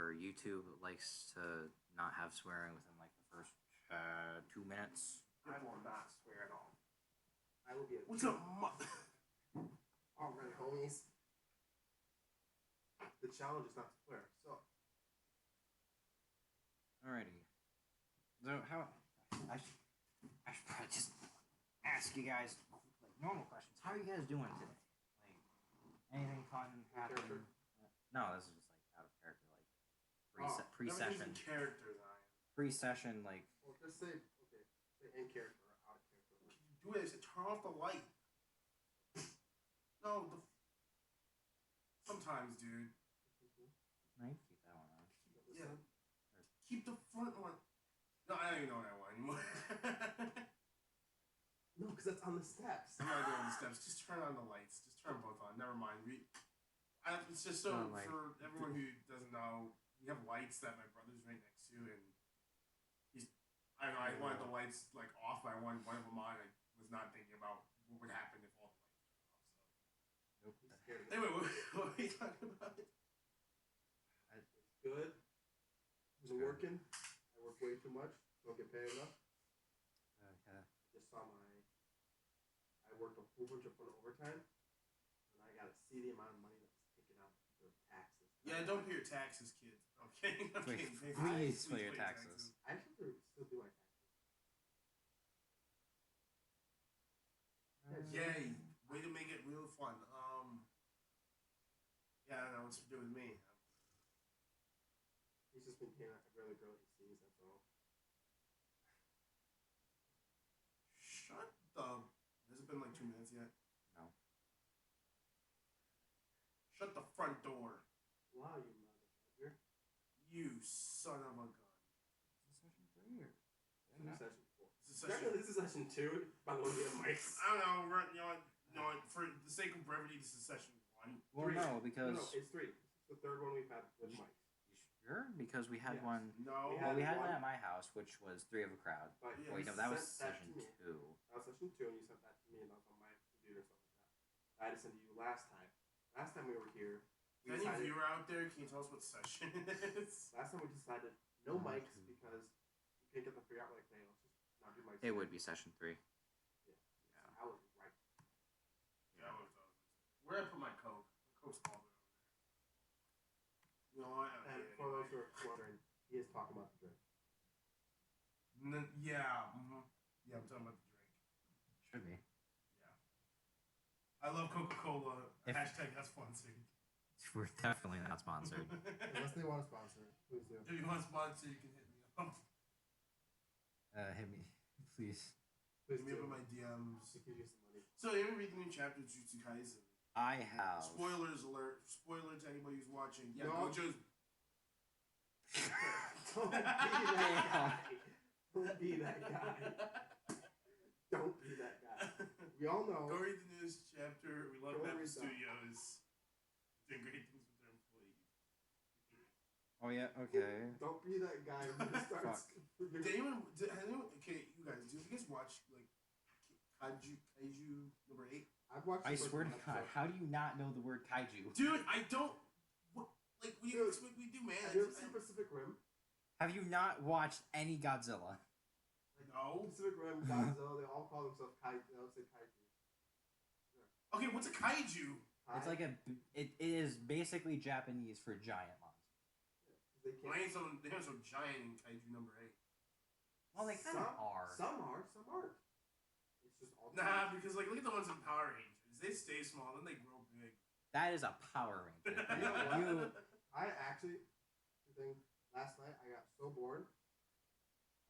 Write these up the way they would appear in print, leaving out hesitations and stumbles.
or YouTube likes to not have swearing within like the first 2 minutes. I will not swear at all. I will be a. What's up, All right, homies. The challenge is not to swear. So. Alrighty. So how I should probably just ask you guys like normal questions. How are you guys doing today? Like anything fun happening? No, this is just like out of character, like pre-session. Character, Ryan. Pre-session, like. Well, just say okay. Say in character or out of character. What you do is turn off the light. No, sometimes, dude. No, you can keep that one on. Yeah. Keep the front one. No, I don't even know what I want anymore. No, because that's on the steps. I'm not doing the steps. Just turn on the lights. Just turn them both on. Never mind. It's just so for everyone who doesn't know, we have lights that my brother's right next to, and he's. I don't know. I wanted the lights like off, but I wanted one of them on. I was not thinking about what would happen if all the lights turned off. So. Nope. Anyway, what are you talking about? It's good. Is it working? I work way too much. Don't get paid enough. Okay. Just saw I worked a whole bunch of fun overtime, and I got to see the amount of money that was taken out for taxes. Yeah, don't pay your taxes, kids. Okay. Please pay your taxes. I actually still do my taxes. Yay! Way to make it real fun. Yeah, I don't know what's to do with me. He's just been paying every other girl he sees. That's all. Shut the. Has it been like 2 minutes yet? No. Shut the front door. Wow, you motherfucker. You son of a gun. Is this session 3 or? This is session 4. This is session 2. By the way, we have mics. I don't know. You know what? For the sake of brevity, this is session 1. Well, 3. no, because. No, it's 3. This is the third one we've had with mics. Sure, because we had one. No. We had one at my house, which was 3 of a crowd. But wait, no, that was session 2. That was session 2, and you sent that to me, and that was on my computer, stuff like that. I had to send to you last time. Last time we were here, we any decided. viewer out there, can you tell us what session it is? Last time we decided no mics because you can't get them figured out. Like, hey, let's just not do mics. It would be session 3. Yeah. I was right. Yeah, I was. Where did I put my Coke? My Coke's all the way over there. You know what? And for those who are wondering, he is talking about the drink. Yeah. Mm-hmm. Yeah, I'm talking about the drink. Should be. Yeah. I love Coca-Cola. Hashtag not sponsored. We're definitely not sponsored. Unless they want to sponsor, please do. If you want to sponsor, you can hit me up. Hit me, please. Hit me up in my DMs. We could use some money. So, you ever read the new chapter of Jujutsu Kaisen? I have. Spoilers alert. Spoiler to anybody who's watching. Yeah, No. Gojo's. Don't be that guy. Don't be that guy. Don't be that guy. We all know. Go read the newest chapter. We love Go Map read Studios. Doing great things with their employees. Oh yeah. Okay. Don't be that guy who starts. Did anyone? Okay, you guys. Did you guys watch like Kaiju number 8? I've watched. I swear to God, how do you not know the word kaiju? Dude, I don't. What? Like, what do you expect me to do, man? Have you ever seen Pacific Rim? Have you not watched any Godzilla? No. Pacific Rim, Godzilla, they all call themselves kaiju. They all say kaiju. Okay, what's a kaiju? It's like it is basically Japanese for giant monster. Yeah, Well, they have some giant in Kaiju number 8. Well, they kind of are. Some are, some aren't. It's just all. Nah, because like look at the ones in Power Rangers. They stay small, then they grow big. That is a Power Ranger. You know what? I actually, last night I got so bored.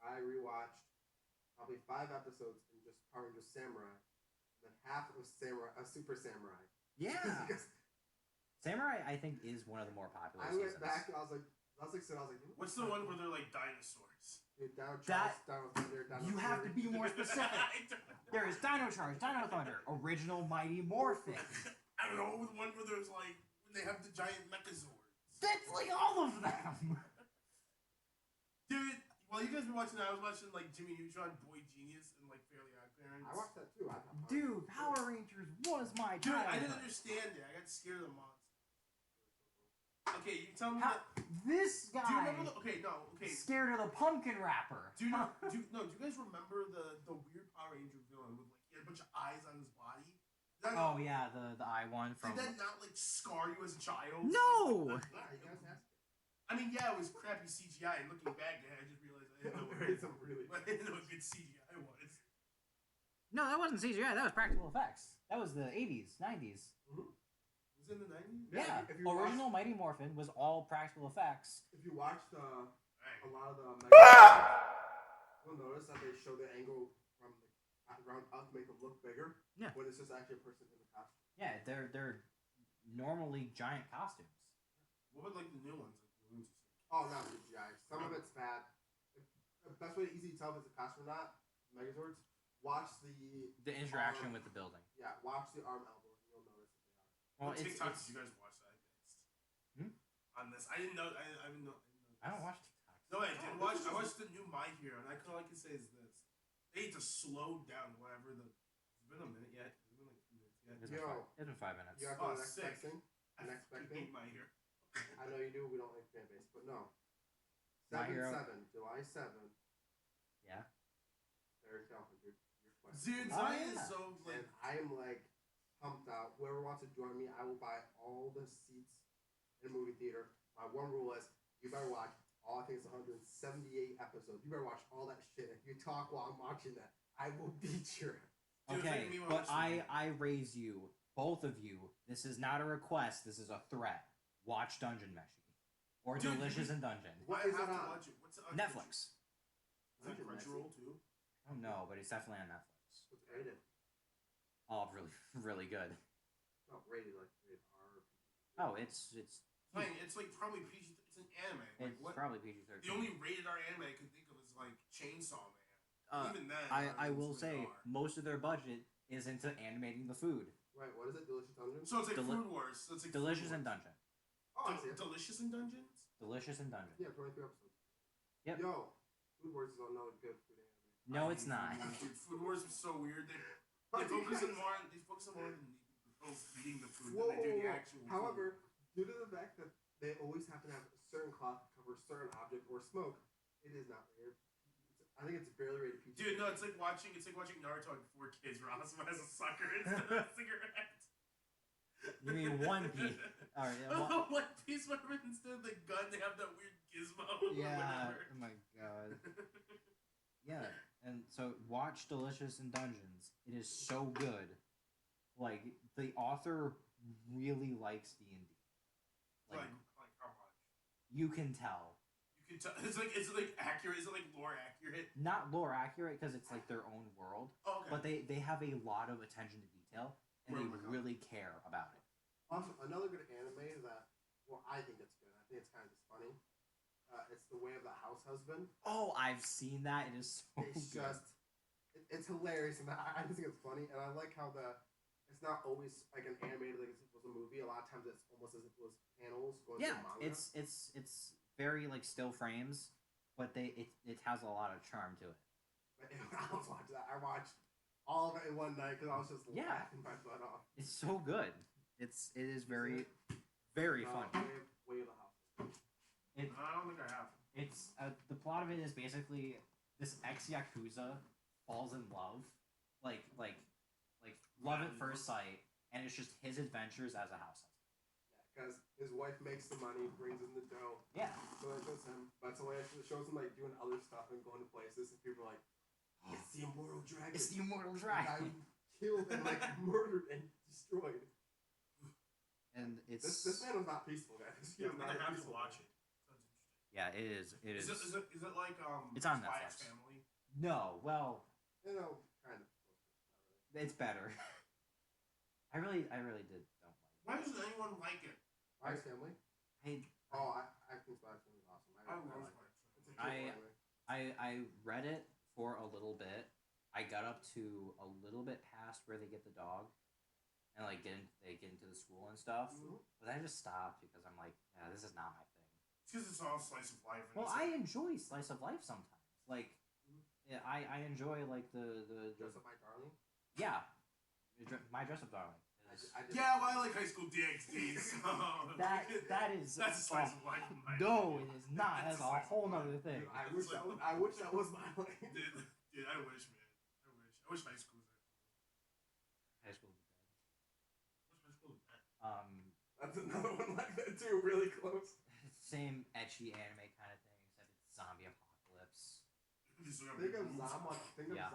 I rewatched probably 5 episodes in just Power Rangers Samurai, and then half was Super Samurai. Yeah. Samurai, I think, is one of the more popular seasons. Went back and I was like, what's the one where they're like dinosaurs? Dude, Dino Charge, Dino Thunder, Dino You have to be more specific. There is Dino Charge, Dino Thunder, Original Mighty Morphin. I don't know, the one where there's like, when they have the giant Mechazords. That's like all of them. Dude, while you guys were watching that, I was watching like Jimmy Neutron, Boy Genius, and like Fairly Odd Parents. I watched that too. Dude, Power Rangers was my childhood. Dude, I childhood. didn't understand it. I got scared of the monsters. Okay, you tell me How, that. This guy. Do you remember okay. Scared of the pumpkin wrapper. Do you guys remember the weird Power Ranger villain with like he had a bunch of eyes on his body? Yeah, the eye one from. Did that not like scar you as a child? No. I mean, yeah, it was crappy CGI. And looking back, I just realized I didn't know what good CGI was. No, that wasn't CGI. That was practical effects. That was the 80s, 90s. Mm-hmm. Was it in the 90s? Yeah. Original Mighty Morphin was all practical effects. If you watch a lot of the you'll notice that they show the angle from the ground up to make them look bigger. Yeah. When it's just actually a person in the costume. Yeah, they're normally giant costumes. What about like the new ones? Oh, not CGI. Some of it's bad. The best way to easily tell if it's a costume or not, Megazords, watch the interaction with the building. Yeah, watch the arm elbow and you'll notice if they are. Well, TikToks, you guys watch that? On this, I didn't know. I didn't know. I don't watch TikToks. No, I did watch. I watched the new My Hero, and all I can say is this: they need to slow down. Whatever the. It's been a minute yet. It's been like 2 minutes yet. It's been 5 minutes. You have the next best thing. The next best thing. My Hero. I know you do. We don't like fan base, but no. My Hero. July 7th. Yeah. Very talented. Dude, Zion is so like. And I am like pumped out. Whoever wants to join me, I will buy all the seats in a movie theater. My one rule is you better watch all. I think it's 178 episodes. You better watch all that shit. If you talk while I'm watching that, I will beat your. Okay, but I raise you, both of you. This is not a request. This is a threat. Watch Dungeon Meshi or Delicious in Dungeon. What is it on? What's it on? Netflix. Is that Crunchyroll too? I don't know, but it's definitely on Netflix. What's it rated? Oh, really, really good. Not rated like rated R. Oh, it's. It's like probably PG. It's an anime. Like, it's probably PG-13. The only rated R anime I can think of is like Chainsaw Man. Even then, I will say most of their budget is into animating the food. Right. What is it? Delicious Dungeon. So it's like Food Wars. So it's like Delicious in Dungeon. Oh, I see it. Delicious in Dungeons. Delicious in Dungeon. Yeah, 23 episodes. Yep. Yo, Food Wars is another good food anime. No, it's not. Dude, Food Wars is so weird. They focus on more. They focus on more than eating the food than they do the actual. However, due to the fact that they always have to have a certain cloth to cover a certain object or smoke, it is not rated. I think it's barely rated PG. Dude, no, it's like watching Naruto and 4 kids. Rasuma has a sucker instead of a cigarette. You mean One Piece? All right. One Piece, whatever. Instead of the gun, they have that weird gizmo. Yeah. Oh my god. Yeah, and so watch Delicious in Dungeons. It is so good. Like the author really likes D&D. Like how much? You can tell. You can tell. It's like accurate. Is it like lore accurate? Not lore accurate because it's like their own world. Oh, okay. But they have a lot of attention to detail and they really care about it. Also, another good anime that I think it's good. I think it's kind of just funny. It's The Way of the House Husband. Oh, I've seen that. It is so it's good. It's hilarious, and I just think it's funny. And I like how it's not always like an animated like it was a movie. A lot of times it's almost as if it was panels going through manga. It's very like still frames, but it has a lot of charm to it. I was watching that. I watched all of it in one night because I was just laughing my butt off. It's so good. It is very funny. Way of the House. I don't think I have. It's the plot of it is basically this ex-yakuza falls in love, like love at first sight, and it's just his adventures as a house husband. Yeah, because his wife makes the money, brings in the dough. Yeah. So it shows him, but so it shows him like doing other stuff and going to places, and people are like, "It's the immortal dragon." It's the immortal dragon. I killed and like murdered and destroyed. And it's this man was not peaceful, guys. Yeah, I'm gonna have to watch it. Yeah, it is. It is. Is it like It's on Spy Netflix. X Family? No, well, kind of. it's better. I really did don't like it. Why doesn't anyone like it? Spy X Family. I think Spy X Family is awesome. I love Spy X Family. I read it for a little bit. I got up to a little bit past where they get the dog, and like they get into the school and stuff. Mm-hmm. But I just stopped because I'm like, yeah, this is not my thing. It's because it's all slice of life. Well, I enjoy slice of life sometimes. Like, yeah, I enjoy like the Dress Up My Darling. Yeah, My Dress Up Darling Yeah, well, I like High School DxD, so That is that's a slice of life. In my no, opinion. it is not. That's a whole nother thing. Dude, I wish that was my lane. Dude, I wish, man. I wish High School was that cool. High school is dead. What's High School was that? That's another one like that too, really close. Same etchy anime kind of thing, except it's zombie apocalypse. Think of Zom 100. Yeah.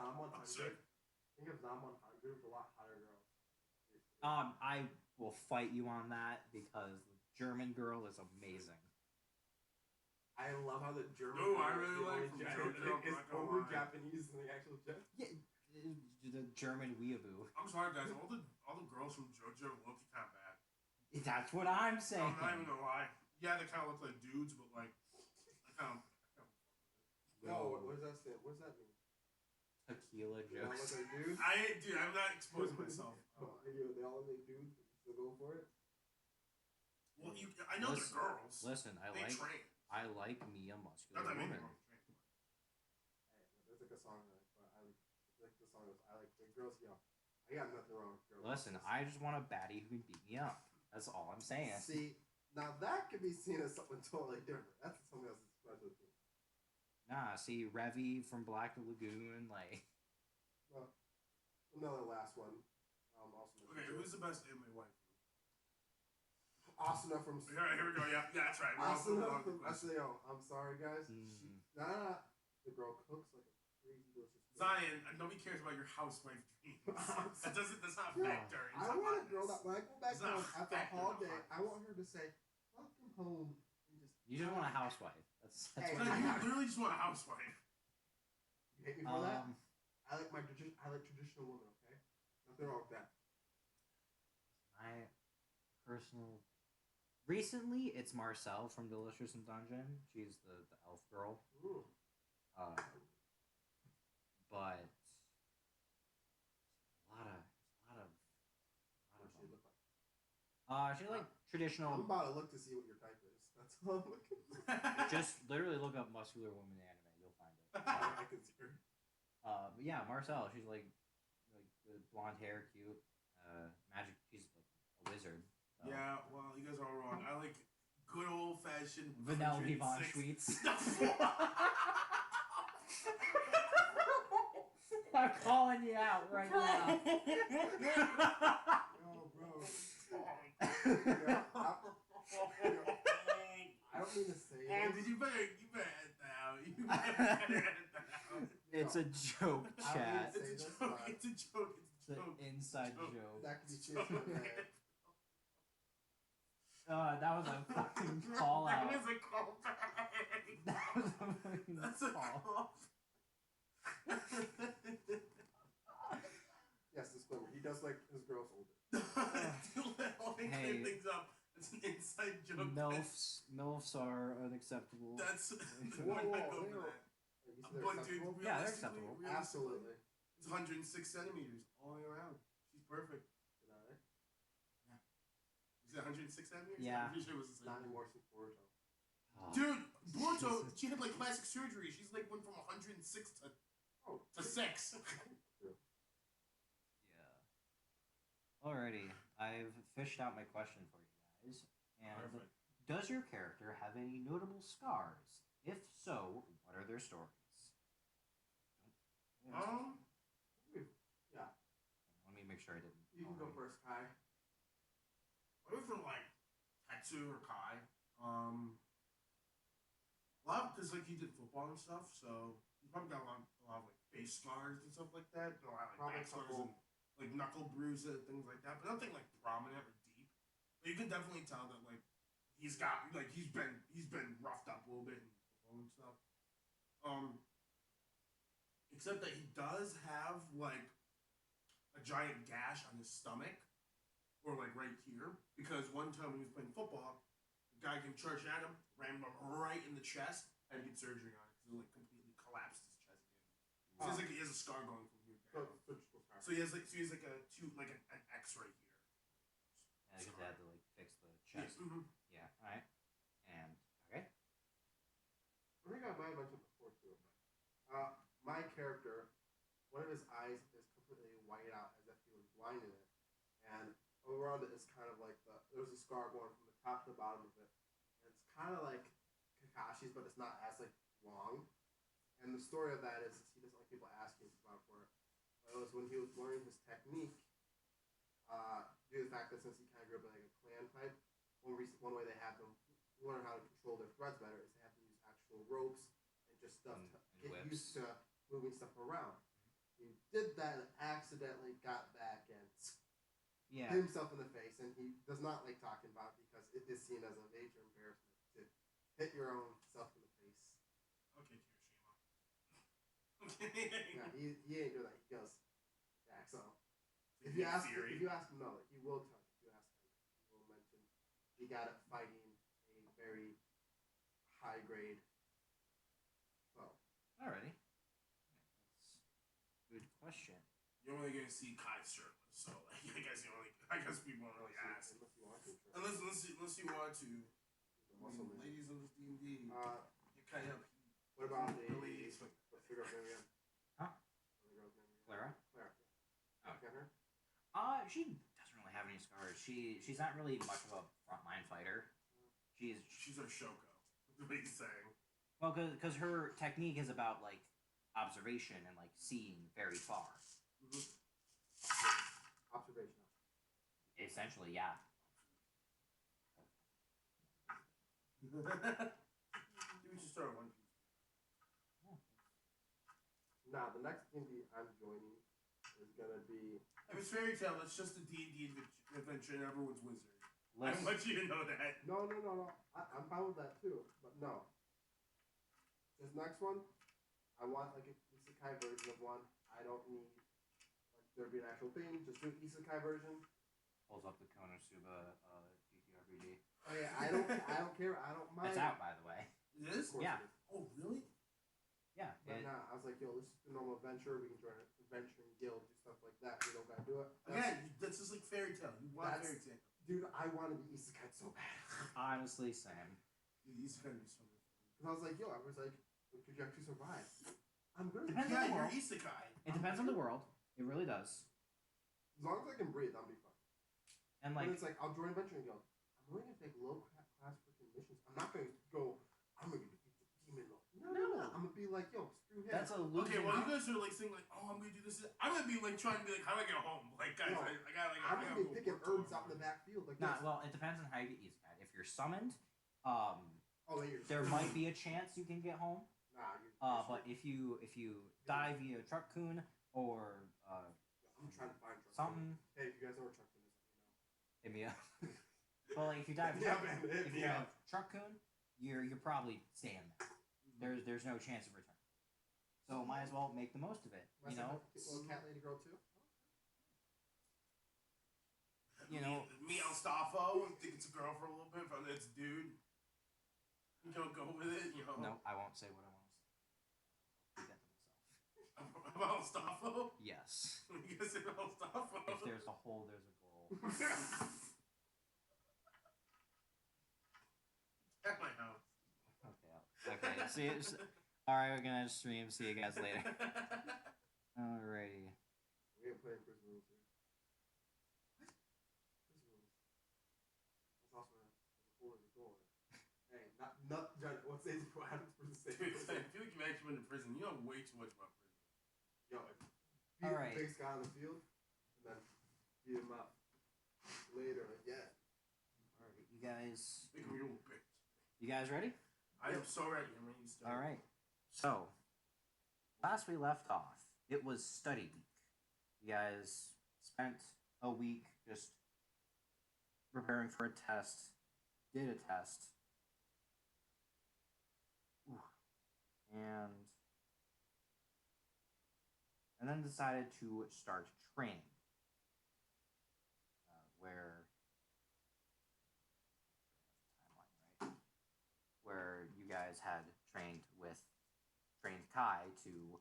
Think of Zom 100 with a lot hotter girls. I will fight you on that because the German girl is amazing. I love how the German. No, I really like from Jujutsu is over Japanese than the actual Japanese. Yeah, the German weeaboo. I'm sorry, guys. All the girls from JoJo look kind of bad. That's what I'm saying. I'm not even gonna lie. Yeah, they kind of look like dudes, but like, I kind of. No, what does that stand? What does that mean? Tequila They all look jokes. like dudes. Dude, I'm not exposing myself. They all look like dudes. So go for it. Well, I know they're girls. Listen, They train. I like me a muscular Not that many woman. girls train. Hey, there's like a song that I like the song is I like big girls. Yo, I got nothing wrong with girls. Listen, I just want a baddie who can beat me up. That's all I'm saying. See, now that could be seen as something totally different. That's something else that's special to me. Nah, see, Revy from Black Lagoon, like. Well, another last one. Also. Okay, who's the best anime wife? Asuna from. Here we go. Yeah, that's right. Asuna from SAO. I'm sorry, guys. Mm. Nah. The girl cooks like a crazy delicious. Zion, nobody cares about your housewife dreams. That's not factor. I want a girl that when I go back It's not home after a factor, holiday, not I want her to say, "Welcome home." And You just want a housewife. That's Hey, what Like, you you want. literally just want a housewife. You hate me for that? I like traditional women. Okay, nothing wrong with that. My personal. Recently, it's Marcel from Delicious in Dungeon. She's the elf girl. Ooh. But a lot of. What does she look like? She like traditional. I'm about to look to see what your type is. That's all I'm looking for. Just literally look up muscular woman anime. You'll find it. I can see her. But yeah, Marcel. She's like the blonde hair, cute. Magic. She's like a wizard. So. Yeah, well, you guys are all wrong. I like good old fashioned Vanilla Yvonne Schweetz. I'm calling you out right now. Yo, bro. Yeah, I don't mean to say Oh, this. you better edit that out. You better edit that out. It's a joke, I don't mean chat. to say It's this, a joke. but It's a joke. It's an inside joke. that could be seriously bad. That was a fucking call out. That was a callback. That was a fucking That's a call. Yes, disclaimer. He does like his girls older. Hey. Things up. It's an inside joke. MILFs are unacceptable. That's Whoa, we're not whoa, going for whoa. that. Like, you said they're But dude, acceptable? Yeah, they're realistically- acceptable. Absolutely. It's 106 centimeters all the way around. She's perfect. You know, right? Is it 106 centimeters? Yeah. I'm pretty sure it was the same. Not anymore since Boruto. Oh. Dude, Boruto, she had like plastic surgery. She's like went from 106 to 6. True. Yeah. Alrighty, I've fished out my question for you guys. And Perfect. does your character have any notable scars? If so, what are their stories? Yeah. Let me make sure I didn't. You can go first, Kai. I went from like Tetsu or Kai. A lot because like he did football and stuff, so he's probably got a lot of like face scars and stuff like that. A lot of like Probably back scars couple- and like knuckle bruises and things like that. But nothing like prominent or deep. But you can definitely tell that like he's been roughed up a little bit in football and stuff. Except that he does have like a giant gash on his stomach, or like right here, because one time when he was playing football, the guy came charging at him, ran him right in the chest, had to get surgery on it because it like completely collapsed his chest again. So he has a scar going from here down. Surgical scar. So he has like an X right here. Yeah, because they had to like fix the chest. Yes, mhm. Yeah. All right. And okay. I think I might have mentioned before too. My character, one of his eyes is completely white out as if he was blind in it, and around it is kind of like there's a scar going from the top to the bottom of it, and it's kind of like Kakashi's, but it's not as like long. And the story of that is he doesn't like people asking about for it. But it was when he was learning his technique, due to the fact that since he kind of grew up in like a clan type, one way they have them learn how to control their threads better is they have to use actual ropes and just stuff to get whips. used to moving stuff around. He did that and accidentally got back and hit himself in the face, and he does not like talking about it because it is seen as a major embarrassment to hit your own self in the face. Okay, Kirishima. Yeah, he ain't do that. He goes, yeah. So if you ask him, no, he will tell you. If you ask him, he will mention he got it fighting a very high grade foe. Alrighty. That's a good question. You're only gonna see Kai shirtless, so like, I guess people don't really ask. Unless you want to. Unless you want to. Ladies of this D&D. You kind of. What about the ladies? What's the girl's name again? Huh? What's the girl's name again? Clara? Clara. Oh. Get her? She doesn't really have any scars. She's not really much of a frontline fighter. She's our Shoko. That's what he's saying. Well, because her technique is about like observation and like seeing very far. Mm-hmm. Observation. Essentially, yeah. We should start One Piece. Nah, the next D&D I'm joining is gonna be. If it's fairy tale, it's just a D&D adventure and everyone's wizard. Let's... I want you to know that. No. I'm fine with that too, but no. This next one, I want like a isekai version of one. I don't need like there be an actual thing. Just do an isekai version. Pulls up the Konosuba TTRPG. Oh yeah, I don't care. I don't mind. It's out, by the way. It is? Yeah. It is. Oh, really? Yeah. But nah, I was like, yo, this is a normal adventure. We can join an adventuring guild, do stuff like that. We don't gotta do it. That's just like fairy tale. You want fairy tale. Dude, I want to be isekai so bad. Honestly, Sam. Dude, isekai would be so good. Because I was like, yo, could you actually survive? I'm good. Depends on the world. You're isekai. It depends on the world. It really does. As long as I can breathe, I'll be fine. And like, but it's like, I'll join adventuring guild. I'm only gonna take low class freaking missions. I'm not gonna go. I'm gonna defeat the demon lord. No. I'm gonna be like, yo, screw him. that's a losing. Okay, well, you guys are like saying like, oh, I'm gonna do this. I'm gonna be like trying to be like, how do I get home? Like, guys, No, I gotta. I'm gonna be picking herbs out in the backfield. Like, Well, it depends on how you get isekai. If you're summoned, there might be a chance you can get home. Nah, but if you die via Truck-kun or I'm trying to find something. Hey, if you guys know where Truck-kun is, Hit me up. Well, like if you die via if you have Truck-kun, you're probably staying there. There's no chance of return. So might as well make the most of it. You know. Little cat lady girl too. You know, me Alstafo, think it's a girl for a little bit, but it's a dude. You don't go with it, you know. No, I won't say what I want to say. I'll keep that to myself. About Alstafo? Yes. You guys say Alstafo? If there's a hole, there's a goal. At my house. Okay. See. All right, we're gonna stream. See you guys later. Alrighty. We ain't playing prison rules here. Prison rules. That's also a hole in the door. Hey, not judge. What stays what happens for the state? Dude, I feel like you actually went to prison. You know way too much about prison. Yo, beat All right. the big guy on the field, and then beat him up later again. Alright, you guys. Make a real bitch. You guys ready? I am so ready. I'm ready to start. All right. So, last we left off, it was study week. You guys spent a week just preparing for a test, did a test, and then decided to start training. Where you guys had trained Kai to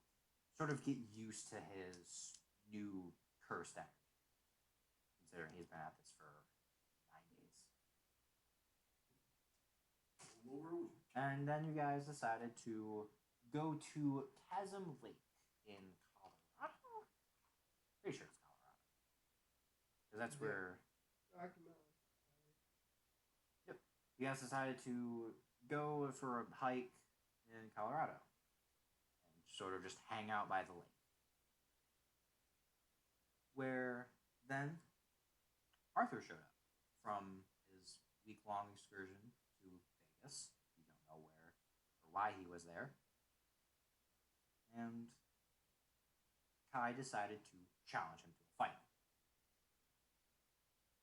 sort of get used to his new cursed energy, considering he's been at this for 9 days. And then you guys decided to go to Chasm Lake in Colorado. Pretty sure it's Colorado, because that's where Yep. You guys decided to go for a hike in Colorado and sort of just hang out by the lake. Where then Arthur showed up from his week long excursion to Vegas. You don't know where or why he was there. And Kai decided to challenge him to a fight.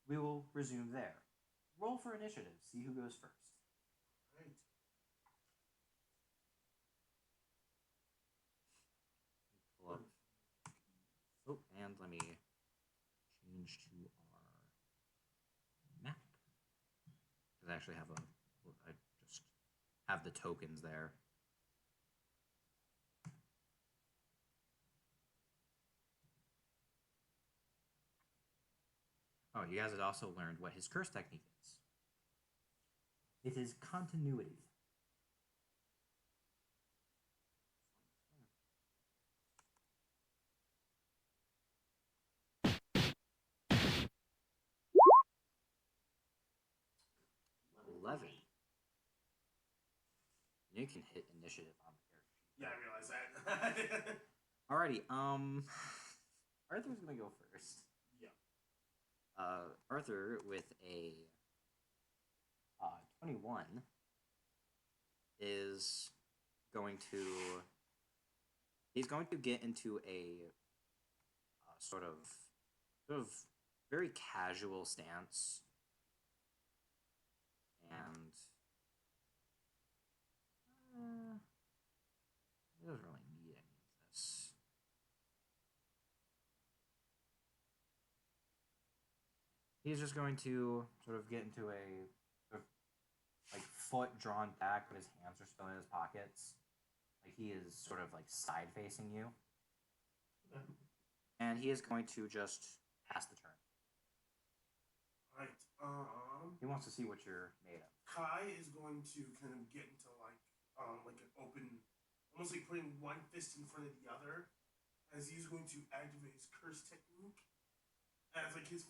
We will resume there. Roll for initiative. See who goes first. Right. Pull up. Oh, and let me change to our map. Because I actually have I just have the tokens there. Oh, you guys had also learned what his curse technique is. It is continuity. Levy. You can hit initiative on the character sheet. Yeah, I realize that. Alrighty, Arthur's gonna go first. Yeah. Arthur with a 21 is going to get into a sort of very casual stance, and he doesn't really need any of this. He's just going to sort of get into a sort of like foot drawn back, but his hands are still in his pockets. Like he is sort of like side facing you. Okay. And he is going to just pass the turn. Right. He wants to see what you're made of. Kai is going to kind of get into like an open, almost like putting one fist in front of the other, as he's going to activate his curse technique. As like his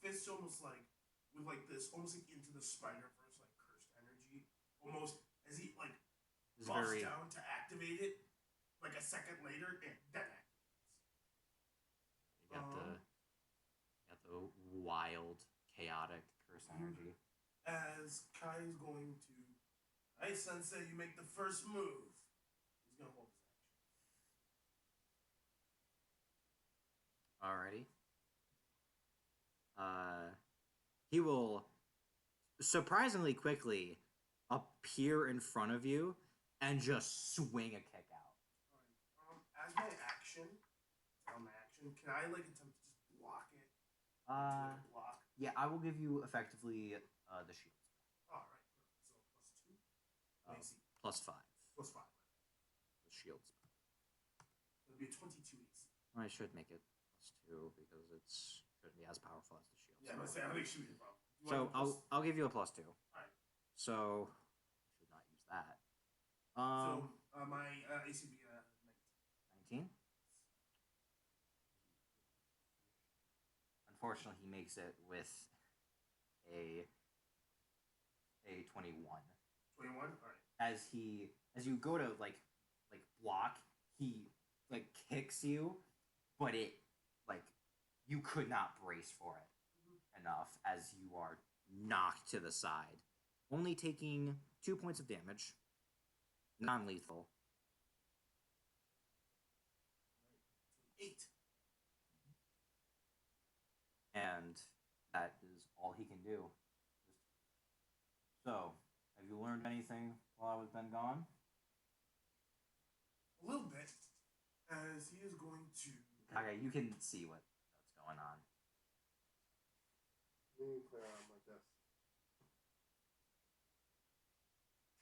fists almost like with like this, almost like into the Spider-Verse like cursed energy, almost as he like busts down to activate it. Like a second later, and then activates. You got the wild, chaotic curse energy. As Kai is going to, hey Sensei, you make the first move. He's gonna hold his action. Alrighty. He will surprisingly quickly appear in front of you and just swing a kick out. Alright. As my action, can I like attempt to just block it? Block. Yeah, I will give you effectively the shield. Alright, so +2. +5. +5. The shield spell. It'll be a 22 AC. Well, I should make it +2 because it shouldn't be as powerful as the shield. Yeah, I think shooting problem. So I'll give you a +2. Alright. So I should not use that. My AC would be 19. Unfortunately, he makes it with a 21. 21. All right. As you go to like block, he like kicks you, but it like you could not brace for it enough as you are knocked to the side, only taking 2 points of damage, non-lethal. 8. And that is all he can do. So, have you learned anything while I was been gone? A little bit, as he is going to. Okay, you can see what's going on. Let me clear out like this.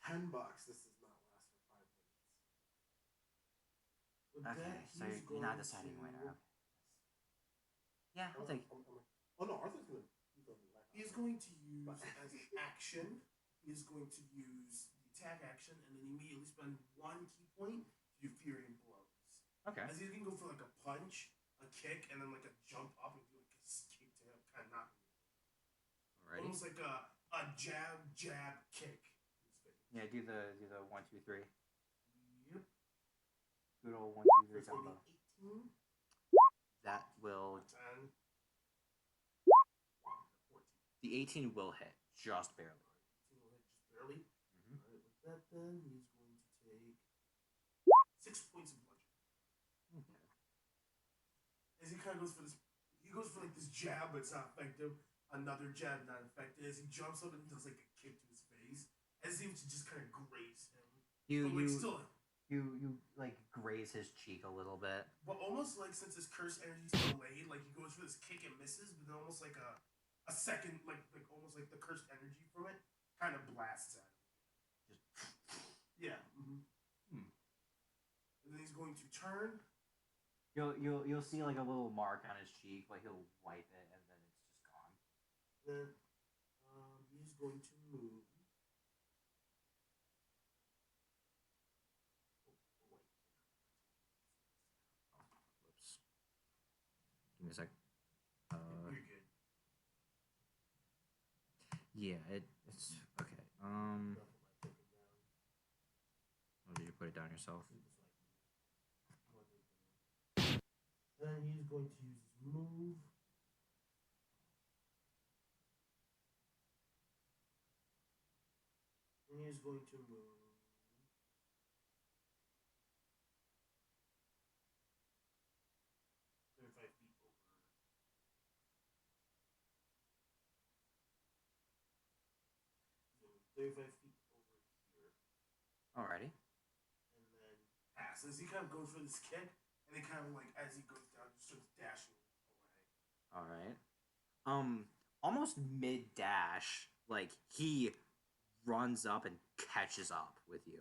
$10. This does not last for 5 minutes. Okay, so you're not deciding a winner. Okay. Yeah, I'll take. Oh no, Arthur's gonna. He is going to use as an action. He is going to use the attack action and then immediately spend 1 key point to do Fury blows. Okay. As he can go for like a punch, a kick, and then like a jump up and do like a kick to him, kind of knock him. Alrighty. Almost like a jab, jab, kick. Yeah, do the 1, 2, 3. Yep. Good old 1, 2, 3 It's gonna combo. be 18. That will. 10. 14. The 18 will hit just barely. 18 will hit just barely. Mm-hmm. Alright, with that then he's going to take 6 points of bludgeoning. Okay. As he kind of goes for this, he goes for like this jab, but it's not effective. Another jab, not effective. As he jumps up and does like a kick to his face, as if to just kind of graze him. You like graze his cheek a little bit. But almost like since his curse energy's delayed, like he goes for this kick and misses, but then almost like a second, like almost like the cursed energy from it kind of blasts at him. Just yeah. Mm-hmm. And then he's going to turn. You'll see like a little mark on his cheek, like he'll wipe it and then it's just gone. Then he's going to move. Whoops. Give me a sec. You're good. Yeah, it's okay. Oh, did you put it down yourself? Then he's going to use his move. And he's going to move. 35 feet over. 35 feet over here. Alrighty. And then passes. He kind of goes for this kick, and then kind of like as he goes down, just starts dashing away. Alright. Almost mid dash, like he runs up and catches up with you.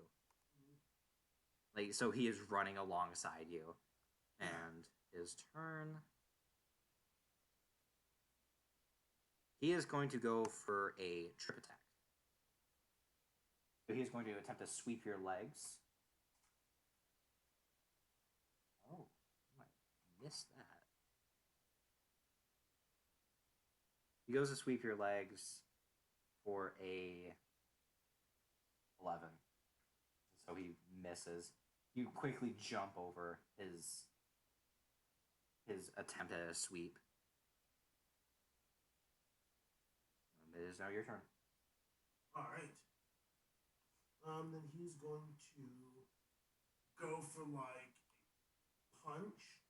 Like so he is running alongside you. And his turn. He is going to go for a trip attack. So he is going to attempt to sweep your legs. Oh, I might miss that. He goes to sweep your legs for a 11. So he misses. You quickly jump over his attempt at a sweep. It is now your turn. Alright. Then he's going to go for like a punch.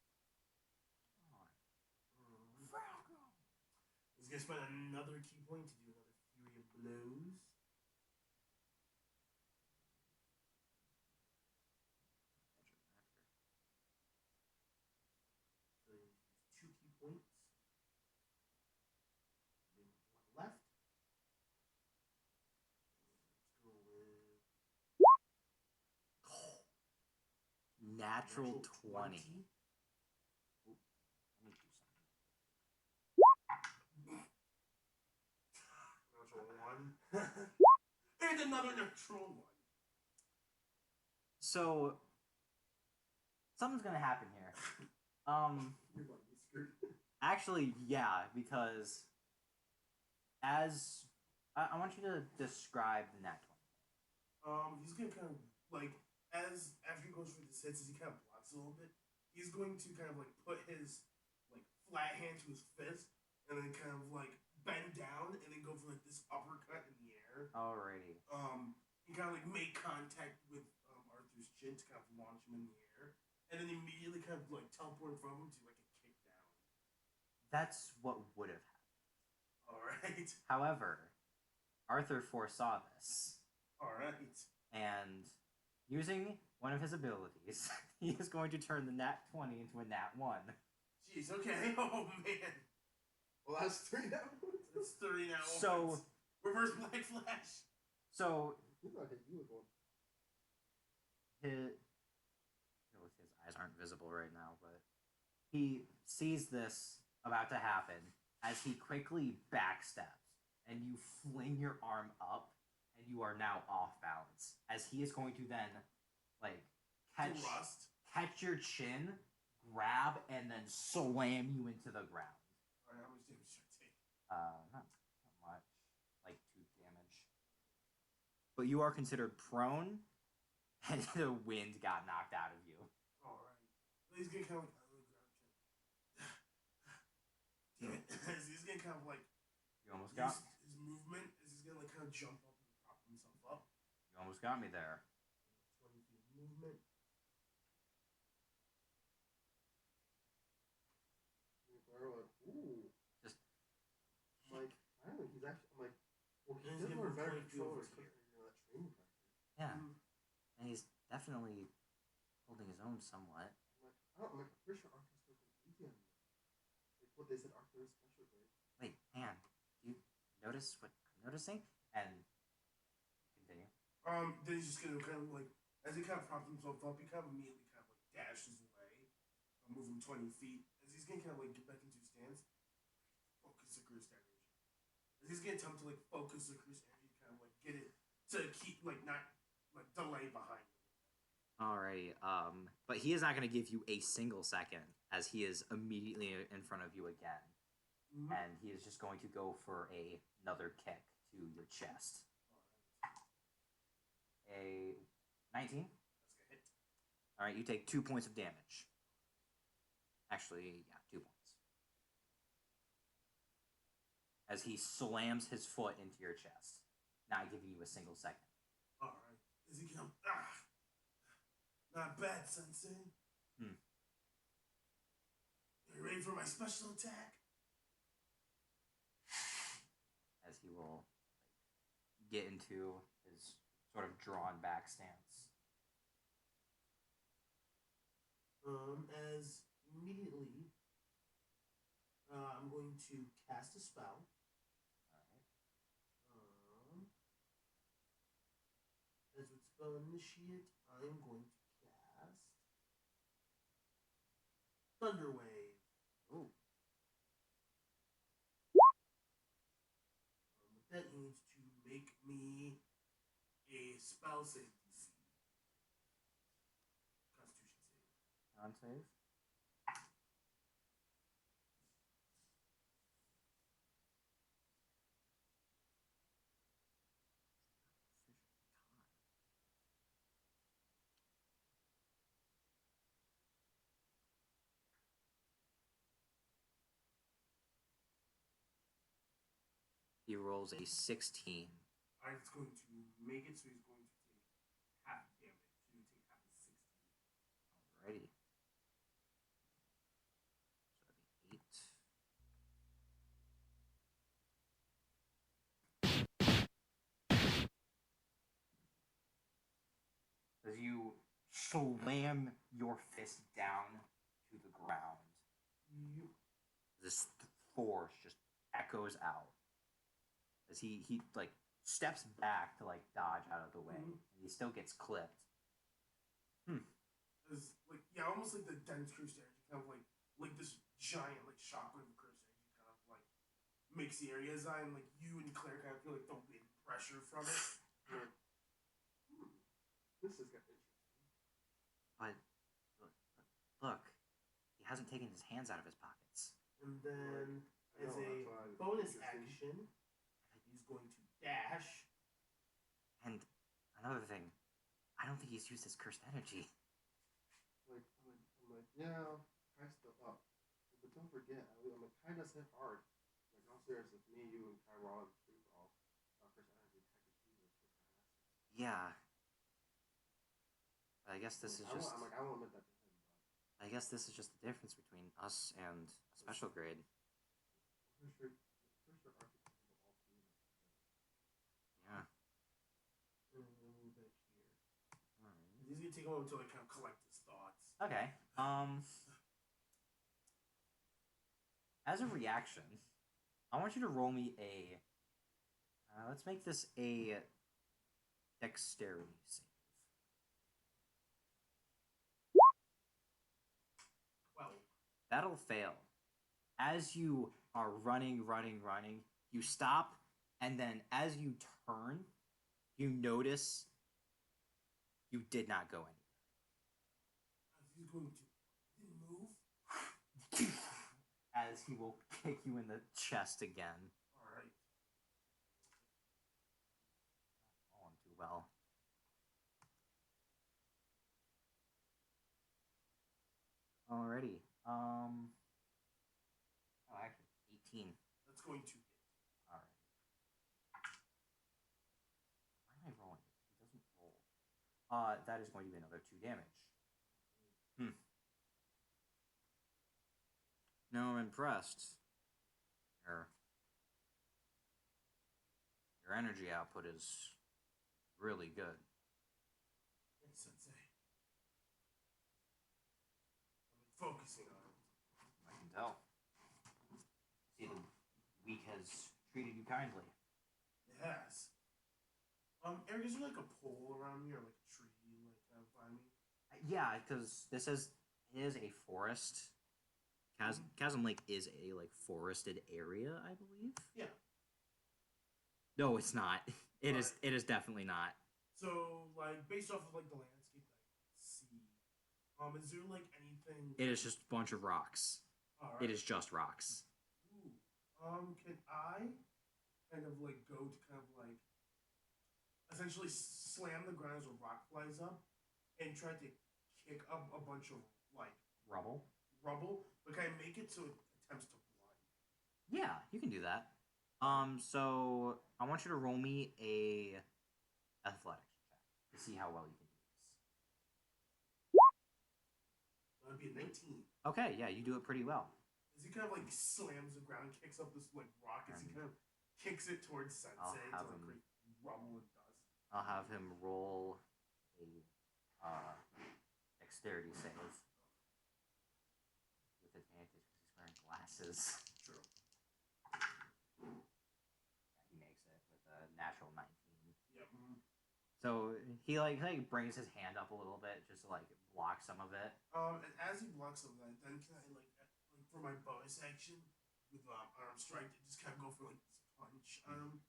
He's gonna spend another key point to do another Fury of Blows. So he uses 2 key points. Leaving 1 left. Let's go with Natural 20. Ooh, let me do something. Natural 1. And another natural 1. So something's gonna happen here. You're about to be screwed. Actually, yeah, because as I want you to describe the nat 20. He's gonna kind of like as after he goes for this hits, as he kind of blocks a little bit, he's going to kind of like put his like flat hand to his fist and then kind of like bend down and then go for like this uppercut in the air. Alrighty. He kind of like make contact with Arthur's chin to kind of launch him in the air, and then immediately kind of like teleport in front of him to like a kick down. That's what would have happened. Alright. However, Arthur foresaw this. Alright. And using one of his abilities, he is going to turn the nat 20 into a nat 1. Jeez, okay. Oh man. Well, that's 3 now. It's 3 now. So reverse Black Flash. So he's not hitting you with one. His eyes aren't visible right now, but he sees this about to happen as he quickly backsteps, and you fling your arm up, and you are now off balance. As he is going to then, like, catch your chin, grab, and then slam you into the ground. Alright, how much damage should I take? Not much. but you are considered prone, and the wind got knocked out of you. All right. He's getting kind of like damn it. He's getting kind of like You almost got his movement is he's gonna like kind of jump up and prop himself up. you almost got me there. 20 feet of movement. Ooh. Just I'm like, I don't think he's actually. I'm like, well, And he's he's definitely gonna very point you over controlled here. that training pressure. yeah, Mm. and he's definitely holding his own somewhat. I'm like, I'm pretty sure Arthur's still going easy on me. Like what they said, Arthur is special grade. Wait, hang on. Do you notice what I'm noticing? And continue. Then he's just gonna kind of like as he kind of props himself up, he kind of immediately kind of like dashes away, move him 20 feet. As he's gonna kind of like get back into stance, focus the Chris energy. As he's gonna attempt to like focus the Chris energy, kind of like get it to keep like not like delay behind him. Alrighty. But he is not going to give you a single second, as he is immediately in front of you again, and he is just going to go for another kick to your chest. A 19. That's gonna hit. All right, you take 2 points of damage. Actually, yeah, 2 points. As he slams his foot into your chest, not giving you a single second. All right. Is he gonna? Not bad, Sensei. Hmm. Are you ready for my special attack? As he will get into his sort of drawn back stance. As immediately, I'm going to cast a spell. As with spell initiate, I'm going to cast Thunder Wave. Ooh. With that, he needs to make me a spell save DC. Constitution save. Con save. He rolls a 16. Alright, it's going to make it so he's going to take half damage. So you take half of 16. Alrighty. So that'd be 8. As you slam your fist down to the ground, this force just echoes out. As he like steps back to like dodge out of the way, and he still gets clipped. As like almost like the dense curse energy, kind of like this giant like shockwave of curse energy, kind of like makes the area design. Like you and Claire kind of feel like the wind pressure from it. Like, this is got interesting. But look, he hasn't taken his hands out of his pockets. And then Like, as a bonus action, he's going to dash. And another thing, I don't think he's used his cursed energy. I'm like, yeah, Kai's still up. But don't forget, I'm like, Kai does hit hard. Like, all serious, if me, you, and Kai were all in free for all, first energy, technically, was kick my ass. Yeah. But I guess this is just. I won't admit that to him, but. I guess this is just the difference between us and a special grade. I'm pretty sure Arthur can handle all three of them. Yeah. Move back here. Alright. He's gonna take a moment to like kind of collect his thoughts. Okay. As a reaction, I want you to roll me a. Let's make this a dexterity save. 12. That'll fail. As you are running, you stop, and then as you turn, you notice you did not go He's going to move. As he will kick you in the chest again. All right. Oh, I'm too well. Alrighty. Oh, actually, 18. That's going to hit. All right. Why am I rolling it? He doesn't roll. That is going to be another 2 damage. No, I'm impressed. Your your energy output is really good. Yes, Sensei. I've been focusing on it. I can tell. See, the week has treated you kindly. It has. Eric, is there like a pole around me or like a tree like kind of by me? Yeah, because this is a forest. Chasm Lake is a like forested area, I believe. Yeah. No, it's not. It is. It is definitely not. So, like, based off of like the landscape that I can see, is there like anything? It is just a bunch of rocks. All It right. is just rocks. Ooh. Can I kind of like go to kind of like essentially slam the ground as a rock flies up and try to kick up a bunch of like Rubble. but can I make it so it attempts to blind? Yeah, you can do that. So I want you to roll me a athletics check to see how well you can do this. That would be a 19. Okay, yeah, you do it pretty well. As he kind of like slams the ground, kicks up this like rock, as he kind of kicks it towards Sensei to like create rubble and dust. I'll have him roll a dexterity save with advantage because he's wearing glasses. True. Yeah, he makes it with a natural 19. Yep. So he like brings his hand up a little bit just to like block some of it. And as he blocks some of that, then can I like for my bonus action with arm strike, just kind of go for like this punch on him.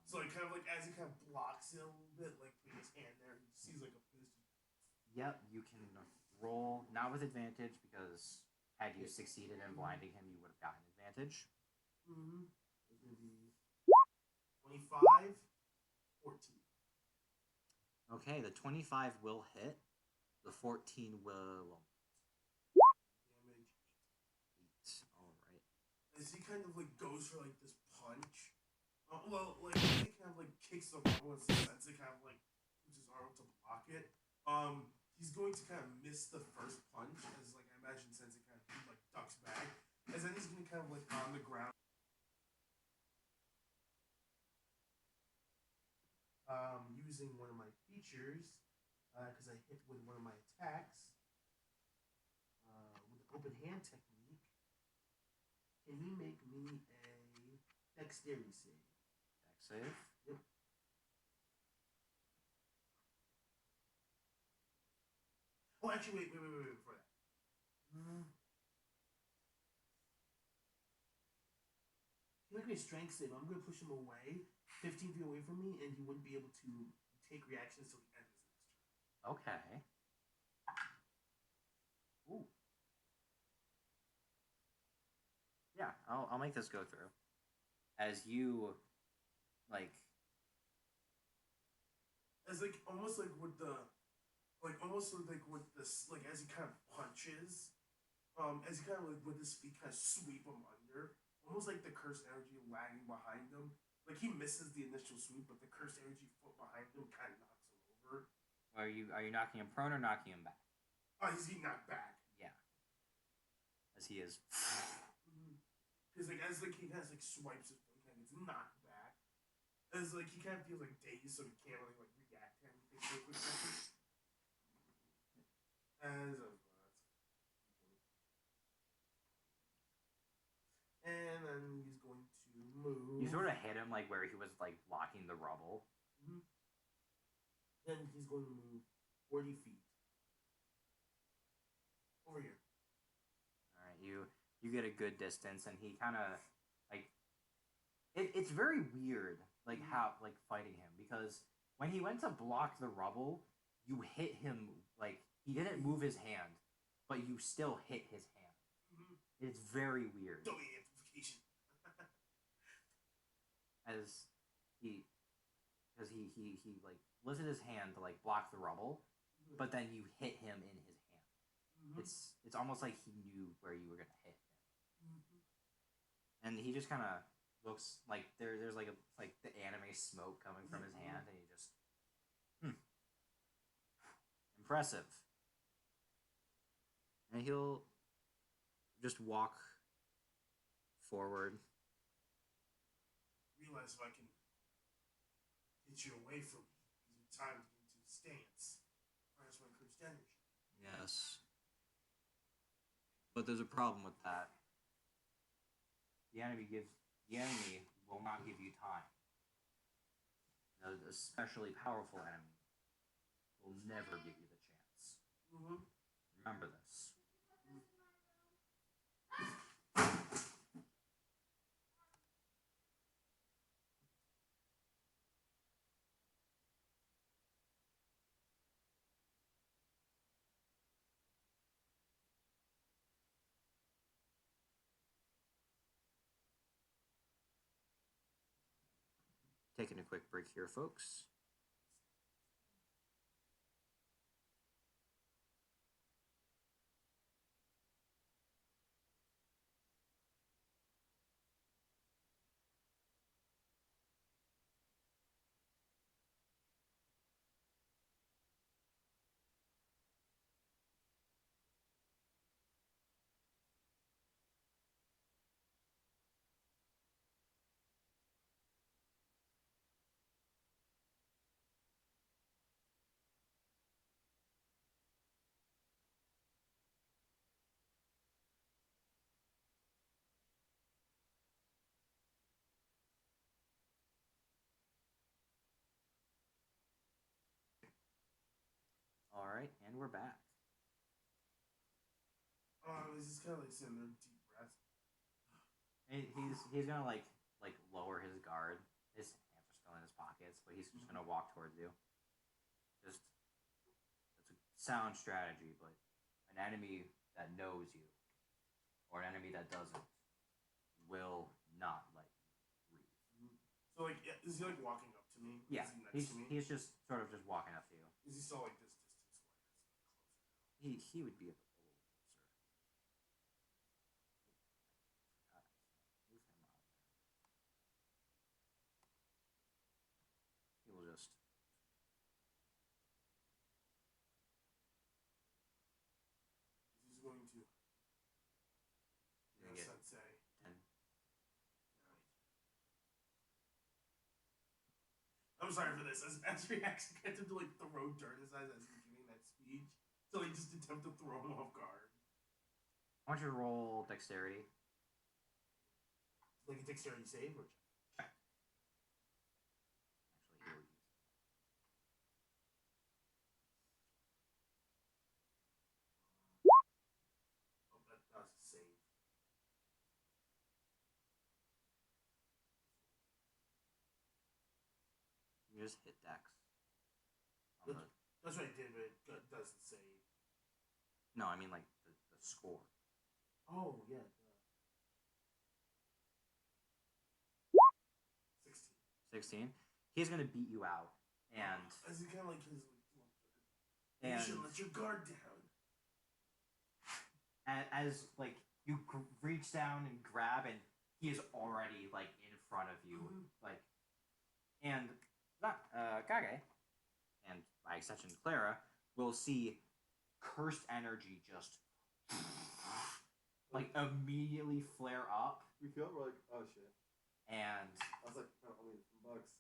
So like kind of like as he kind of blocks it a little bit, like putting his hand there, he sees like a fist. Yep, you can roll not with advantage because had you succeeded in blinding him, you would have gotten advantage. Mm-hmm. It's gonna be 25, 14. Okay, the 25 will hit. The 14 will Damage 8. All right. as he kind of like goes for like this punch. Like as he kind of like kicks the rubble and Sensei kind of like puts his arm up to block it. He's going to kind of miss the first punch as like I imagine Sensei kind of like ducks back. As then he's gonna kind of like on the ground. Using one of my features because I hit with one of my attacks with the open hand technique. Can he make me a dexterity save? Dex save? Yep. Oh, actually, wait before that. Can you make me a strength save? I'm going to push him away, 15 feet away from me, and he wouldn't be able to take reactions till the end of his next turn. Okay. Ooh. Yeah, I'll make this go through. As you, like... As, like, almost like with the... Like, almost like with this... Like, as he kind of punches... as he kind of, like, with his feet kind of sweep him under... Almost like the cursed energy lagging behind him. Like, he misses the initial sweep, but the cursed energy foot behind him kind of knocks him over. Are you knocking him prone or knocking him back? He's getting knocked back. Yeah. As he is... Because, like, as, like, he kind of, like, swipes his foot, kind of gets knocked back. As, like, he kind of feels, like, dazed, so he can't really, like, react to anything for a quick second. As of... And then he's going to move. You sort of hit him, like, where he was, like, blocking the rubble. Mm-hmm. Then he's going to move 40 feet. Over here. Alright, you get a good distance, and he kind of, like... It's very weird, like, how, like, fighting him, because when he went to block the rubble, you hit him, like, he didn't move his hand, but you still hit his hand. Mm-hmm. It's very weird. Domain amplification. As he because he like lifted his hand to like block the rubble, but then you hit him in his hand. It's almost like he knew where you were gonna hit him, and he just kind of looks like there's like the anime smoke coming from his hand, and he just impressive, and he'll just walk forward. Realize if I can get you away from me, gives you time to get into the stance. Minus my cursed energy. Yes. But there's a problem with that. The enemy will not give you time. An especially powerful enemy will never give you the chance. Remember this. Taking a quick break here, folks. All right, and we're back. He's just kind of like sitting there, deep breath. He's gonna like lower his guard. His hands are still in his pockets, but he's just gonna walk towards you. Just it's a sound strategy, but an enemy that knows you or an enemy that doesn't will not let you breathe. So like, is he like walking up to me? Yeah, is he next to me? He's just sort of just walking up to you. Is he still like this distance away? He would be a little closer. Move him out there. He will just. He's going to. Yes, I'd say. 10. I'm sorry for this. As reaction, I had to like throw dirt in his eyes as he's giving that speech. So like just attempt to throw him off guard. I want you to roll dexterity. Like a dexterity save or check? Actually, he'll use Oh, that's a save. you just hit dex. That's what I did, but it doesn't save. No, I mean like the score. Oh yeah. 16. He's gonna beat you out, and as he kind of like his. And you should let your guard down. As like you reach down and grab, and he is already like in front of you, like, and not Kage, and by extension Clara will see cursed energy just like immediately flare up. We feel we're like, oh shit. And I was like, oh, only some bugs.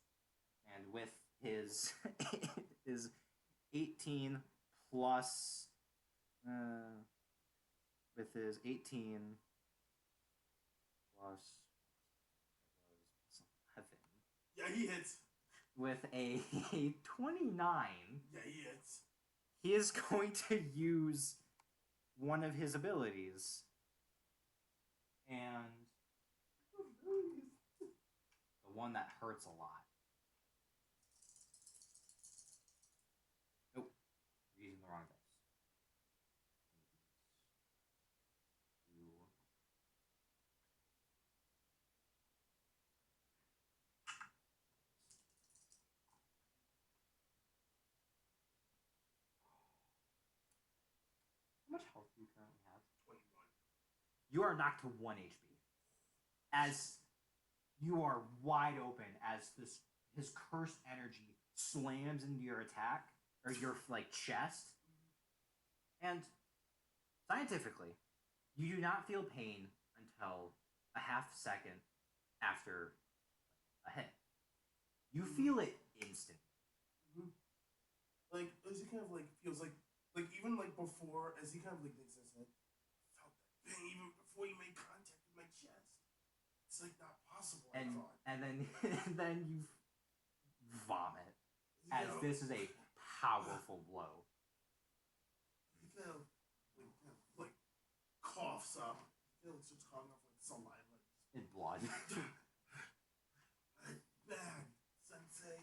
And with his his 18 plus with his 18 plus was 11. Yeah, he hits. With a 29. Yeah, he hits. He is going to use one of his abilities. And the one that hurts a lot. Nope. You're using the wrong dice. You are knocked to 1 HP. As you are wide open as his cursed energy slams into your attack or your like chest. And scientifically, you do not feel pain until a half second after a hit. You feel it instantly. Mm-hmm. Like as he kind of like feels like even like before as he kind of like thinks his head, felt that pain even before you made contact with my chest. It's like not possible. And then and then you vomit as this is a powerful blow. He kind of like coughs up. He kind of starts coughing off like saliva In blood. Bad, sensei.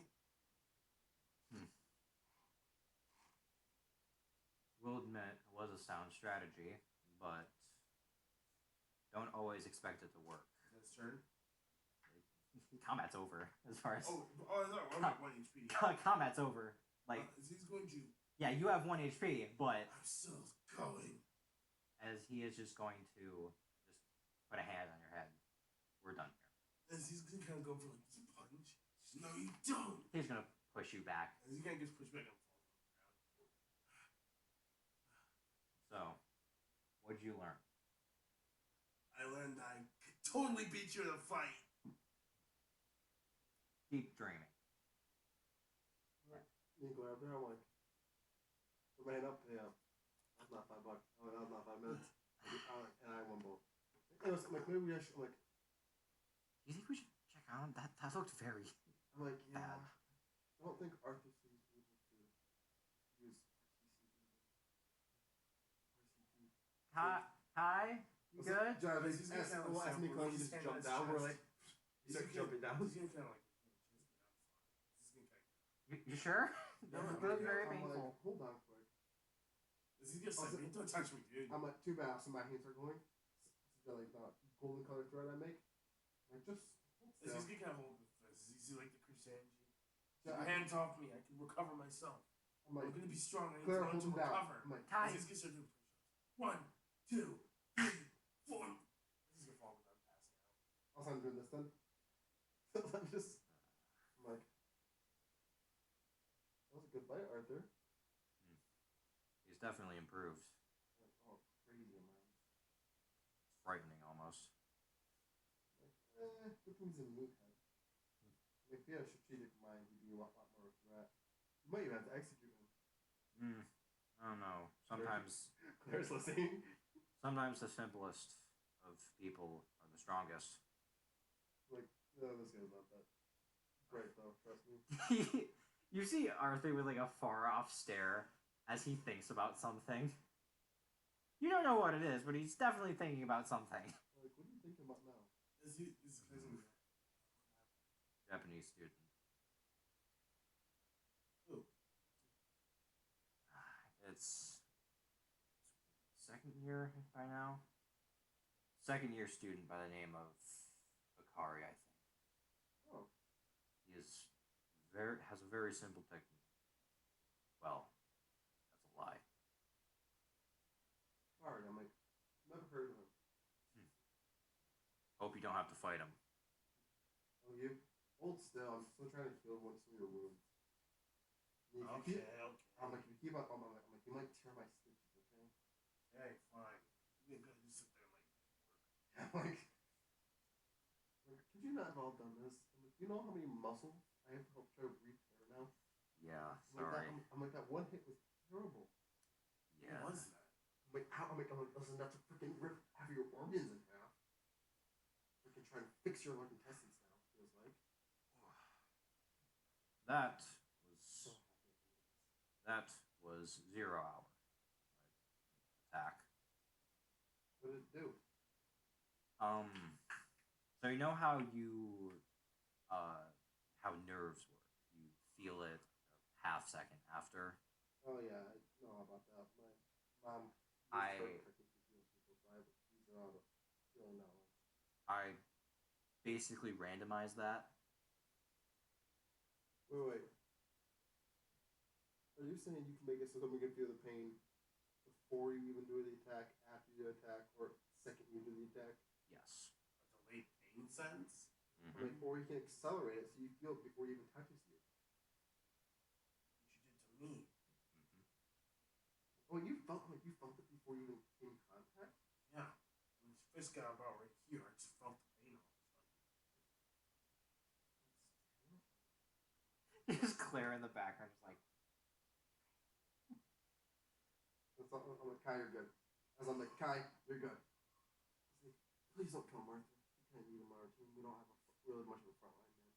Will admit it was a sound strategy, but don't always expect it to work. Is that his turn? Combat's over as far as no, I'm at 1 HP. Combat's over. Like he's going to. Yeah, you have 1 HP, but I'm still going. As he is just going to just put a hand on your head. We're done here. As he's gonna kind of go for like this punch. No, you don't. He's gonna push you back. As he kind of gets pushed back and falls on the ground. So, what'd you learn? I learned I could totally beat you in a fight. Keep dreaming. You go out there, I'm like, put my hand up, yeah. That's not $5. Oh, that was not 5 minutes. And I won both. Anyways, I'm like, maybe I should, I'm like, you think we should check on him? That looked very I'm like, yeah. bad. I don't think Arthur is able to use RCT. Hi? You good? Jarvis, ask me because he just jumped down. We're like, he starts jumping down. He's gonna kind of like, You sure? That was very I'm painful. like, hold on quick. Is he just like, don't touch me, dude? I'm like, too bad. So my hands are going. So like the golden color thread I make. Like just. Is he's gonna kind of hold the fist? Is he like the Christianity? Yeah, your hands off me. I can recover myself. I'm like, gonna be strong. I need Claire, to hold him recover. down. I'm like, He's gonna start doing push-ups. 1, 2, 3, 4. This is gonna fall without passing out. I'll start doing this then. I'm just. I'm like. That was a good fight, Arthur. He's definitely improved. Like, oh, crazy amount. It's frightening almost. Like, good things in meat head. Like, if he had a strategic mind, he'd be a lot more of a threat. You might even have to execute him. I don't know. Sometimes. Claire's listening. Sometimes the simplest of people are the strongest. Like, no, this guy's not that great, though. Trust me. You see Arthur with like a far off stare as he thinks about something. You don't know what it is, but he's definitely thinking about something. Like, what are you thinking about now? Is Kaisen Japanese student. Who? It's second year by now. Second year student by the name of Akari, I think. Oh. He has a very simple technique. Well, that's a lie. Sorry, I'm like, never heard of him. Hope you don't have to fight him. Oh, you? Hold still. I'm still trying to heal some of your wounds. Okay. I'm like, if you keep up, I'm like, you might tear my stitches, okay? Hey, fine. You can just sit there and like work. I'm like, could you not have all done this? I'm like, you know how many muscles I have to help try to repair now? Yeah, I'm sorry. I'm like, that one hit was terrible. Yeah. What was that? I'm like, how? I'm like, listen, enough to freaking rip half of your organs in half. Freaking try and fix your large intestines now, feels like. That was 0 hour attack. What did it do? So you know how how nerves work. You feel it a half second after. Oh yeah, I know about that. My mom. I basically randomized that. Wait. Are you saying you can make it so that we can feel the pain before you even do the attack, after you do the attack, or second you do the attack. Yes. A delayed pain sense. Mm-hmm. Like, or you can accelerate it so you feel it before it even touches you. What you did to me. Oh, you felt it before you even came in contact? Yeah. When his fist got about right here, I just felt the pain all of a sudden. Just Claire in the background, just like. I'm like, Kai, you're good. As I'm like, Kai, you're good. He's like, please don't kill Martha. We can't need him on our team. We don't have really much of a front line, man.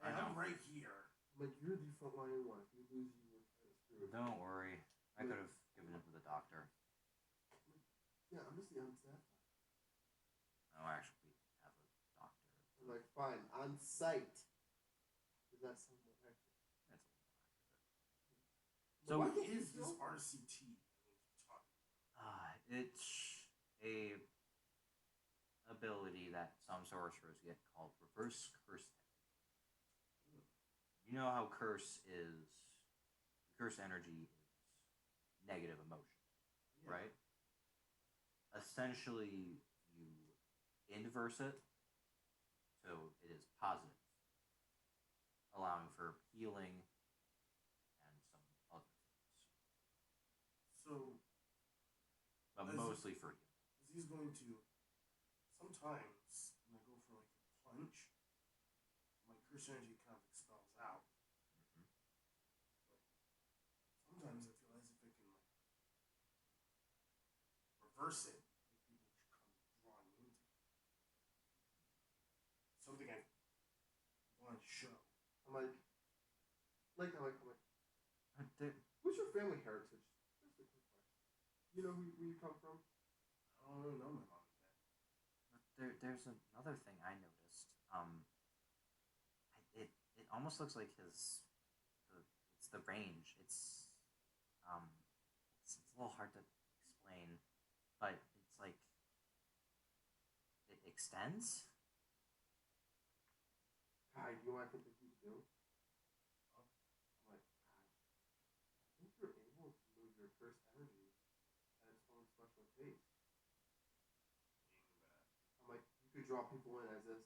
Hey, I'm right here. I'm like, you're the front line one. If we lose you, we're kind of screwed. Don't worry. I could have given it to the doctor. Yeah, I'm just the unstaffed one. No, actually, we have a doctor. I'm like, fine, on site. Does that sound more accurate? That's a little accurate. So what is this RCT? It's a ability that some sorcerers get called reverse curse technique. You know how curse energy is negative emotion, right? Essentially, you inverse it, so it is positive, allowing for healing and some other things. So, but mostly for healing. He's going to sometimes when I go for like a punch, my curse energy kind of expels out. Mm-hmm. But sometimes I feel as if it can like reverse it, like people come drawing into it. Something I want to show. I'm like, who's your family heritage? Just a quick question. You know where you come from? I don't really know my mom and dad. There's another thing I noticed. It almost looks like it's the range. It's a little hard to explain, but it's like it extends. Kai, do you know what I think that you do? I'm like, Kai, I think you're able to move your cursed energy at its own special pace. I'm like, you could draw people in as if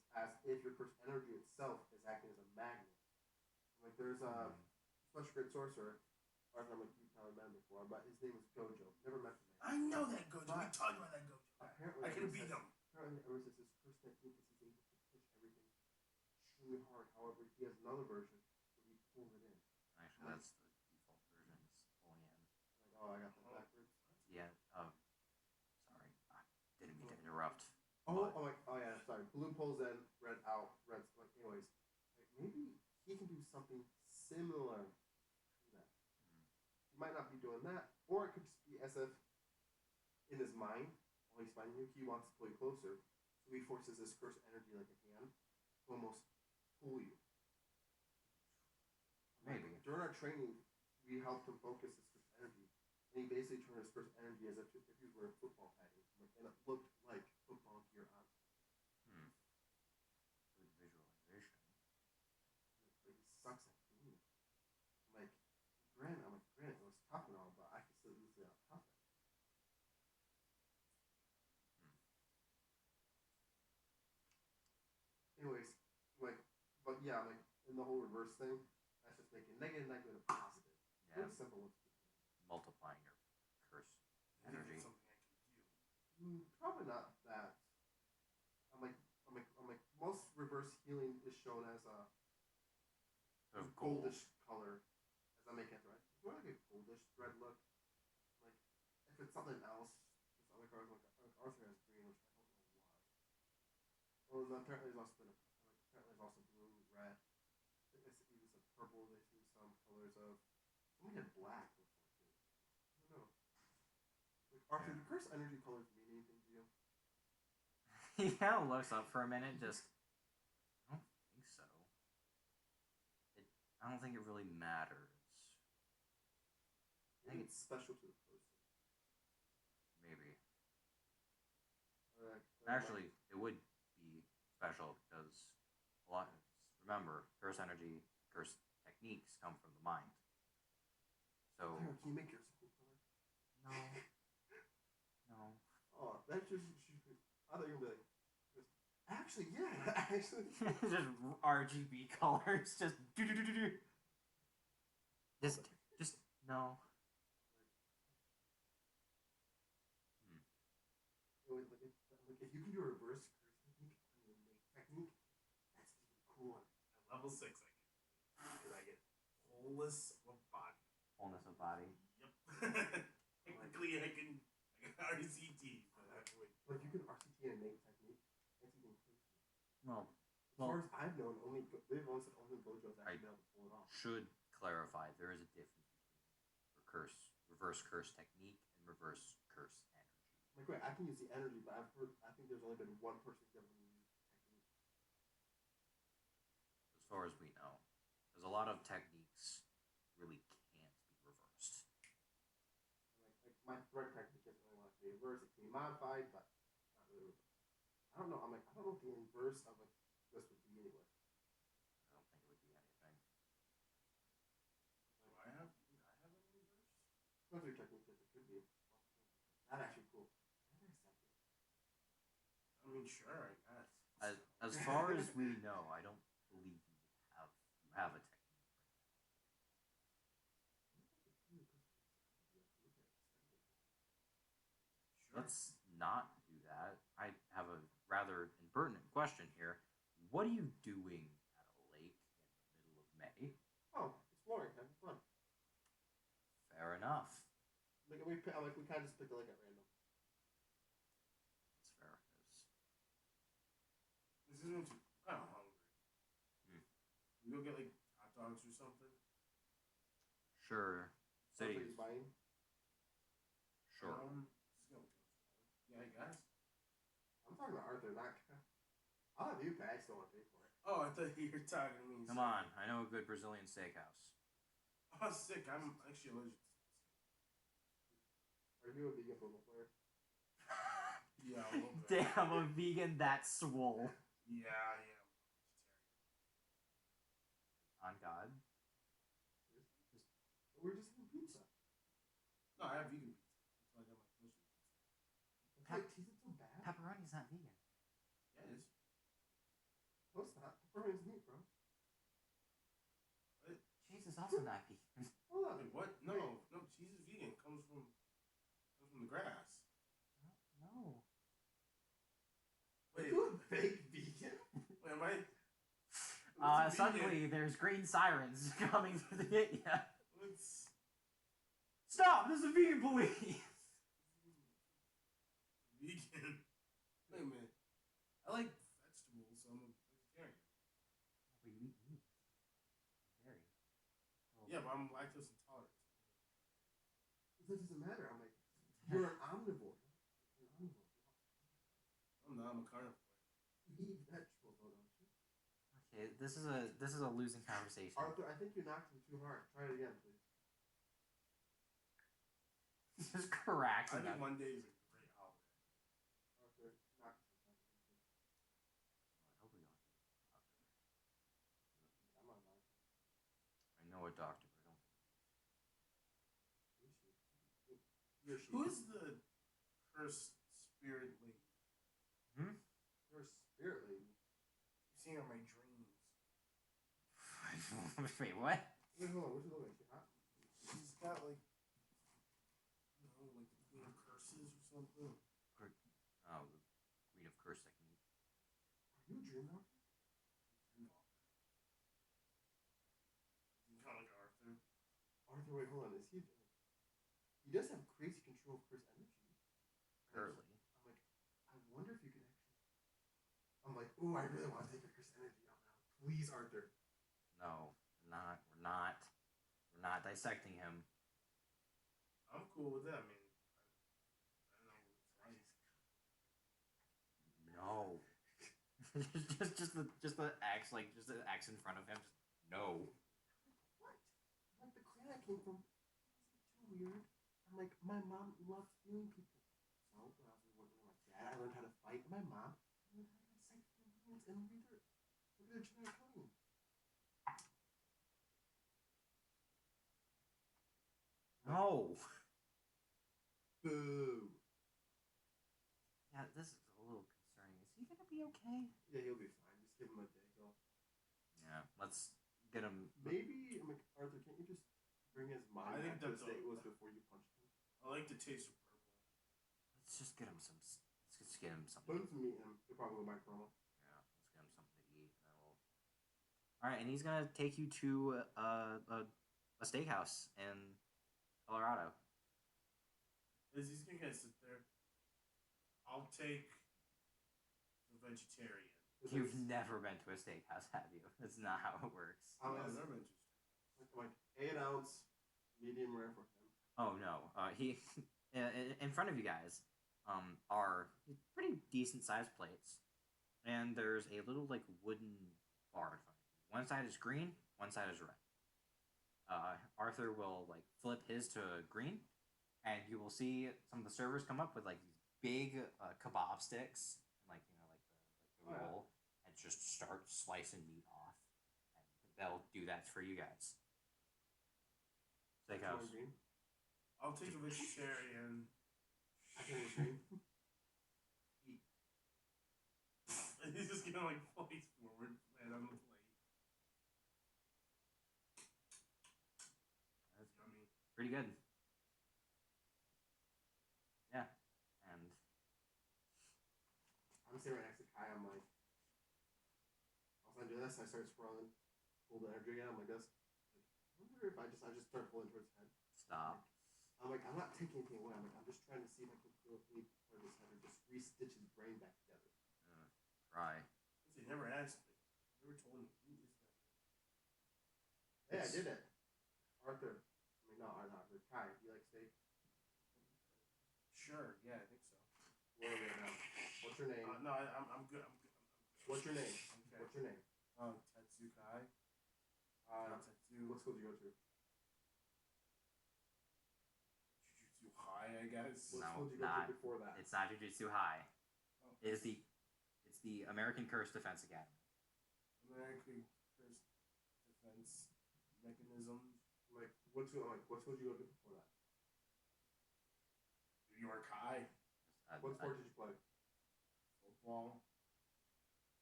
your cursed energy itself is acting as a magnet. I'm like, there's a special great sorcerer. I'm like, you've probably met him before, but his name is Gojo. Never met him. I know that Gojo. We talked about that Gojo. Apparently, I can beat him. Apparently, ever since his cursed technique is he's able to push everything extremely hard. However, he has another version where he pulls it in. Actually, that's the default version. Is pulling in. Like, oh, I got that backwards. Yeah. Sorry, I didn't mean to interrupt. Oh yeah, sorry. Blue pulls in, red out, red's like. Anyways, like maybe he can do something similar to that. He might not be doing that, or it could just be as if in his mind, while he's fighting you, he wants to pull you closer, so he forces his cursed energy like a hand to almost pull you. Maybe. Like, during our training, we helped him focus his cursed energy, and he basically turned his cursed energy as if he was wearing football padding, and it looked like football gear on. Good visualization. Like, he sucks at doing it. Granted, it was tough and all, but I can still easily out tough it. Anyways, but yeah, in the whole reverse thing, that's just making negative a positive. Yeah. Very simple. Multiplying your curse energy. Something I can do. Probably not that. I'm like, most reverse healing is shown as a goldish color. As I make it right, it's more like a goldish red look. Like, if it's something else, there's other cards like Arthur has green, which I don't know why. Well, apparently there's also blue, red. I think they even some purple. They see some colors of. Somebody had black before too. I don't know. Like Arthur, do curse energy colors mean anything to you? He kind of looks up for a minute, just. I don't think so. I don't think it really matters. I think it's special to the person. Maybe. Actually, it would be special because remember, curse energy, curse techniques come from the mind. So. Can you make yours a cool color? No. Oh, that should I thought you were gonna be like, actually, yeah, actually. Just RGB colors, just do. Just no. Like if you can do a reverse curse technique on your make technique, that's even cooler. At level 6, I get wholeness of body. Wholeness of body. Yep. Technically, I can RCT for that point. But if you can RCT and make technique, that's even crazier. Well, as far as I've known, they've only said only Gojo's actually been able to pull it off. Should clarify there is a difference between reverse curse technique and reverse curse energy. Like, wait, I can use the energy, but I think there's only been one person who's ever used technique. As far as we know, there's a lot of techniques really can't be reversed. Like my threat technique doesn't really want to be reversed. It can be modified, but not really reversed. I don't know. I don't know what the inverse of this would be anyway. I don't think it would be anything. Do I have an inverse? Most of your technique it could be. That's actually cool. I mean, sure, I guess. As far as we know, I don't believe you have a technique right now. Sure. Let's not do that. I have a rather impertinent question here. What are you doing at a lake in the middle of May? Oh, exploring, having fun. Fair enough. We kind of just picked a lake at random. That's fair. This isn't too. I'm hungry. We go get like hot dogs or something. Sure. City. Cities. Sure. Yeah, I guess. I'm talking to Arthur, not. I'll have you pay. I still want to pay for it. Oh, I thought you were talking to me. Come on, I know a good Brazilian steakhouse. Oh, sick. I'm actually allergic. Are you a vegan football player? Yeah, a little bit. Damn, a vegan that swole. Yeah. On God. We're just eating pizza. No, I have vegan pizza. That's why I got my kosher pizza. Cheese is so bad. Pepperoni's not vegan. Yeah, it is. No, it's not. Pepperoni's meat, bro. What? Cheese is also not vegan. Hold on. Wait, what? No, cheese is vegan. It comes from the grass. No. Wait. Are you a fake vegan? Wait, am I? Suddenly there's green sirens coming through the gate. Yeah. What's Stop! This is vegan police. vegan? Wait a minute. I like vegetables, so I'm a vegetarian. But you eat meat. Dairy. Well, Yeah, but I'm lactose intolerant. It doesn't matter. I'm like, you're an omnivore. You're an omnivore. I'm not. I'm a carnivore. You eat vegetables, though, don't you? Okay, this is a losing conversation. Arthur, I think you knocked him too hard. Try it again, please. Just correct. I think one day is a great holiday. Arthur, knock him sometime. I hope we don't have to go to the doctor. I'm not lying. I know a doctor, but I don't think Who is the cursed spirit lady? You're a spirit lady. I've seen her in my dreams. Wait, what? Wait, hold on. What's she looking like? She hot? She's got like, like the Queen of Curses or something. Oh, the Queen of Curse technique. Are you a dream walker? Dreamwalker. You kind of like Arthur. Arthur, wait, hold on. Is he? He does have crazy control of curse energy. Early. I'm like, I wonder if you could actually. I'm like, ooh, I really want to take your curse energy out now. Please, Arthur. No, we're not dissecting him. I'm cool with that. I mean, I don't know what it's like. No. just the axe, like just the axe in front of him. Just no. What? Like the clan I came from wasn't too weird. I'm like, my mom loved healing people. So when I was working with my dad, I learned how to fight. My mom learned how to recite healings and read their genetic code. No. Boo. Yeah, this is a little okay? Yeah, he'll be fine. Just give him a day. Yeah, let's get him. Maybe I'm like, Arthur, can't you just bring his mind back to the state it was before you punched him? I like the taste of purple. Let's just get him some. Let's just get him something. Let's meet him. He'll probably go back normal. Yeah, let's get him something to eat, and then we'll. All right, and he's gonna take you to a steakhouse in Colorado. As he's gonna sit there, I'll take the vegetarian. You've never been to a steakhouse, have you? That's not how it works. I've never been to a steakhouse. Like 8 ounce, medium rare for him. Oh no, he in front of you guys are pretty decent sized plates, and there's a little like wooden bar in front of you. One side is green, one side is red. Arthur will like flip his to green, and you will see some of the servers come up with like these big kebab sticks, and the roll, and just start slicing meat off, and they'll do that for you guys. Steakhouse. I'll take a vegetarian. I can agree. Eat. And he's just gonna like place forward, land on the plate. That's yummy. Pretty good. Yeah, and I'm sitting right next to Kai. I'm like, I'll do this. I start scrolling, pull the energy again. I'm like this. I wonder if I just start pulling towards his head. stop. I'm like, I'm not taking anything away. I'm just trying to see if I can feel any part of his head or just re-stitch his brain back together. Try. They never asked me. Never told me. Who is that? Hey, I did it. Arthur. I mean, no, Arthur. Kai, do you like steak? Sure. Yeah, I think so. Where are we at now? What's your name? No, I'm good. I'm good. What's your name? Okay. What's your name? Tetsu Kai. Tetsu. What school did you go to? Jujutsu High, I guess. What No, school did you go not. to before that? It's not Jujutsu High. Oh. It's the American Curse Defense Academy. American Curse Defense Mechanisms. Like, what school did you go to before that? New York High. What sport did you play? Football.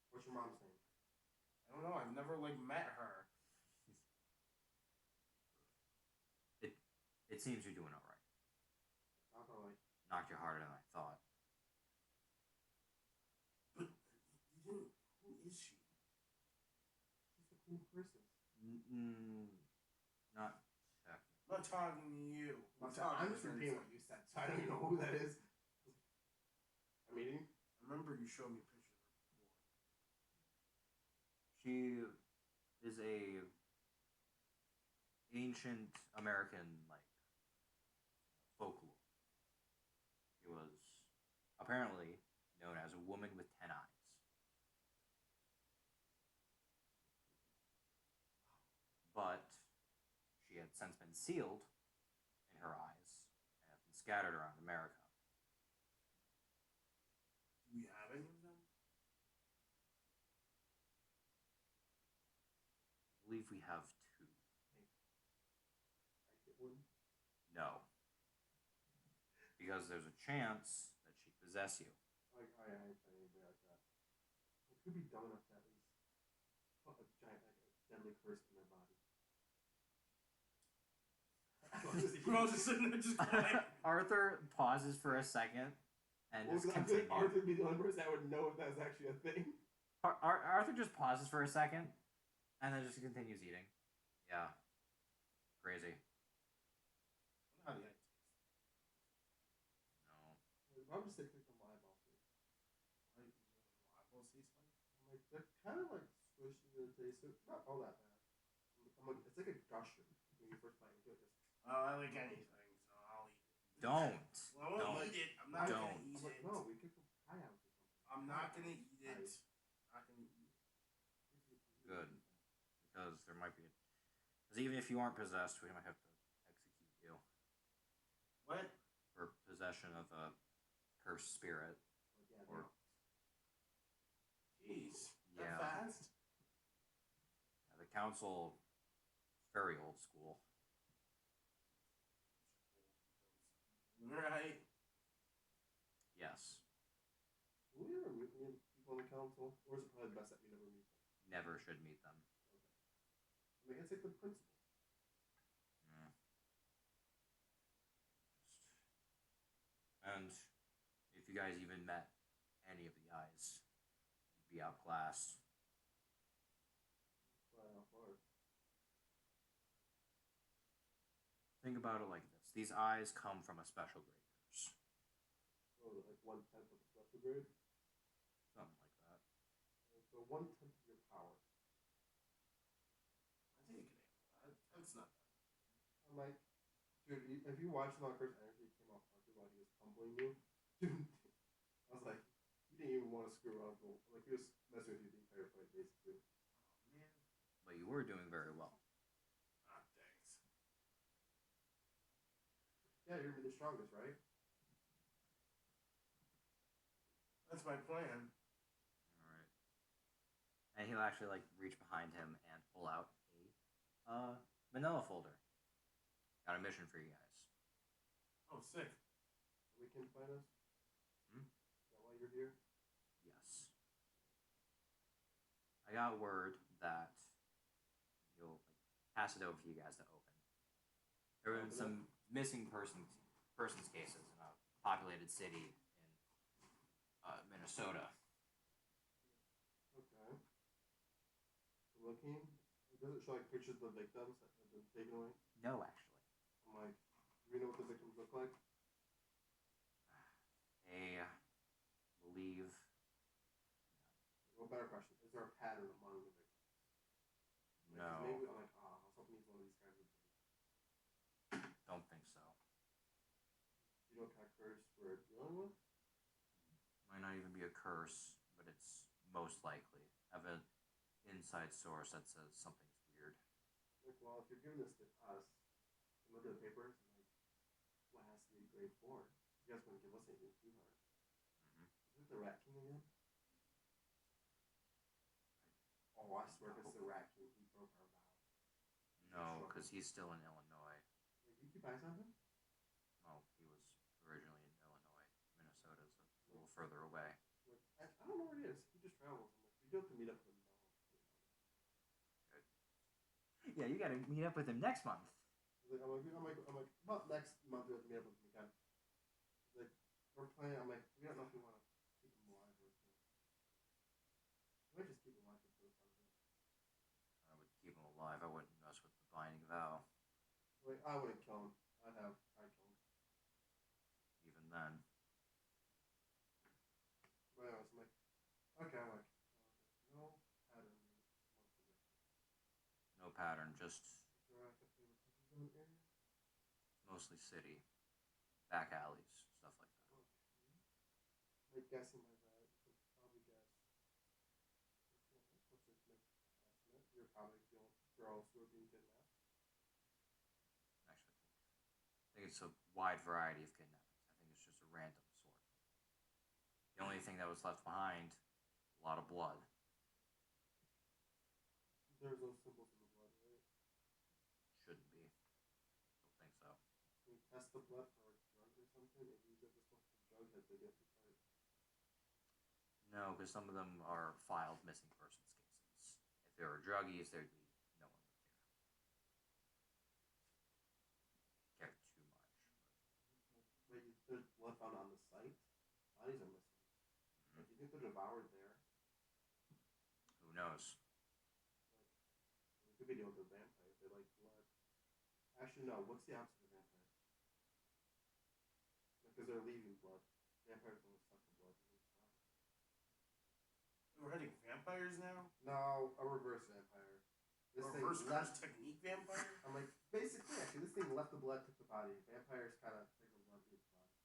What's your mom's name? I don't know. I've never like met her. It seems you're doing all right. Sounds like. Knocked you harder than I thought. But you didn't. Who is she? She's the Queen of Curses. Not technically. I'm not talking to you. I'm just repeating what you said, so I don't even know who that is. A meeting? I remember you showed me a picture of her before. She is a ancient American like folklore. She was apparently known as a woman with 10 eyes. But she had since been sealed in her eyes and have been scattered around America. Do we have any of them? I believe we have 2. I get one. No. Because there's a chance that she possess you. Like, I ain't find anybody like that. It could be dumb enough to at least put a giant, like, a deadly curse in their body. We're all just sitting there just going. Arthur pauses for a second and Well, just I feel like continues. Arthur would be the only person that would know if that's actually a thing. Arthur just pauses for a second and then just continues eating. Yeah. Crazy. I wonder how the egg tastes. No. I'm just thinking of live ball taste. What do eyeballs taste like? I'm like, they're kind of like squishy to the taste. It's not all that bad. I'm like, it's like a gusher when you first bite into it. I like anything, so I'll eat it. Don't. Well, I won't Don't. eat it. I'm not Don't. gonna eat I'm like, it. no, we could go high out or something. I'm not gonna eat it. Not gonna eat it. Good. Because there might be. Because even if you aren't possessed, we might have to execute you What? for possession of a cursed spirit. Like, yeah, Or- Jeez. Yeah. That fast? The council is very old school. Right. Yes. Will we ever meet any people in the council, or is it probably best that we never meet them? Never should meet them. Okay. I mean, it's like the principle. Mm. And if you guys even met any of the eyes, you'd be outclassed. Wow, hard. Think about it like this: these eyes come from a special grade curse, Oh, like 1/10 of the special grade? something like that. So 1/10 of your power. I think you can handle that. That's not bad. I'm like, dude, if you watch the first energy came off Arthur while he was humbling you, dude, I was like, he didn't even want to screw around. Like, he was messing with you the entire fight, basically. Oh man. But you were doing very well. Ah, thanks. Yeah, you're gonna be the strongest, right? That's my plan. All right. And he'll actually like reach behind him and pull out a manila folder. Got a mission for you guys. Oh, sick. We can find us. Hmm? Is that why you're here? Yes. I got word that you'll like, pass it over for you guys to open. There have been some missing persons cases in a populated city in Minnesota. Okay. Looking, does it show like pictures of the victims that have been taken away? No, actually. I'm like, do we know what the victims look like? They believe. Well, better question: is there a pattern among the victims? Like, 'cause No, maybe I'm like, I was hoping he's one of these guys would be. don't think so. Do you know what kind of curse we're dealing with? Might not even be a curse, but it's most likely. I have an inside source that says something's weird. Like, well, if you're giving this to us, and look at the papers, and like, what has to be grade 4? You guys wouldn't give us anything too hard. Mm-hmm. Is it the Rat King again? Oh, I swear if it's the Rat King, he broke our vow. No, because he's still in Illinois. Like, you keep eyes on him? Well, he was originally in Illinois. Minnesota's a little further away. Like, I don't know where he is. He just travels. I'm like, we do have to meet up with him now. Yeah, you gotta meet up with him next month. I'm like, about next month we have to meet up with him again. Like, we're playing. I'm like, we don't know if we want to keep him alive or if we might just keep him alive for the fun of it. I would keep him alive. I wouldn't mess with the binding vow. Like, I wouldn't kill him. I'd kill him. Even then. But anyways, I'm like, okay, I'm like, no pattern. No pattern, just Is there like a favorite zone area? mostly city. Back alleys, stuff like that. Okay. Like guessing by that, you can probably guess. What's your make estimate? You're probably feeling girls who are being kidnapped. Actually, I think it's a wide variety of kidnappings. I think it's just a random sort. The only thing that was left behind, a lot of blood. There's those symbols in the blood, right? Shouldn't be. Don't think so. Can we test the blood for like drugs or something and use it this one for drug heads they get to fight? No, because some of them are filed missing persons cases. If there were druggies, there'd be no one would care too much. Wait, there's blood found on the site? Bodies are missing. Mm-hmm. Like, do you think they're devoured there? Who knows? Like, it could be dealing with a vampire if they like blood. Actually, no. What's the opposite of vampire? Because they're leaving blood. Vampires only suck the blood and they die. We're heading vampires now? No, a reverse vampire. This A thing reverse curse left. technique vampire? I'm like, basically, actually, this thing left the blood, took the body. Vampires kind of take the blood, eat the body.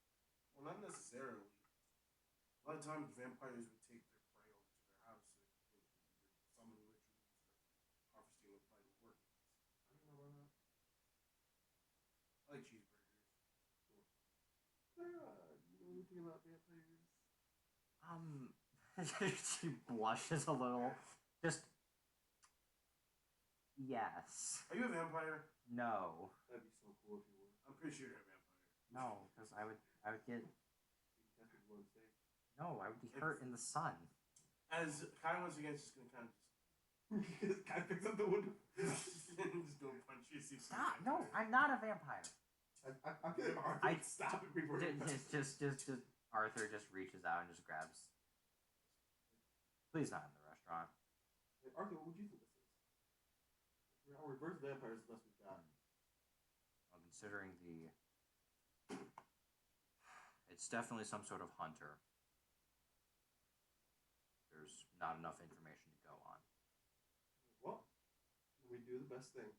Well, not necessarily. A lot of times vampires would take their prey over to their house and go through either summoning rituals or harvesting with vital organs. I don't know about that. I like cheeseburgers. You know anything about vampires? She blushes a little. Just yes. Are you a vampire? No. That'd be so cool if you were. I'm pretty sure you're a vampire. No, because I would get You can test people on safe. no, I would be hurt in the sun. As Kai once again is just gonna kind of Guy picks up the window. just go punch you. See if Stop! No, I'm not a vampire. I feel like Arthur would stop it before Just Arthur just reaches out and just grabs. Please not in the restaurant. Like, Arthur, what would you think this is? Our reverse vampire is the best we've got. Well, considering it's definitely some sort of hunter. There's not enough information to go on. Well, we do the best thing.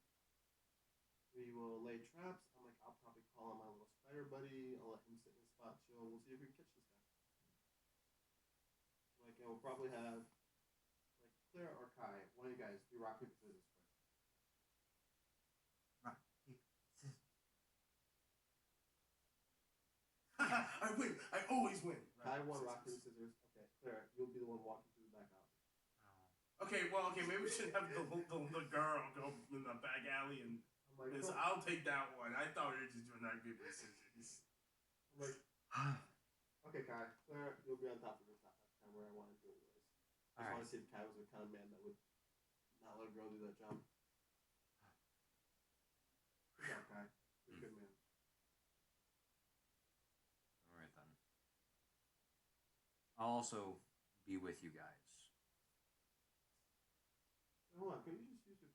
We will lay traps. I'll probably call on my little spider buddy. I'll let him sit in his spot, chill. We'll see if we can catch this guy. And we'll probably have Claire or Kai. One of you guys do rock paper scissors quick. Rock paper scissors. I win. I always win. Kai won rock paper scissors. Okay, Claire, you'll be the one walking through the back alley. Okay, well, maybe we should have the girl go in the back alley and. I'll take that one. I thought we were just doing rock paper scissors. Okay, Kai. Claire, you'll be on top of this. That's kind of where I want to do it anyways. I just want to see if Kai was the kind of man that would not let a girl do that job. Good job, Kai. You're a good man. Alright then. I'll also be with you guys. Hold on, can you just use your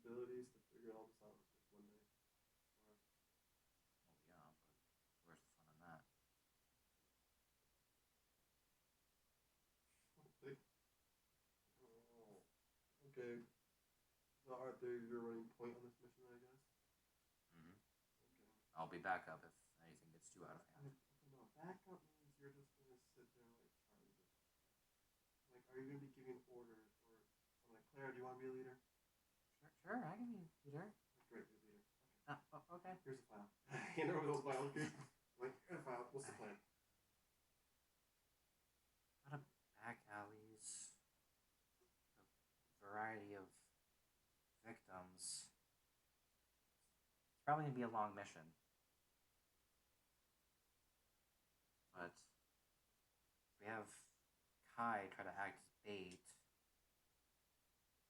abilities to figure all this out one day? Well, yeah, but where's the fun in that? Okay. So Arthur, you're running point on this mission, I guess? Mm-hmm. Okay. I'll be back up if anything gets too out of hand. No, backup means you're just going to sit there like Charlie did. Are you going to be giving orders? Or I'm like, Claire, do you want to be a leader? Sure, I can be a leader. Great, you're a leader. Okay. Okay. Here's a file. Hand over those files, okay? Here's a file. What's the plan? A lot of back alleys. A variety of victims. It's probably going to be a long mission. But if we have Kai try to act as bait,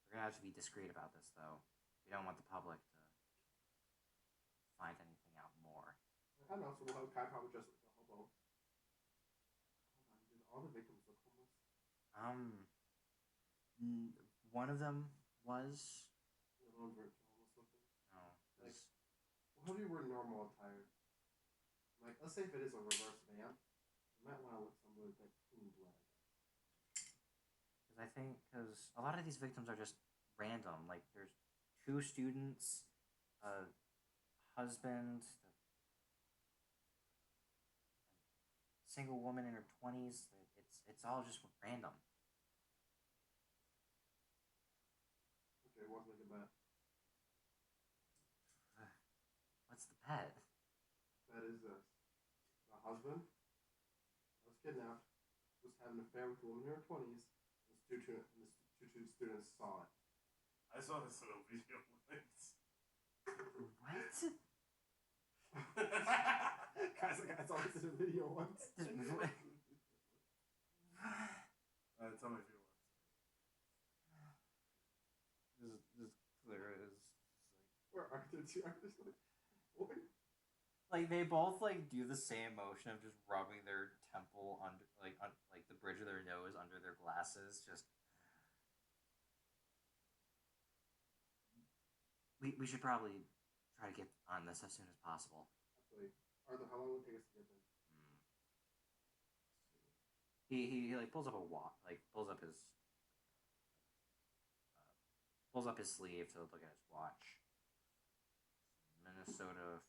we're going to have to be discreet about this, though. We don't want the public to find anything out more. I don't know, so we'll have Kai probably dressed like a hobo. Hold on, did all the victims look homeless? One of them was. The other ones weren't homeless looking? No. What if you were normal attire? Let's say if it is a reverse vamp, you might want to look somewhere with clean blood, I guess. Because a lot of these victims are just random. Like, there's 2 students, a husband, a single woman in her 20s. It's all just random. Okay, what's like a bet? What's the bet? That is this. The husband was kidnapped, was having an affair with a woman in her 20s, and the two students saw it. I saw this little video once. What? Guys, I saw this in a video once. It's on my favorite website. Just clear as Where Arthur too? Arthur's like, what? like they both do the same motion of just rubbing their temple under like the bridge of their nose under their glasses. Just we should probably try to get on this as soon as possible. Absolutely. Arthur, how long will it take us to get there? He pulls up pulls up his sleeve to look at his watch. Minnesota.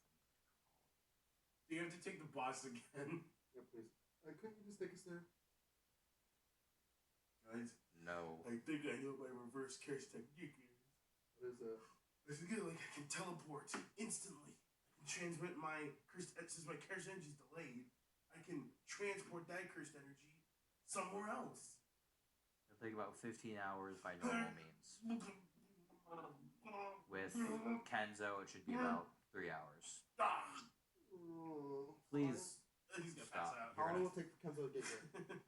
Do you have to take the bus again? Yeah, please. Couldn't you just take us there? Guys, No. I think I know what my reverse curse technique is. What is it? I forget, I can teleport instantly. I can transmit my cursed, since my cursed energy is delayed, I can transport that cursed energy somewhere else. It'll take about 15 hours by normal means. With Kenzo, it should be about 3 hours. Please He's gonna stop. pass out. How long will it take for Kenzo to get here?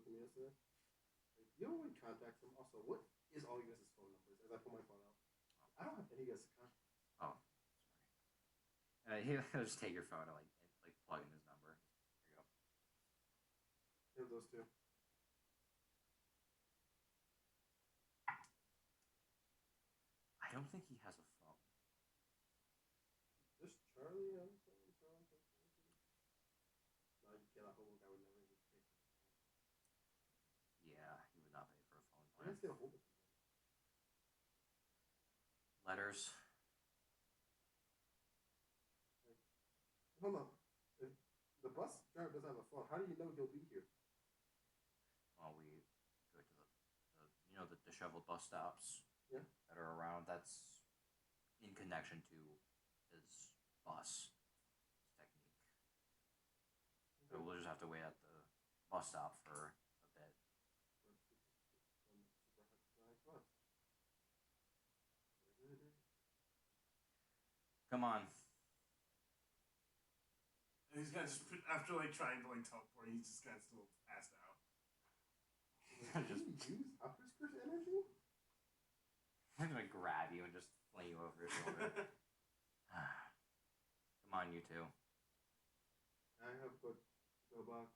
2 minutes there. Like, you don't really contact him. Also, what is all you guys' phone numbers? As I pull my phone out, I don't have any of you guys' contacts. Oh, sorry. He'll just take your phone and like plug in his number. There you go. You have those two. I don't think he has a phone. Does Charlie have a phone? Charlie? No, you can't. A hobo guy would never even pay for his phone. Yeah, he would not pay for a phone Where plan. does get a hold of him? Letters. Like, hold on. If the bus driver doesn't have a phone, how do you know he'll be here? Well, we go to the disheveled bus stops. Yeah. That are around. That's in connection to his bus technique. So we'll just have to wait at the bus stop for a bit. Come on. And he's kind of just after like trying to like teleport, he's just kind of still passed out. Just use Upper's energy? I'm gonna grab you and just fling you over your shoulder. Come on, you two. I have put the box.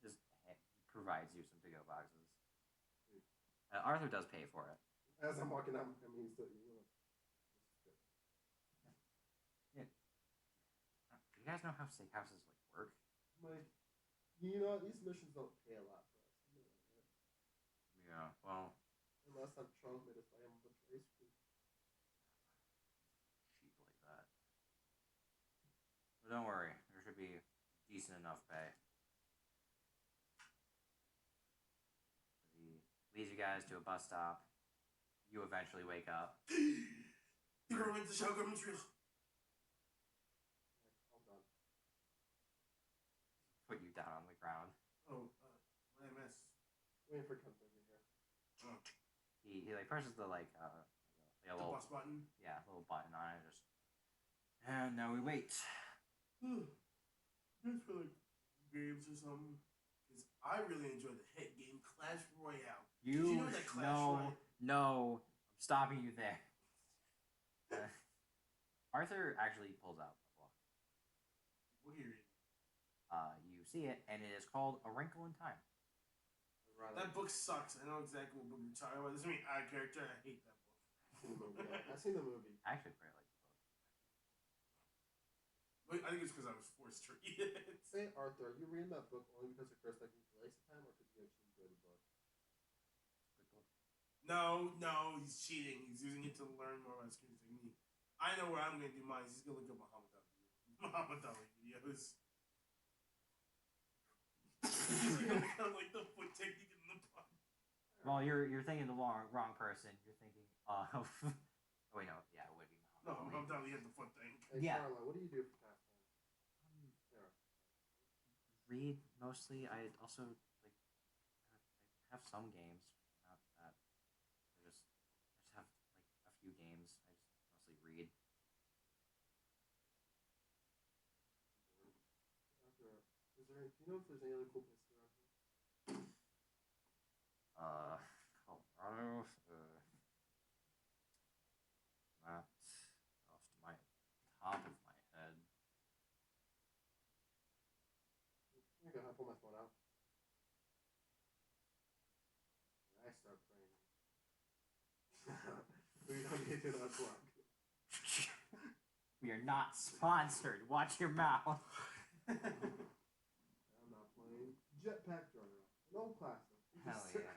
Just provides you some to-go boxes. Arthur does pay for it. As I'm walking out, I mean, he's still, you know, this is good. Yeah. Do you guys know how steakhouses like work? Like, you know, these missions don't pay a lot for us. You know that, right? Yeah. Well, Unless I'm Charles made us buy him a bunch of ice cream. cheap like that. But don't worry, there should be decent enough pay. He leads you guys to a bus stop. You eventually wake up. The government, the show government's real. All done. Put you down on the ground. Oh, what did I miss? Waiting for Gunther to get here. Oh, He like presses the like a the little bus button. yeah little button on it. Just and now we wait. Just for like games or something. Because I really enjoy the hit game Clash Royale. Did you know that Clash Royale? No, I'm stopping you there. Arthur actually pulls out a book. What are you reading? You see it, and it is called A Wrinkle in Time. That book sucks. I know exactly what book you're talking about. This is me out of character. I hate that book. I've seen the movie. I actually quite like the book. But I think it's because I was forced to read it. Say, Arthur, are you reading that book only because of Chris like you waste of time, or because you actually enjoy the book? It's a good book. No, he's cheating. He's using it to learn more about screen technique. I know where I'm going to do mine. He's going to look up Muhammad Ali videos. Kind of like the foot technique in the pun. Well, you're thinking the wrong person. You're thinking of. Oh, wait, no, yeah, it would be No, Muhammad Ali. Muhammad Ali had the foot thing. Hey, Yeah. Carla, what do you do for pastime? Sarah. Read mostly. I also like. I have some games, not that. I just have like a few games. I just mostly read. Arthur, do you know if there's any other cool places around here? Colorado. Not off to my top of my head. Okay, I pull my phone out. And I start praying. We don't need to that plug. We are not sponsored. Watch your mouth. I'm not playing Jetpack Runner. No plastic. Hell yeah.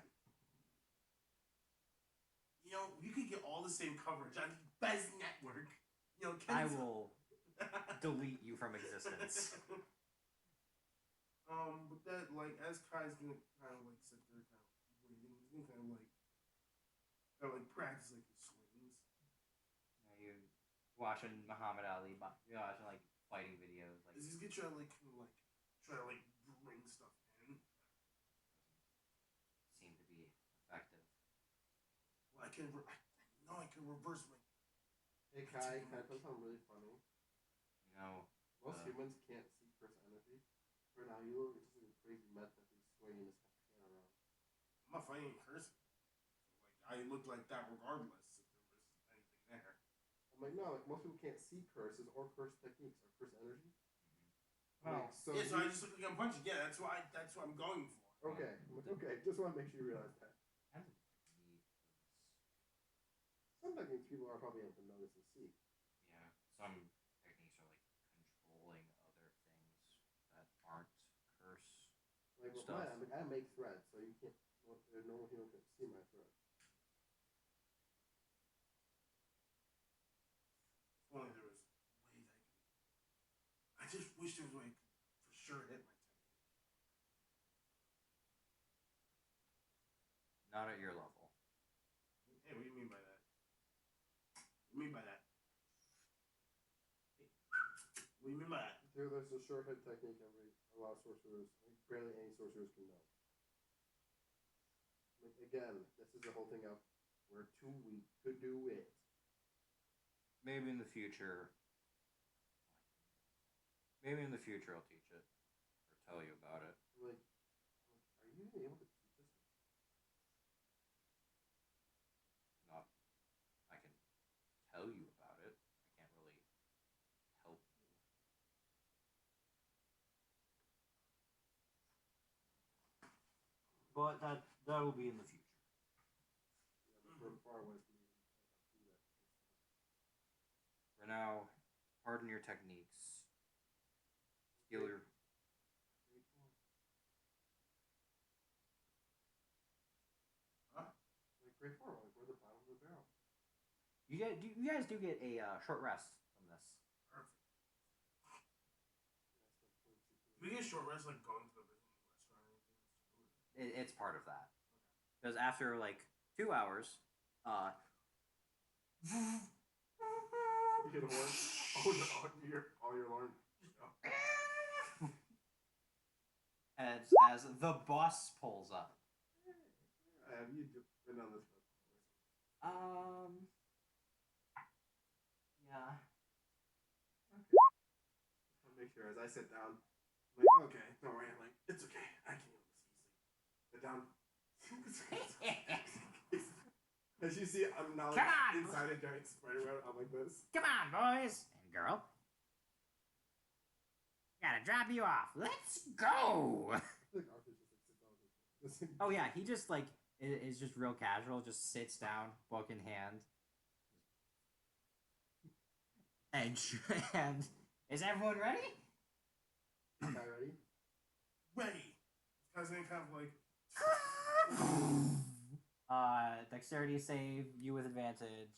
You know, you could get all the same coverage on the best network. You know, I will delete you from existence. But that, like, as Kai's gonna kind of, like, sit there kind of waiting, he's gonna kind of, like, practice, like, his swings. You watching Muhammad Ali, you're watching, like, fighting videos. Like, Is he's gonna try to, like, kind of, like, try to, like, bring stuff in. seem to be effective. Well, I know I can reverse my... Hey Kai, can I tell you something really funny? You know, Most humans can't see curse energy. Right now, you look just like a crazy meth that he's swinging his hand around. I'm not fighting cursing. So, like, I look like that regardless if there was anything there. I'm like, no, like most people can't see curses or curse techniques or curse energy. well, Like, so Yeah, so I just look like I'm punching. Yeah, that's what I'm going for. okay, I'm like, okay, just want to make sure you realize that. depends on the technique, 'cause, Some techniques people are probably able to notice and see. yeah, some techniques are like controlling other things that aren't curse Like with stuff. mine, I'm like, I make threads, so you can't. There's no human can see my thread. If only there was ways I could. I just wish there was a way I could for sure hit my technique. Not at your level. Hey, what do you mean by that? What do you mean by that? Hey, what do you mean by that? There's a short hit technique a lot of sorcerers, like barely any sorcerers can know. Like again, this is the whole thing of we're too weak to do it. Maybe in the future. Maybe in the future I'll teach it or tell you about it. Are you even able to teach us? Not. I can tell you about it. I can't really help you. But that will be in the future. Yeah, but we're far away from being able to do that. For now, harden your techniques. Heal your. Huh? Like grade 4, like we're the bottom of the barrel. You guys do get a short rest from this. Perfect. Do we get a short rest like going to the restaurant or anything? It's part of that. Because after like 2 hours, You get a horn. All your alarm. as the bus pulls up. Have you been on this bus before? Yeah. Okay. Just want to make sure as I sit down, I'm like, okay, don't worry. I'm like, it's okay. I can handle this easily. Sit down. As you see, I'm now like inside a giant spider web. I'm like this. Come on, boys and girl. Gotta drop you off. Let's go. Like Arthur just like sits down. Oh yeah, he just like is just real casual. Just sits down, book in hand. And is everyone ready? Guy ready? Ready. This guy's gonna kind of like. Dexterity save, you with advantage.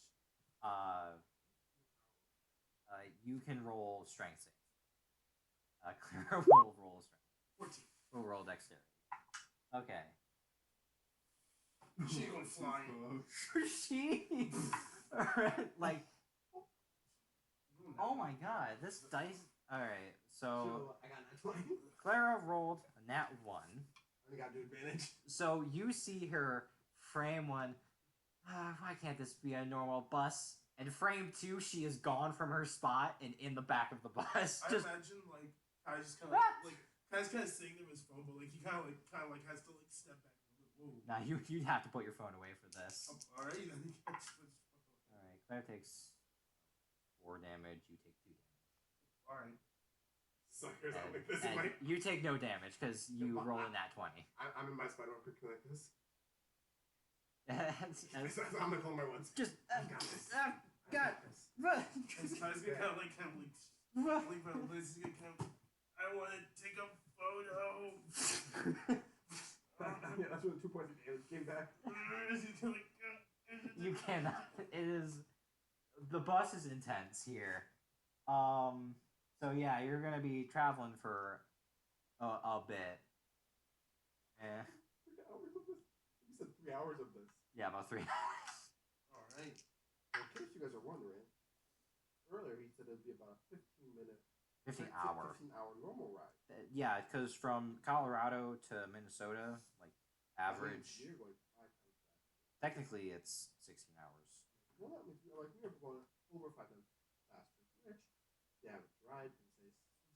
You can roll strength save. Clara will roll strength. 14. We'll roll dexterity. Okay. She going flying. She like. Oh my god, this dice. All right, so I got that 20. Clara rolled a nat 1. I got the advantage. So you see her frame 1. Why can't this be a normal bus? And frame 2, she is gone from her spot and in the back of the bus. I Just imagine like Kai just kind of like Kai's kind of sitting there with his phone, but like he kind of like has to like step back. Whoa. nah, you'd have to put your phone away for this. All right, then. All right, Claire takes 4 damage. You take 2 damage. All right. Suckers, I'm like this. And Like, you take no damage because you roll in that 20. I'm in my spider web like this. And I'm gonna call my ones. just I got this. God. Kai's gonna kind of like Liz is gonna kind of. I want to take a photo. Yeah, that's when 2 points of damage came back. You cannot. It is. The bus is intense here. So yeah, you're gonna be traveling for a bit. 3 hours of this? You said 3 hours of this. Yeah, about 3 hours. All right. In case you guys are wondering, earlier he said it'd be about a 15-minute, 15-hour. 15-hour normal ride. Yeah, because from Colorado to Minnesota, like average. You're going 5 times faster. Technically, it's 16 hours. Well, that means like we're going over 5 times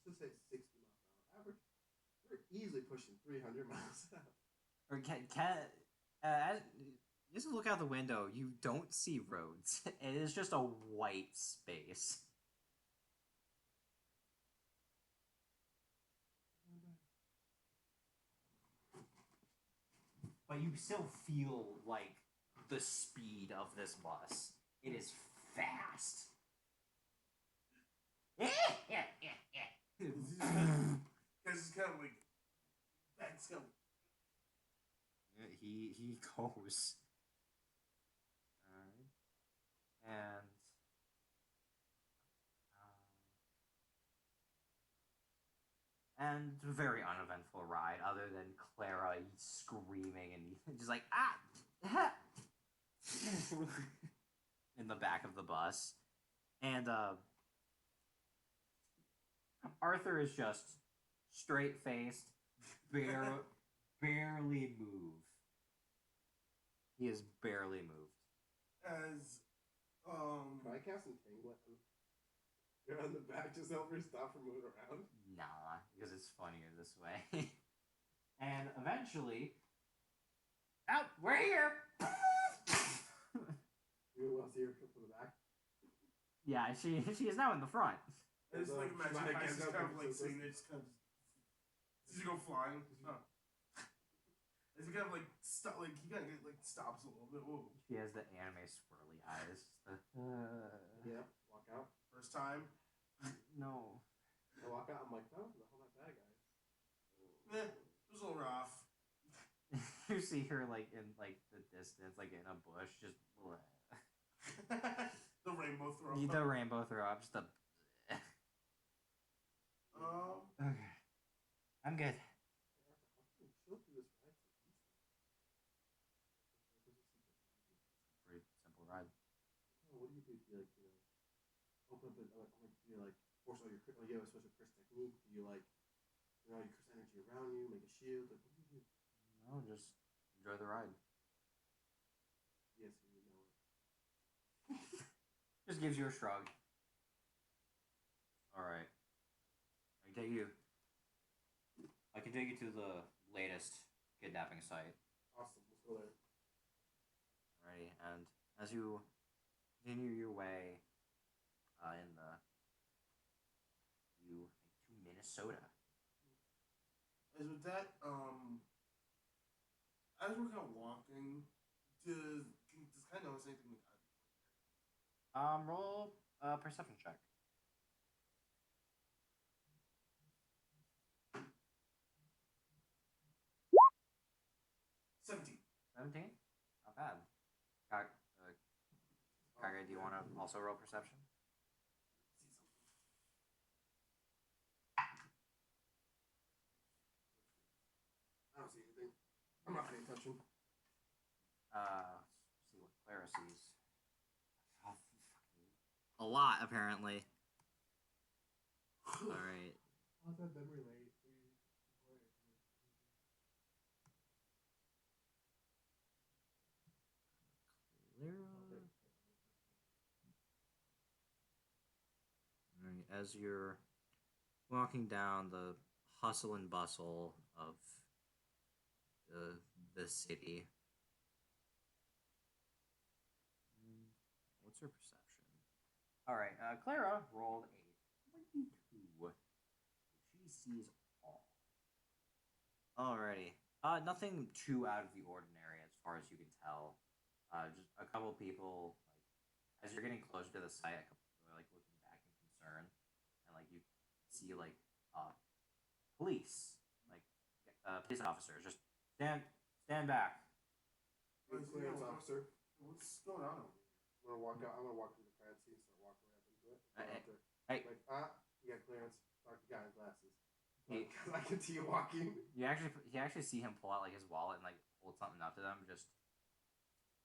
just say 60 miles an hour average, we're easily pushing 300 miles an hour. Or just look out the window. You don't see roads. It is just a white space. But you still feel like the speed of this bus. It is fast. Because it's kind of like that's kind of. He goes. And and very uneventful ride, other than Clara screaming and just like in the back of the bus, and Arthur is just straight faced, barely move. He is barely moved. As Can I cast Entanglement? You're on the back, just help her stop from moving around. Nah, because it's funnier this way. And eventually, we're here. You want to see her from the back? Yeah, she is now in the front. I just like imagine Kaisen's kind of like sitting there, just kind of. Does he go flying? Huh. Is he kind of like stop? Like he kind of like stops a little bit. Whoa. She has the anime swirly eyes. Yeah. Walk out. First time. No. I walk out. I'm like, no, not that bad, guys. It was a little rough. You see her like in like the distance, like in a bush, just. The rainbow throw. The rainbow throw up. Just a. Okay. I'm good. Pretty simple ride. What do you do? Do you open up it? Do you force all your you have a special Chris technique? Do you your Chris energy around you, make a shield? Like, what do you do? No, just enjoy the ride. Yes, you know it. Just gives you a shrug. All right. I can take you to the latest kidnapping site. Awesome. Let's go there. Alrighty, and as you continue your way you to Minnesota. As with that, as we're kind of walking, does kind of notice anything like that? Roll a perception check. 17. 17? Not bad. Kage, do you want to also roll perception? I don't see anything. I'm not paying attention. See what Clara sees. A lot, apparently. Alright. How's that memory lane? As you're walking down the hustle and bustle of the city, what's her perception? All right, Clara rolled a 22. She sees all. Alrighty, nothing too out of the ordinary as far as you can tell. Just a couple people, as you're getting closer to the site, a couple people are looking back in concern, and you see police, police officers, just stand back. Clearance officer. What's going on over here? I'm gonna walk out. I'm gonna walk through the crowd scene and start walking right up into it. Hey. You got clearance. Talk to the guy in glasses. Because I can see you walking. You actually see him pull out his wallet and hold something up to them. Just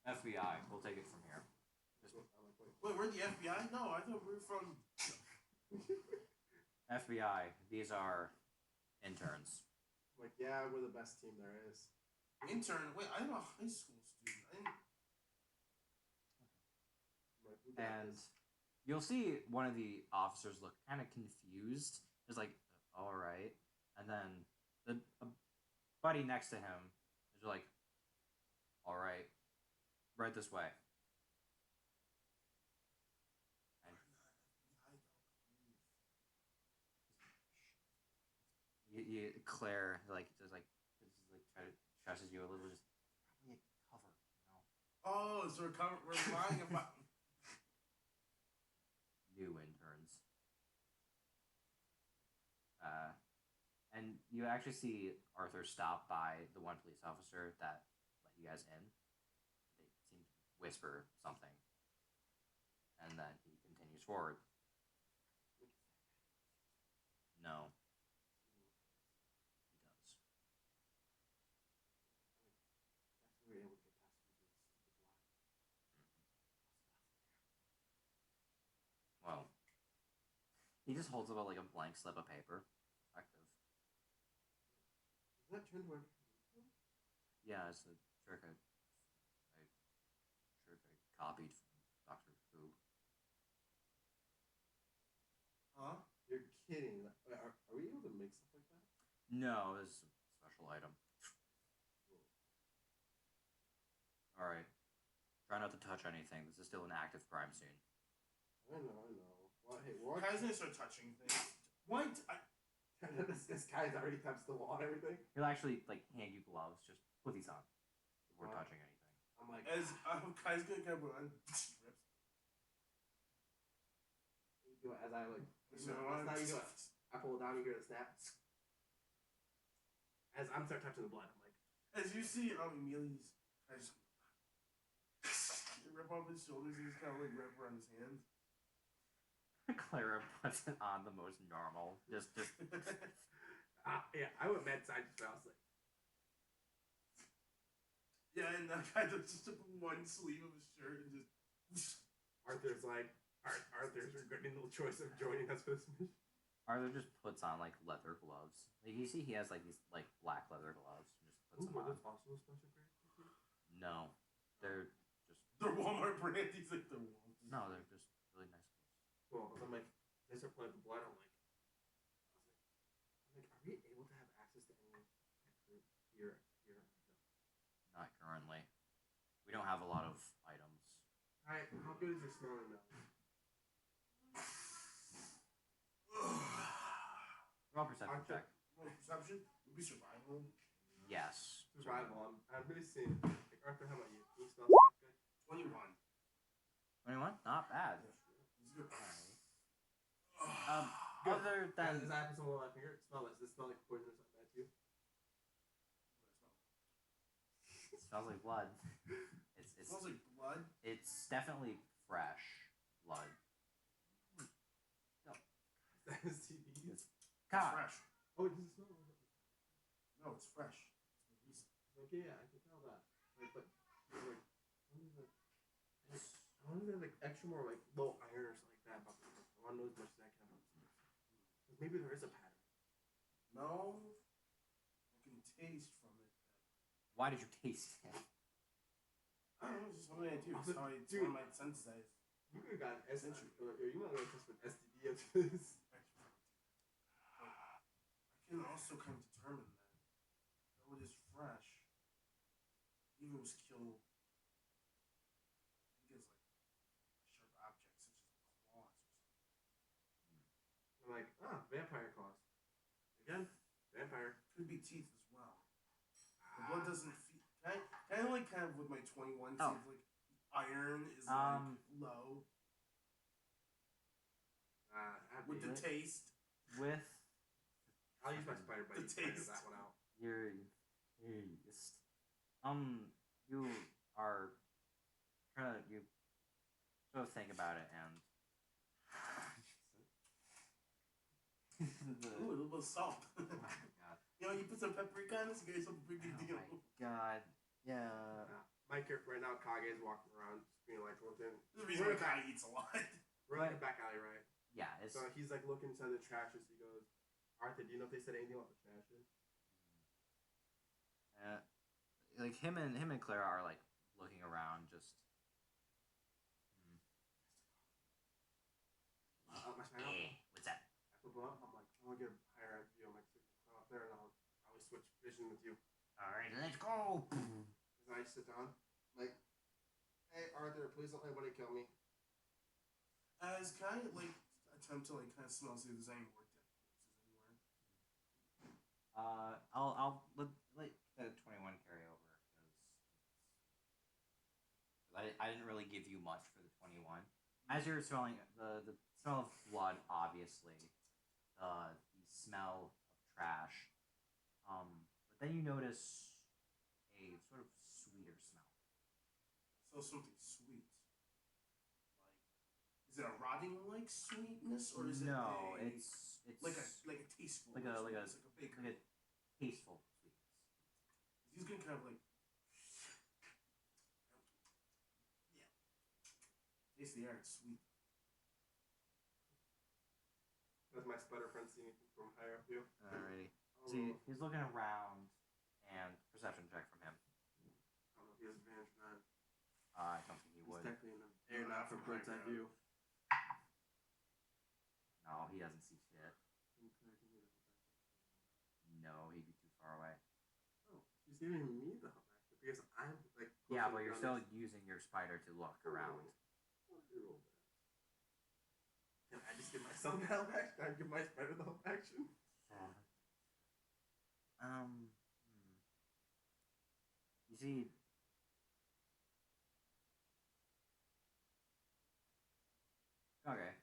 FBI. We'll take it from here. Wait, we're the FBI? No, I thought we were from. FBI. These are interns. Yeah, we're the best team there is. Intern? Wait, I'm a high school student. And you'll see one of the officers look kind of confused. There's all right. And then the a buddy next to him is like, all right, right this way. And Claire like just like try to stresses you a little, just probably a cover, Oh, so we're lying about new interns. And you actually see Arthur stop by the one police officer that let you guys in. They seem to whisper something, and then he continues forward. No, he does. That's how we were able to get past the stupid Well, he just holds up like a blank slip of paper. Effective. Is that turned to Yeah, it's a trick I copied from Doctor Who. Huh? You're kidding. Are we able to make stuff like that? No, it's a special item. All right. Try not to touch anything. This is still an active crime scene. I know. Well, hey, what? Kai's gonna start touching things. What? This guy's already touched the wall and everything. He'll actually like hand you gloves. Just put these on before Wow. touching anything. I'm like, As Kai's gonna go on. you do it as I like. So That's not you do it. I pull it down, you hear the snap. As I'm start touching the blood, I'm like, as you see, Emilie's Kai's rip off his shoulders and just kind of like wrap around his hands. Clara puts it on the most normal. Just. yeah, I went med side just fell asleep. Yeah, and that guy just took one sleeve of his shirt and just. Arthur's like, Arthur's regretting the choice of joining us for this mission. Arthur just puts on like leather gloves. Like you see, he has like these like black leather gloves. And just puts them Ooh, are on. those also special characters? No, they're just. They're Walmart brand. He's like, they're Walmart. No, they're just really nice gloves. Well, I'm like, they start playing with the blood. I'm like, are we able to have access to any fruit here? No. Not currently. We don't have a lot of items. Alright, how good is your smelling now? Roll perception check. Perception? Would be survival. Yes. Survival. I'm really seeing. Like, Arthur, how about you? Can you smell stuff good? 21. 21? Not bad. He's good. Good. Other than Does that happen to my finger? Smell this. Does it smell like poison or something bad too? it smells like blood. It smells like blood? It's definitely fresh blood. That is TVs. It's God. fresh. Oh, does it smell like? No, it's fresh. It's recent. Like, yeah, I can tell that. Like, but like, I wonder if there's like extra more like low iron or something like that. But I want to know as much as I can about this. Because maybe there is a pattern. No, I can taste from it. Why did you taste it? I don't know, it's just something I do. It's how my senses. You could have gotten Century. or you might have test with STD after this. I can also kind of determine that though it is fresh, even was killed. I think it's like sharp objects such as claws or something. I'm like, vampire claws. Again, vampire. Could be teeth as well. The blood doesn't feel. Kind of with my 21. See if like iron is like low. With the taste. With I'll use my spider bite to find that one out. your taste. You are trying to sort of think about it and Ooh, a little bit of salt. oh my god. You know, you put some paprika on this, you get some pretty good deal. Oh my god. Yeah. My character right now, Kage is walking around, just being like, within. There's a reason why Kai eats a lot. We're in the back alley, right? Yeah, it's So he's like looking inside the trashes. He goes, Arthur, do you know if they said anything about the trashes? like him and Clara are like looking around, just. My spider. What's that? I flip him up. I'm like, I want to get a higher switch vision with you. Alright, let's go! As I sit down, like, hey Arthur, please don't let anybody kill me. As can I like attempt to like kind of smell see if there's any more dead corpses anywhere? I'll let the 21 carry over because I didn't really give you much for the 21. As you're smelling the smell of blood, obviously, the smell of trash, but then you notice a sort of sweeter smell. So something sweet. Like, is it a rotting like sweetness or is no, it it's like a tasteful like a bakery? like a tasteful sweetness. He's gonna kind of like taste the air. It's sweet. Does my spider friend see anything from higher up you? Alrighty. See, he's looking around, and perception check from him. I don't know if he has advantage or not. I don't think he He's would. technically in the air, not from bird's eye view. No, he doesn't see shit. No, he'd be too far away. Oh, she's giving me the help action because I'm like. Yeah, but you're still using your spider to look around. Can I just give myself the help action? Can I give my spider the help action? You see, okay.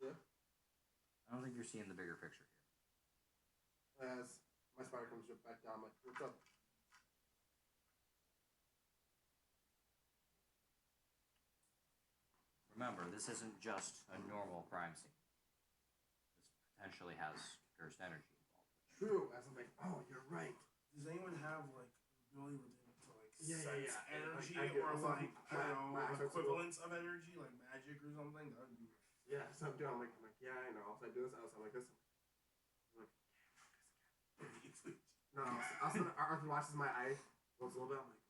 Yeah. I don't think you're seeing the bigger picture here. As my spider comes back down, I'm like, what's up? Remember, this isn't just a normal crime scene. This potentially has cursed energy involved. True. As I'm like, oh, you're right. Does anyone have like ability where they to like Yeah. energy I or also, like I don't know my equivalents of energy like magic or something? That would be. Yeah, so I'm doing. I'm like, yeah, I know. Also, I do this. Also, I'm like this. I'm like, no. Also, Arthur watches my eye goes a little bit. I'm like,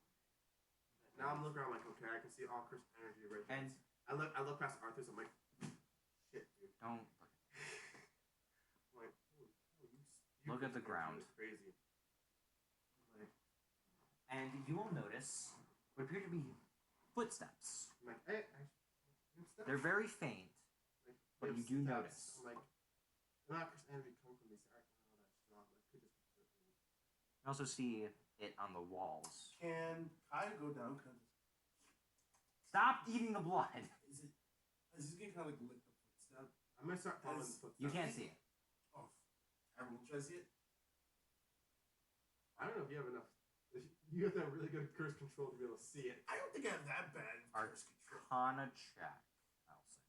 now I'm looking around. I'm like, okay, I can see all cursed energy right there. And I look past Arthur. So I'm like, shit, dude. don't look. I'm like, holy cow, Look at the ground. Crazy. Like, and you will notice what appear to be footsteps. I'm like, hey, they're very faint, like, but you do notice. I'm like, not cursed energy coming from these arcs and all that stuff. Like, could just be certain. You also see it on the walls. Can I go down? Stop eating the blood. Is he gonna kind of like lick the footstep? I'm gonna start following the footsteps. You can't see it. Oh, everyone tries to see it. I don't know if you have enough. You have to have really good curse control to be able to see it. I don't think I have that bad curse control. Arcana check, I'll say.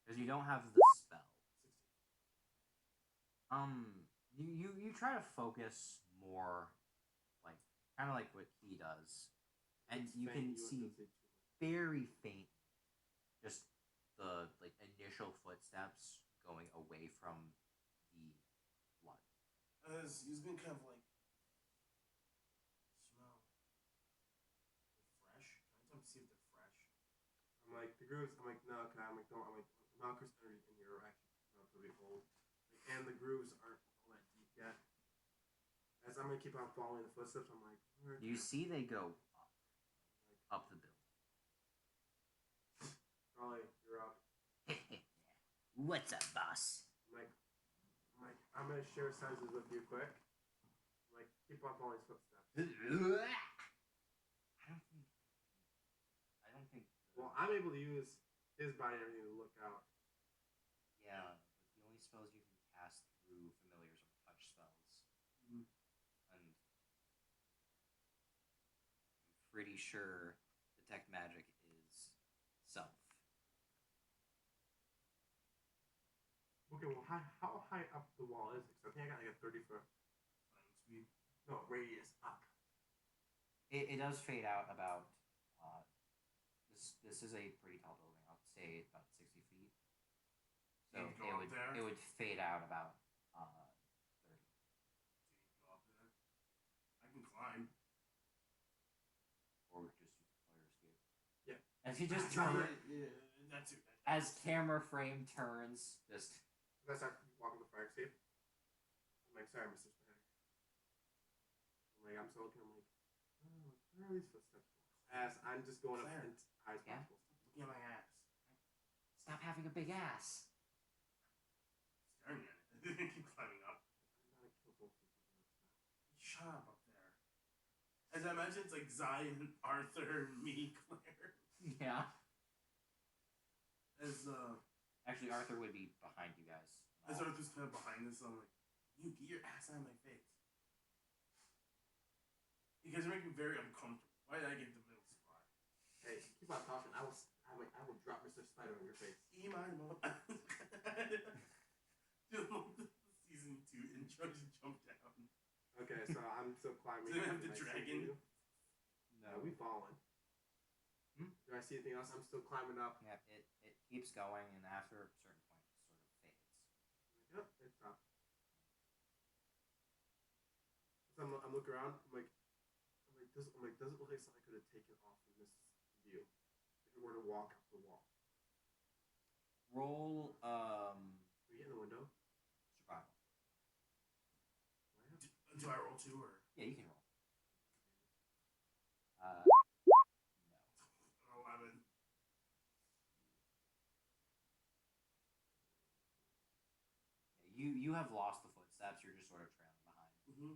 Because you don't have the spell. 16. You try to focus more, like, kind of like what he does. And you can see very faint, just the, like, initial footsteps going away from the blood. He's gonna kind of like smell. They're fresh. Can I see if they're fresh? I'm like, the grooves, I'm like, no, okay, I'm like, don't, I'm like, not cursed energy in here, actually, no, pretty old. Like, and the grooves aren't all that deep yet. As I'm gonna keep on following the footsteps, I'm like, you see they go up the building. Ollie, you're up. What's up, boss? I'm gonna share sizes with you quick. I'm like, keep on following his footsteps. I don't think. Well, I'm able to use his body and everything to look out. Yeah, but the only spells you can cast through familiars are touch spells. And I'm pretty sure detect magic is self. Okay, well, how high up the wall is it? Because I think I got like a 30-foot Speed. no radius up. It does fade out about. This is a pretty tall building. I'll say about 60 feet. So it would fade out about 30. Go up there. I can climb. Or just use the fire escape. Yeah. As he just turns. Yeah, that's it. As camera frame turns, just. As I start walking the fire escape, I'm like, sorry, Mr. Spider. like I'm so looking. I'm like, oh, where are these footsteps going? As I'm just going up as high as Yeah. possible. Looking at my ass. Stop having a big ass. Staring at it. Keep climbing up. I'm gonna kill both people. Shut up there. As I imagine, it's like Zion, Arthur, me, Claire. Yeah. As Actually, Arthur would be behind you guys. as Arthur's kind of behind us, I'm like, you get your ass out of my face. You guys are making me very uncomfortable. Why did I get the middle spot? Hey, keep on talking. I will drop Mr. Spider on your face. Season 2 intro to jump down. Okay, so I'm still climbing. Do they have the Am I dragon? seeing you? No. We fallen. Do I see anything else? I'm still climbing up. Yeah, it keeps going, and after a certain point, it sort of fades. Yep, it stopped. So I'm looking around. Does it look like something I could have taken off from this view if we were to walk up the wall? Roll Can we get in the window? survival. Do I roll 2 or? Yeah, you can roll. No. 11. Yeah, you have lost the footsteps. You're just sort of trailing behind. Mm-hmm.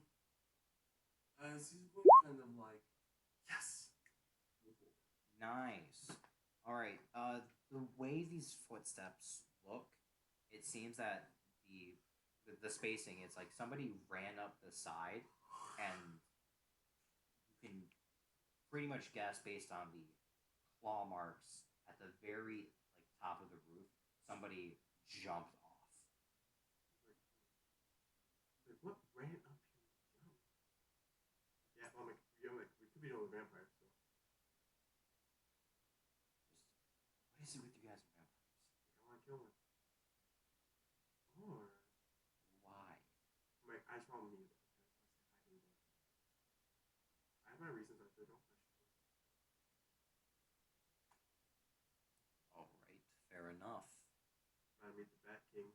He's going kind of like, yes. Nice. All right. The way these footsteps look, it seems that the spacing, it's like somebody ran up the side, and you can pretty much guess based on the claw marks at the very top of the roof. Somebody jumped off. Like what ran up here and jumped? Yeah, well, we could be dealing with vampires. So. What is it with you guys and vampires? I want to kill one. Or Why? I just want to meet it. I have my reasons. I don't question it. All right, fair enough. I meet the Bat King.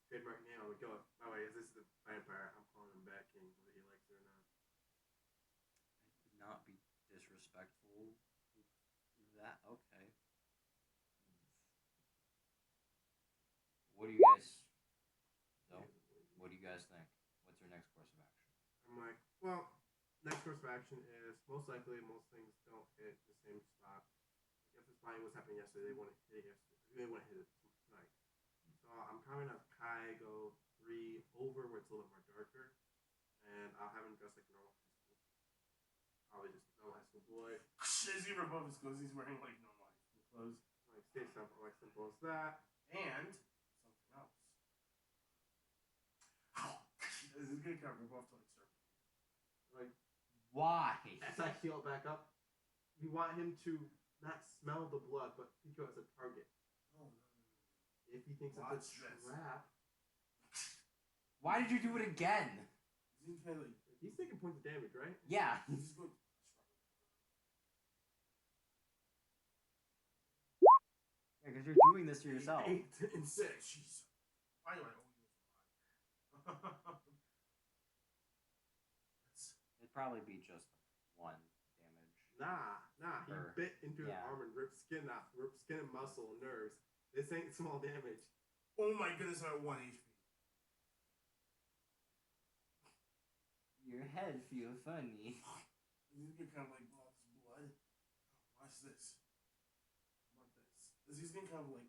Trademark name. I'm gonna kill it. By the way, this is the vampire. I'm calling him Bat King, whether he likes it or not. I would not be disrespectful with that. Okay. What do you guys? No. What do you guys think? What's your next course of action? I'm like, well, next course of action is most likely most things don't hit the same spot. Like if this body was happening yesterday, they want to hit it yesterday. They want to hit it tonight. So I'm coming up Kai go 3 over where it's a little bit more darker, and I'll have him dress like normal high school. Probably just normal high school boy. As he above his clothes, he's wearing like normal high school clothes. Like stay simple, like simple as that. And something else. This is gonna kind of rip off to like serpent. Like Why? as I heal back up, we want him to not smell the blood, but think of it as a target. No. If he thinks Watch it's a this. trap, Why did you do it again? He's kind of like, he's taking points of damage, right? Yeah. he's just going. Yeah, because you're doing this to yourself. 8 and 6. Jeez. Why do I owe you so much? It'd probably be just 1 damage. Nah. He bit into his Yeah. arm and ripped skin off, ripped skin and muscle and nerves. This ain't small damage. Oh my goodness, I'm at 1 HP. Your head feels funny. He's gonna kind of like blow out his blood. Watch this. How about this? He's gonna kind of like,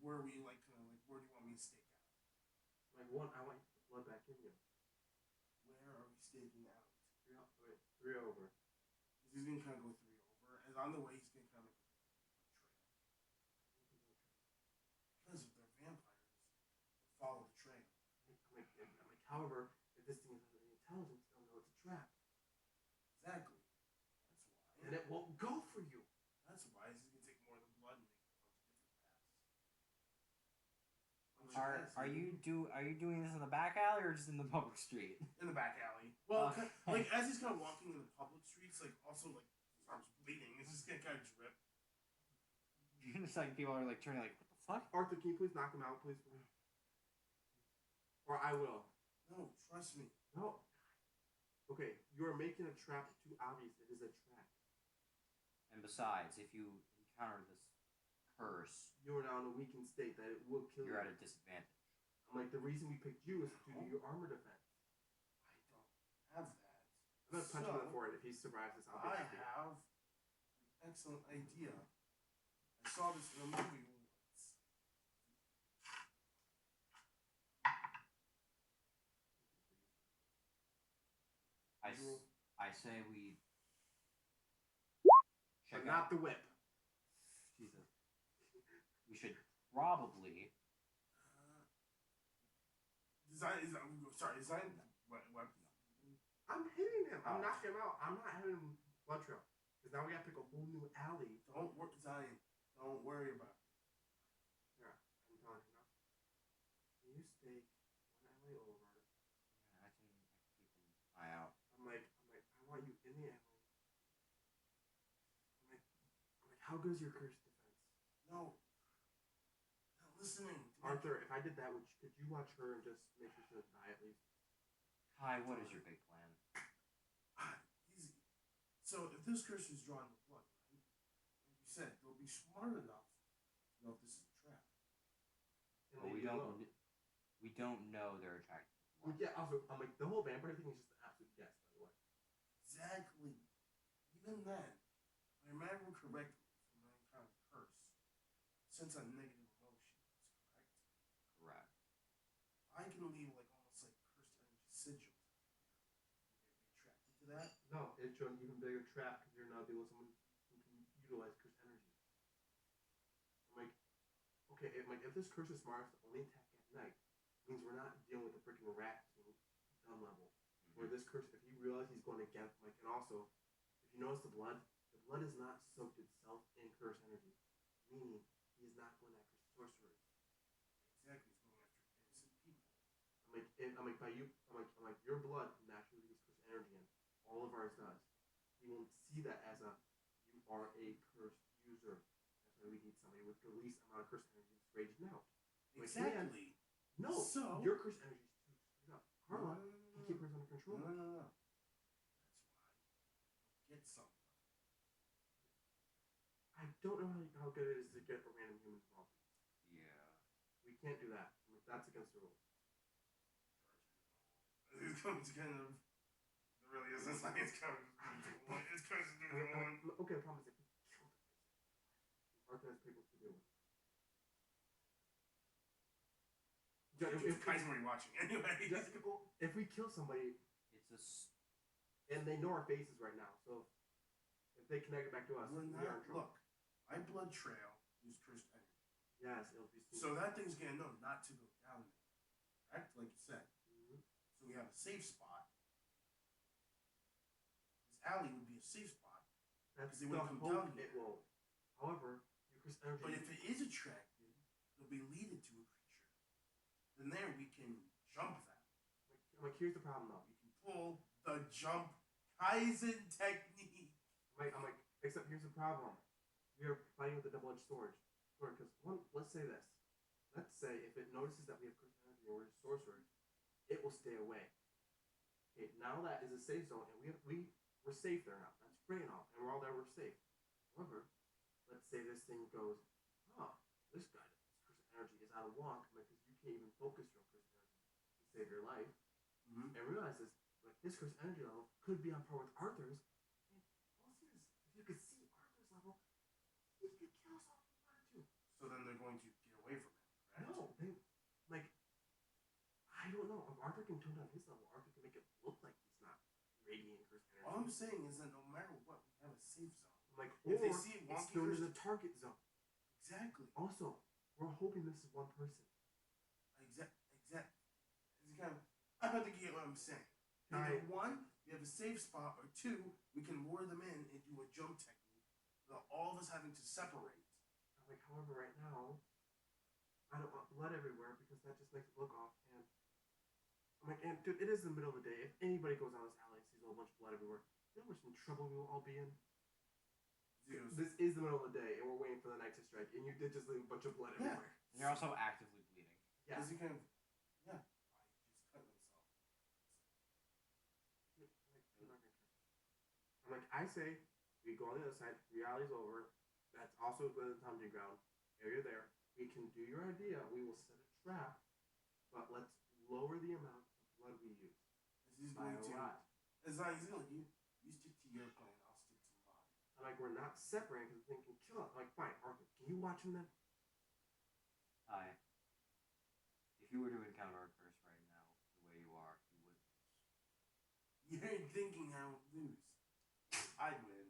where are we like, kind of like, where do you want me to stake out? Like one, I want you to put blood back in you. Where are we staking out? 3 over. He's gonna kind of go 3 over, and on the way he's gonna kind of make a trail. Because if they're vampires, they'll follow the trail. I'm like, however, if this thing has any intelligence, they'll know it's a trap. Exactly. That's why. And it won't go for you. That's why he's gonna take more of the blood and make a bunch of different paths. Are you doing this in the back alley or just in the public street? In the back alley. Well, Okay. like as he's kind of walking in the public streets, like also like his arm's bleeding. It's just gonna kind of drip. It's like people are like turning like, what the fuck? Arthur, can you please knock him out, please, for me? Or I will. No, trust me. No. Okay, you are making a trap too obvious. It is a trap. And besides, if you encounter this curse, You are now in a weakened state that it will kill you're you. at a disadvantage. I'm like, the reason we picked you is due to your armor defense. I don't have that. I'm gonna punch him in the forehead. If he survives this, I'll be I happy. have an excellent idea. I saw this in a movie once. I say we check But out. not the whip. Jesus. We should probably. Design what? I'm hitting him. I'm Oh. knocking him out. I'm not having him blood trail. Because now we gotta pick a whole new alley. Don't worry, Zion. Don't worry about it. Here, I'm telling you now. You stake one alley over. Yeah, I can keep an eye out. I'm like, I want you in the alley. I'm like, how good is your curse defense? No. Not listening. Arthur, if I did that, could you watch her and just make sure she doesn't die at least? Kai, what is your big plan? Easy. So if this curse is drawn with blood, right? Like you said, they'll be smart enough to know if this is a trap. And But leave you alone. we don't know they're attracted to Well, blood. yeah, also, I'm like, the whole vampire thing is just an absolute guess, by the way. Exactly. Even then, if I remember correctly from my encounter curse, sense on negative emotions, correct? Correct. I can leave like almost like cursed energy sigils out there. Would they be attracted to that? No, it's an even bigger trap because you're now dealing with someone who can utilize curse energy. I'm like, okay, if this curse is smart enough to only attack at night, means we're not dealing with a freaking rat king dumb level. Where this curse, if he realizes he's going to get, like, and also, if you notice the blood is not soaked itself in curse energy, meaning he's not going after sorcerers. Exactly, it's going after innocent people. I'm like, your blood naturally leaves curse energy in. All of ours does. He won't see that as you are a cursed user. That's why we need somebody with the least amount of curse energy that's raging out. Exactly. No, So your curse energy is too screwed up. Carla No. can keep hers under control. No. That's why. Get something. I don't know how good it is to get a random human involved. Yeah. We can't do that. I'm like, that's against the rules. It's kind of. It really isn't like it's kind of. It's kind of doing one. Okay, the problem is if we kill the person, Arthur has people to deal with. Kaisen, what are you watching anyway? If we kill somebody, It's and they know our faces right now, so if they connect it back to us, We're we are in not. trouble. Look, my blood trail is cursed energy. Yes, it'll be seen. So that thing's gonna know not to go down there. Correct? Like you said. Mhm. So we have a safe spot. This alley would be a safe spot. That's they the wouldn't come hope down it here. won't. However, your curse energy. But if it is attracted, it'll be leaded to a creature. Then there we can jump that. I'm like, here's the problem though. We can pull the jump Kaisen technique. I'm like, except here's the problem. We are fighting with a double-edged sword. Because let's say this. Let's say if it notices that we have curse energy and we're sorcerers, it will stay away. Okay, now that is a safe zone, and we're safe there now. That's great and all, and we're all there. We're safe. However, let's say this thing goes, this curse energy is out of wonk because you can't even focus your curse energy to save your life. Mm-hmm. And realize this, like his curse energy level could be on par with Arthur's. And also, if you could see Arthur's level, he could kill us all if he wanted to. So then they're going to get away from him, correct? No, I don't know. If Arthur can tone down his level, Arthur can make it look like he's not radiating curse energy. All I'm saying is that no matter what, we have a safe zone. Like, if they or see it's wonky known curse, as a target zone. exactly. Also, we're hoping this is one person. Exact. It's kind of. I don't think you get what I'm saying. Either one, we have a safe spot, or two, we can lure them in and do a jump technique without all of us having to separate. I'm like, however, right now, I don't want blood everywhere because that just makes it look off. And I'm like, and dude, it is the middle of the day. If anybody goes down this alley and sees a whole bunch of blood everywhere, you know how much in trouble we will all be in? This is the middle of the day, and we're waiting for the night to strike, and you did just leave a bunch of blood everywhere. And you're also actively bleeding. Yeah. Is he kind of. Yeah. I just cut myself. I say we go on the other side. Reality's over. That's also the hunting ground area there. We can do your idea. We will set a trap, but let's lower the amount of blood we use. He's By going a to. lot. It's not. He's going to. You stick to your plan. I'll stick to mine. I'm like, we're not separating because they can kill us. I'm like, fine, Arthur, can you watch him then? If you were to encounter a curse right now, the way you are, you would lose. You ain't thinking I would lose. I'd win.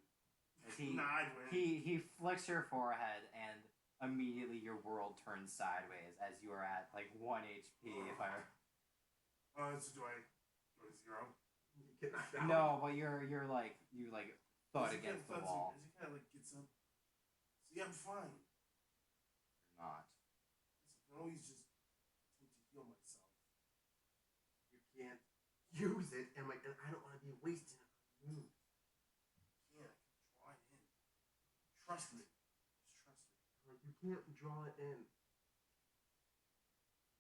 He, I'd win. he flicks your forehead, and immediately your world turns sideways as you are at like 1 HP. If I So do I go to 0? You get knocked out. no, but you thud As he against the thuds wall. As he kind of like gets up. See, I'm fine. You're not. I can always just attempt to heal myself. You can't use it, and like, and I don't want to be wasting it on moves. I can draw it in. Trust me. Just trust me. Like, you can't draw it in.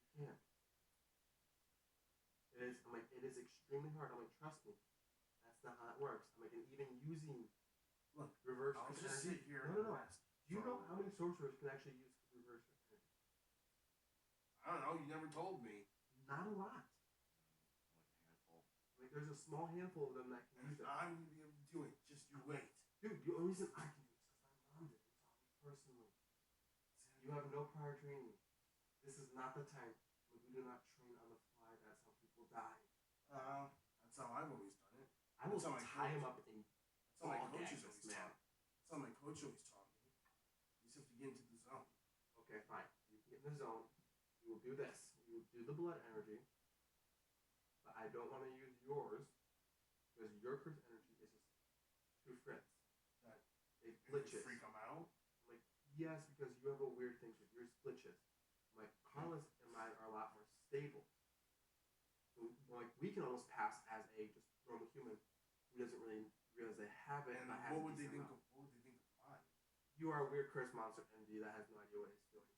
You can't. It is extremely hard. I'm like, trust me. That's not how it works. I'm like, and even using Look, reverse I'll curse just energy. sit here No. and rest. Do you know how many sorcerers can actually use reverse curse energy? I don't know. You never told me. Not a lot. Like a handful. Like, there's a small handful of them that can use it. I'm going to be able to do it. Just you wait. Dude, the only reason I can do it is because I learned it. It taught me personally. You have no prior training. This is not the time. We do not train on the fly. That's how people die. That's how I've always done it. I will That's how my tie him coach- up in That's how my ball coach gags, has always man. taught. That's how my coach always taught me. You just have to get into the zone. Okay, fine. You can get in the zone. You will do this. You will do the blood energy. But I don't want to use yours because your curse energy is just too fritz. That It if you glitches. freak them out. I'm like, yes, because you have a weird thing with yours glitches. I'm like, Carlos and mine are a lot more stable. So, like, we can almost pass as a just normal human who doesn't really realize they have it. And but has what a would they decent think amount. of? What would they think of mine? You are a weird curse monster entity that has no idea what it's doing.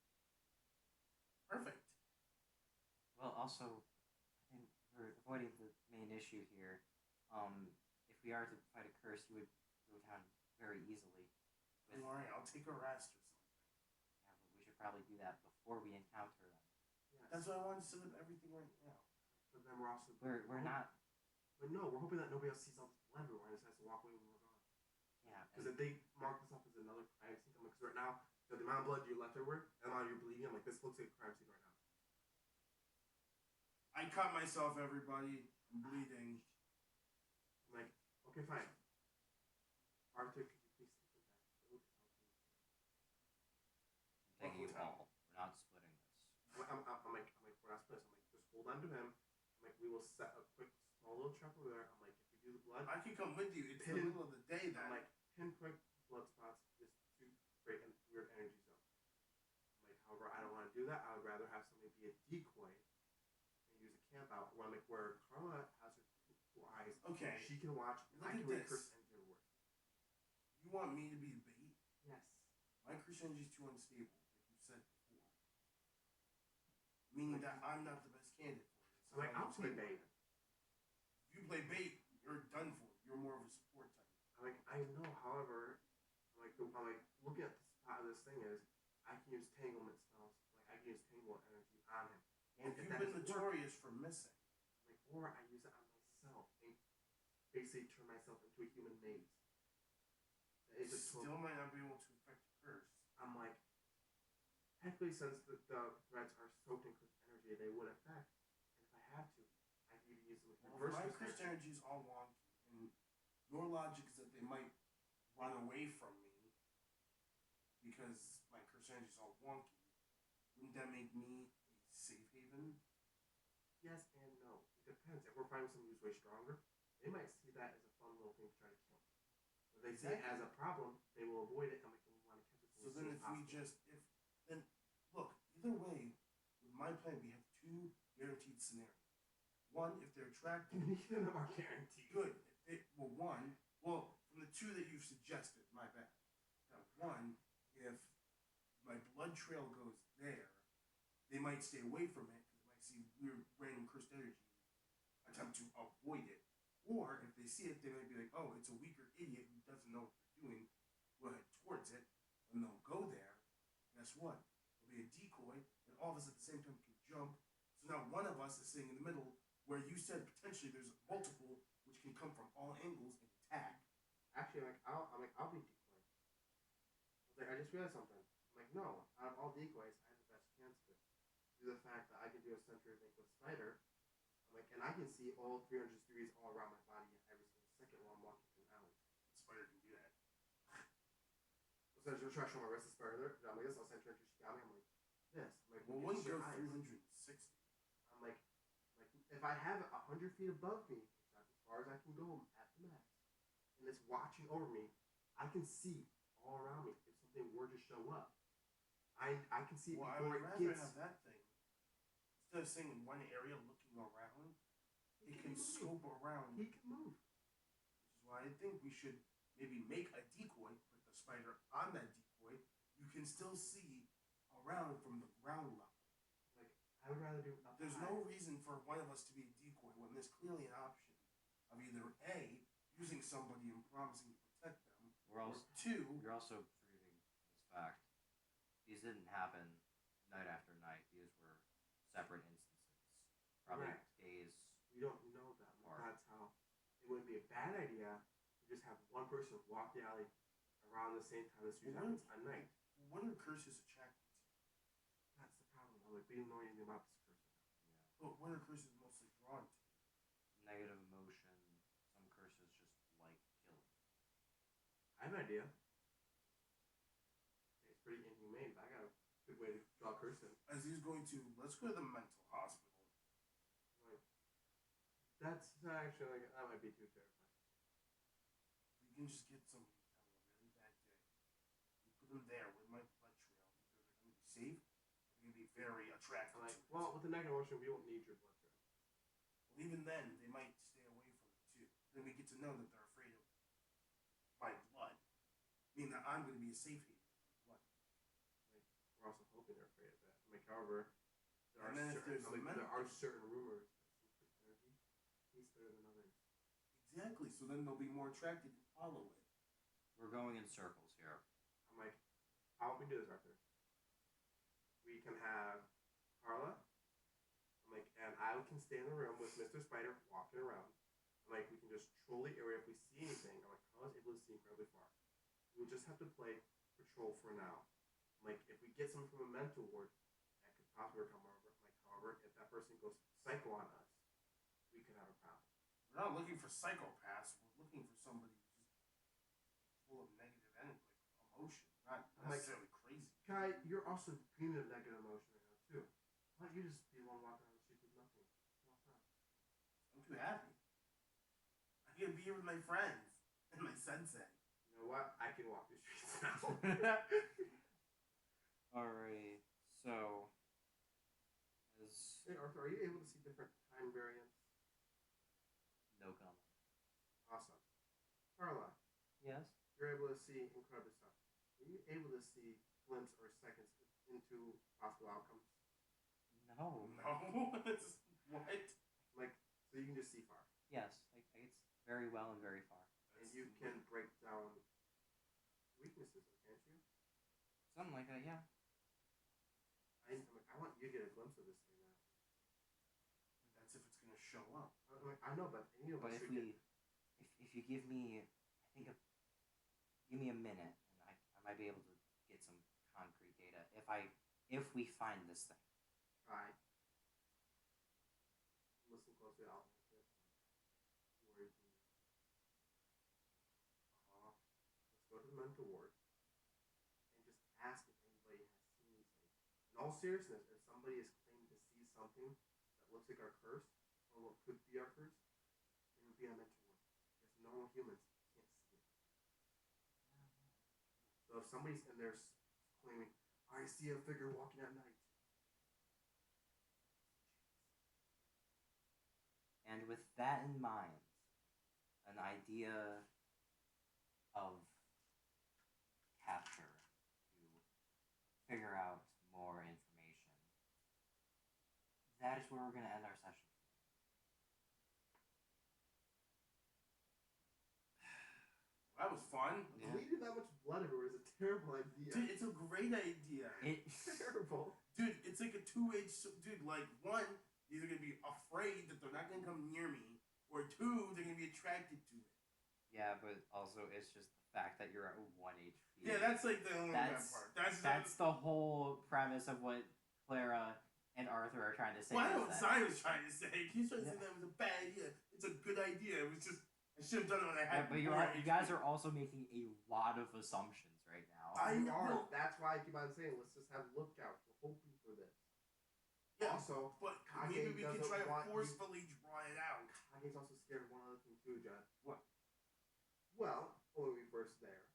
Perfect. Well, also, I think we're avoiding the main issue here. If we are to fight a curse, you would go down very easily. Don't worry, I'll take a rest or something. Yeah, but we should probably do that before we encounter them. Yes. That's why I want to set up everything right now. But then we're also We're not. But no, we're hoping that nobody else sees all this blood everywhere and decides to walk away when we're gone. Yeah. Because if they mark this off as another crime scene, because right now, the amount of blood you left everywhere, the amount you're bleeding, I'm like, this looks like a crime scene right now. I cut myself, everybody. I'm bleeding. I'm like, okay, fine. Arthur, could you please take him back? So it's all I'm taking you all. We're not splitting this. I'm like, we're not supposed. I'm like, just hold on to him. I'm like, we will set a quick, small little trap over there. I'm like, if we do the blood, I can come with you. It's the Pin- middle of the day then. I'm like, pinpoint blood spots, just to create a weird energy zone. I'm like, however, I don't want to do that. I would rather have somebody be a decoy and use a camp out where I'm like, where Carla has her two eyes. Okay. She can watch. Look I at can read this. curse energy everywhere. You want me to be the bait? Yes. My curse energy is too unstable, like you said before. Meaning that I'm not the best candidate for this. I'm like, I'll play bait. If you play bait, you're done for. You're more of a support type. I'm like, I know. However, I'm like, looking at the spot of this thing is, I can use tanglement spells. Like, I can use tangle energy on him. And if You've that been doesn't work, notorious for missing. like, or I use it on myself and basically turn myself into a human maze. It's just Still might not be able to affect the curse. I'm like, technically, since the threads are soaked in curse energy, they would affect. And if I have to, I can even use them with Well, reverse my curse curse energy is all wonky, and your logic is that they might run away from me because my curse energy is all wonky. Wouldn't that make me a safe haven? Yes and no. It depends. If we're fighting someone who's way stronger, they might see that as a fun little thing to try to kill. If they see it as a problem, they will avoid it and we can want to catch it. So then, if we just look, either way, with my plan, we have two guaranteed scenarios. One, if they're attracted, Neither of them are guaranteed. good. From the two that you've suggested, my bad. Now, one, if my blood trail goes there, they might stay away from it because they might see weird random cursed energy, attempt to avoid it. Or if they see it, they might be like, oh, it's a weaker idiot who doesn't know what they're doing. We'll head towards it, and they'll go there. Guess what? There'll be a decoy, and all of us at the same time can jump. So now one of us is sitting in the middle, where you said potentially there's multiple, which can come from all angles and attack. Actually, I'll be decoy. I just realized something. I'm like, no, out of all decoys, I have the best chance of it. Due to the fact that I can do a sentry link with Spider, I'm like, and I can see all 300 degrees all around my body every single second while I'm walking through an alley. Spider can do that. So I try to show my wrist is Spider. I'm like, this, I'll sentry into Shigami. I'm like, this. I'm like, well, one goes 360. I'm like, if I have it 100 feet above me, which that's as far as I can go at the max, and it's watching over me, I can see all around me if something were to show up. I can see it well, before I would it rather gets. have that thing. Instead of staying in one area looking around, it can scope around. He can move. Which is why I think we should maybe make a decoy, put the spider on that decoy. You can still see around from the ground level. Like, I would rather do. There's no reason for one of us to be a decoy when there's clearly an option of either A, using somebody and promising to protect them, or two. You're also forgetting this fact. These didn't happen night after night. These were separate instances. Probably Correct. days. We don't know that. That's how. It wouldn't be a bad idea to just have one person walk the alley around the same time as usually happens at night. What are curses attracted to? That's the problem. I'm like, we don't know anything about this curse. Yeah. But what are curses mostly drawn to? Negative emotion. Some curses just like killing. I have an idea. It's pretty inhumane, but I got a good way to draw a curse in. As he's going to, let's go to the mental hospital. Like, that's actually, like, that might be too terrifying. We can just get somebody who's having a really bad day. We put them there with my blood trail because they're going to be safe. They're going to be very attractive. Like, well, with the negative emotion, we won't need your blood trail. Well, even then, they might stay away from it too. Then we get to know that they're afraid of my blood. Meaning that I'm going to be a safe haven for my blood. Like, we're also hoping they're afraid of that. Like, however, there are certain rumors that secret energy tastes better than others. Exactly. So then they'll be more attracted and follow it. We're going in circles here. I'm like, how would we do this, Arthur? We can have Carla. I'm like, and I can stay in the room with Mr. Spider walking around. I'm like, we can just troll the area if we see anything. I'm like, Carla's able to see incredibly far. We'll just have to play patrol for now. I'm like, if we get someone from a mental ward, that could possibly come over. I'm like, however, if that person goes psycho on us, we could have a problem. We're not looking for psychopaths. We're looking for somebody who's just full of negative energy, like emotion, not necessarily crazy. Kai, you're also dreaming of negative emotion right now too. Why don't you just be one walking around the street with nothing? Walk around. I'm too happy. I get to be here with my friends and my sensei. You know what? I can walk the streets now. Alright, so Hey Arthur, are you able to see different time variants? no comment. Awesome. Carla, Yes? you're able to see incredible stuff. Are you able to see glimpses or seconds into possible outcomes? No. No. What? Like, so you can just see far. Yes, it's very well and very far. And you can break down weaknesses, can't you? Something like that, yeah. I want you to get a glimpse of this thing now. That's if it's gonna show up. I know, but any of us But if should you give me, give me a minute, and I might be able to get some concrete data if we find this thing. try. Listen closely. I'll answer it. Where you can. Let's go to the mental ward and just ask if anybody has seen these things. In all seriousness, if somebody is claiming to see something that looks like our curse or what could be our curse, it would be a mental ward because normal humans can't see it. So if somebody's in there claiming, "I see a figure walking at night," And with that in mind, an idea of capture to figure out more information. That is where we're going to end our session. That was fun. Yeah. Bleeding that much blood everywhere is a terrible idea. Dude, it's a great idea. It's terrible. Dude, it's like a two-edged. Dude, like one, you're either gonna be afraid that they're not gonna come near me, or two, they're gonna be attracted to it. Yeah, but also it's just the fact that you're at 1 HP. Yeah, that's like the only bad part. That's the whole premise of what Clara and Arthur are trying to say. Well, I know what Zion was trying to say. He's trying to say that was a bad idea. It's a good idea. It was just I should have done it when I had. Yeah, but you guys are also making a lot of assumptions right now. I know. That's why I keep on saying let's just have lookouts. We're hoping for this. Yeah, also, but Kage maybe we can try to doesn't want forcefully draw it out. Kage's also scared of one other thing too, John. What? Well, when we first there,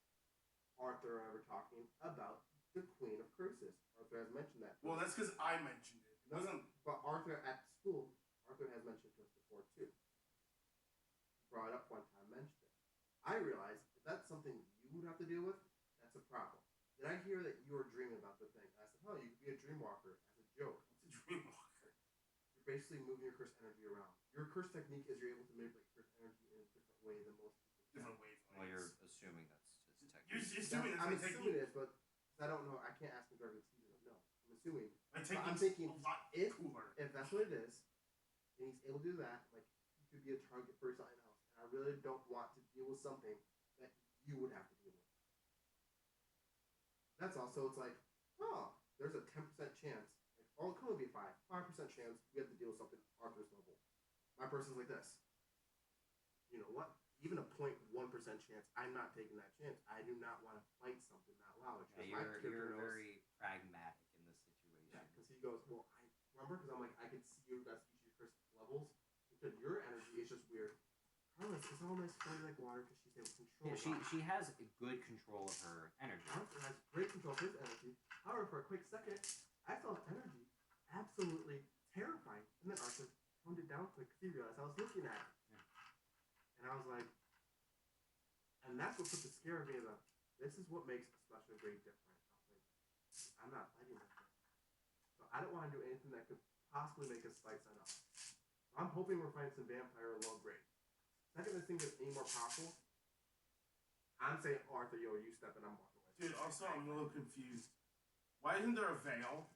Arthur and I were talking about the Queen of Curses. Arthur has mentioned that. Well, that's because I mentioned it. It wasn't. But Arthur at school, Arthur has mentioned it to us before too. He brought it up one time, mentioned it. I realized if that's something you would have to deal with, that's a problem. Did I hear that you were dreaming about the thing? I said, oh, you could be a dreamwalker as a joke. What's a dreamwalker? You're basically moving your cursed energy around. Your cursed technique is you're able to manipulate cursed energy in a different way than most people. Different wavelengths. Well, you're assuming that's his technique. You're assuming that's I'm my assuming technique. it is, but I don't know. I can't ask him directly. No, I'm assuming. My I'm technique's thinking a lot if cooler. that's what it is, and he's able to do that, like he could be a target for something else. And I really don't want to deal with something that you would have to deal with. That's also it's like, oh, there's a 10% chance. Like, oh, it could only be 5% chance we have to deal with something Arthur's level. My person's like this. You know what? Even a 0.1% chance, I'm not taking that chance. I do not want to fight something that large. Yeah, you're very pragmatic in this situation. Yeah, because he goes, well, I remember because I'm like, I could see you guys each of your first levels. Because your energy is just weird. Carlos is all nice floating like water because she's able to control. Yeah, she has a good control of her energy. Arthur has great control of his energy. However, for a quick second, I felt energy absolutely terrifying. And then Arthur toned it down quick because he realized I was looking at it. Yeah. And I was like, and that's what put the scare of me in the, this is what makes a special grade different. I was like, I'm not fighting that thing. So I don't want to do anything that could possibly make us fight something else. I'm hoping we're fighting some vampire low grade. Second, this thing gets any more powerful, I'm saying, Arthur, yo, you step in, I'm walking away. Dude, also, I'm a little confused. Why isn't there a veil?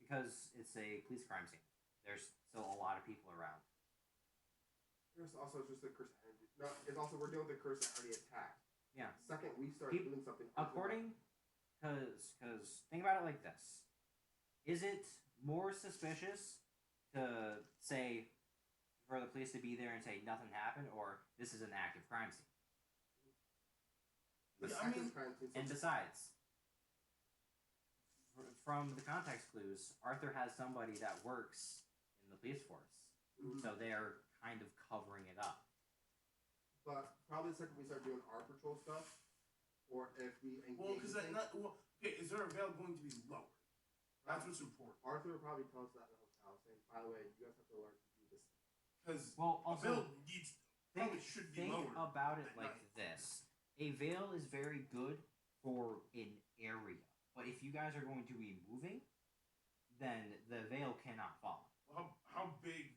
Because it's a police crime scene. There's still a lot of people around. There's also just the curse energy. No, it's also we're dealing with the curse that already attacked. Yeah. Second, we start doing something. According, because think about it like this: is it more suspicious to say for the police to be there and say nothing happened, or this is an active crime scene? The I mean, And besides, from the context clues, Arthur has somebody that works in the police force, so they are kind of covering it up. But probably the second we start doing our patrol stuff, or if we engage. Well, because okay, is there a veil going to be lowered? That's what's important. Arthur will probably tell us that in the hotel, saying, "By the way, you guys have to learn to do this." Because Well, a veil also needs probably should be think lowered. about it at like night. this: a veil is very good for an area, but if you guys are going to be moving, then the veil cannot fall. Well, how big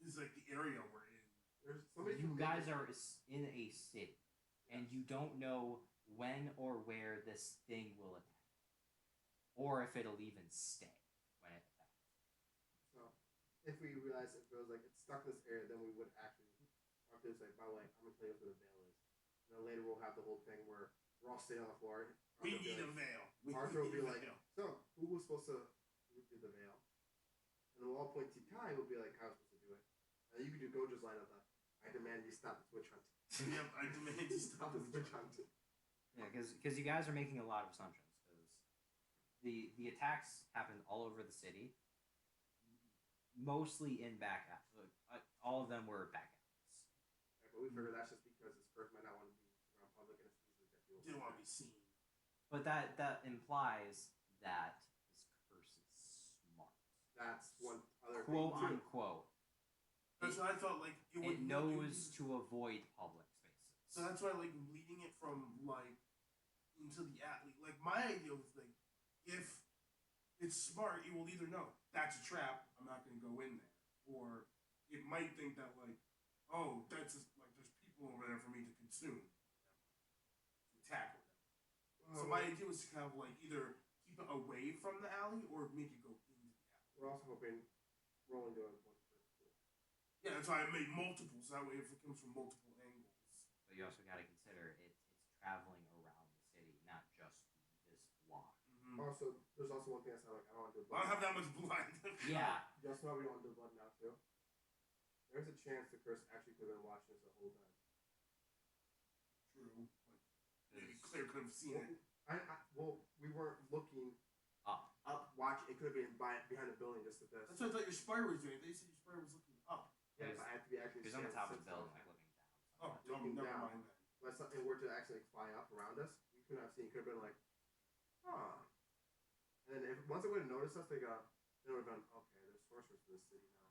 is like the area we're in? There's somebody. You can guys make are in a city, and you don't know when or where this thing will attack, or if it'll even stay when it attacks. So, if we realize it feels like it's stuck in this area, then we would actually. Arthur say, "By the way, I'm gonna tell you what the veil is." And then later we'll have the whole thing where we're all sitting on the floor. We need a veil. Arthur will be need a like, veil. "So, who was supposed to do the veil?" And then we'll all point to Kai. Will be like, "I was supposed to do it." And you could do Gojo's line of the, "I demand you stop this witch hunt." Yep, I demand you stop this witch hunt. Yeah, because you guys are making a lot of assumptions. Because the attacks happen all over the city, mostly in back alleys. All of them were back alleys. Right, but we figure that's just because this curse might not want to be around public and it's easily get people. Didn't want to be seen. But that implies that this curse is smart. That's one other Quote thing too. unquote. That's what I thought. Like It knows to avoid public spaces. So that's why, like, leading it from like into the athlete. Like my idea was like, if it's smart, it will either know that's a trap. I'm not going to go in there, or it might think that like, oh, that's just, like there's people over there for me to soon to attack or whatever. So Oh, my idea was to kind of like either keep it away from the alley or make it go into the alley. we're also hoping we're only doing one first too. Yeah, that's why I made multiples. That way, if it comes from multiple angles. But you also got to consider it's traveling around the city, not just this block. Mm-hmm. Also, there's also one thing I said, like, I don't want to do I don't have that much blood. Yeah. You also know we don't want to do blood now, too? There's a chance the curse actually could have been watching us the whole time. True. Maybe Claire could have seen it. Well, we weren't looking Up. watching. It could have been behind the building just at this. That's what I thought your spire was doing. They said your spire was looking up. Yeah, but I have to be actually He's on the top of the building, like looking down. Oh, Looking never down. mind then. But if something were to actually fly up around us, we couldn't have seen. It could have been like, huh. And then once it would have noticed us, they would have been, okay, there's sorcerers in this city now.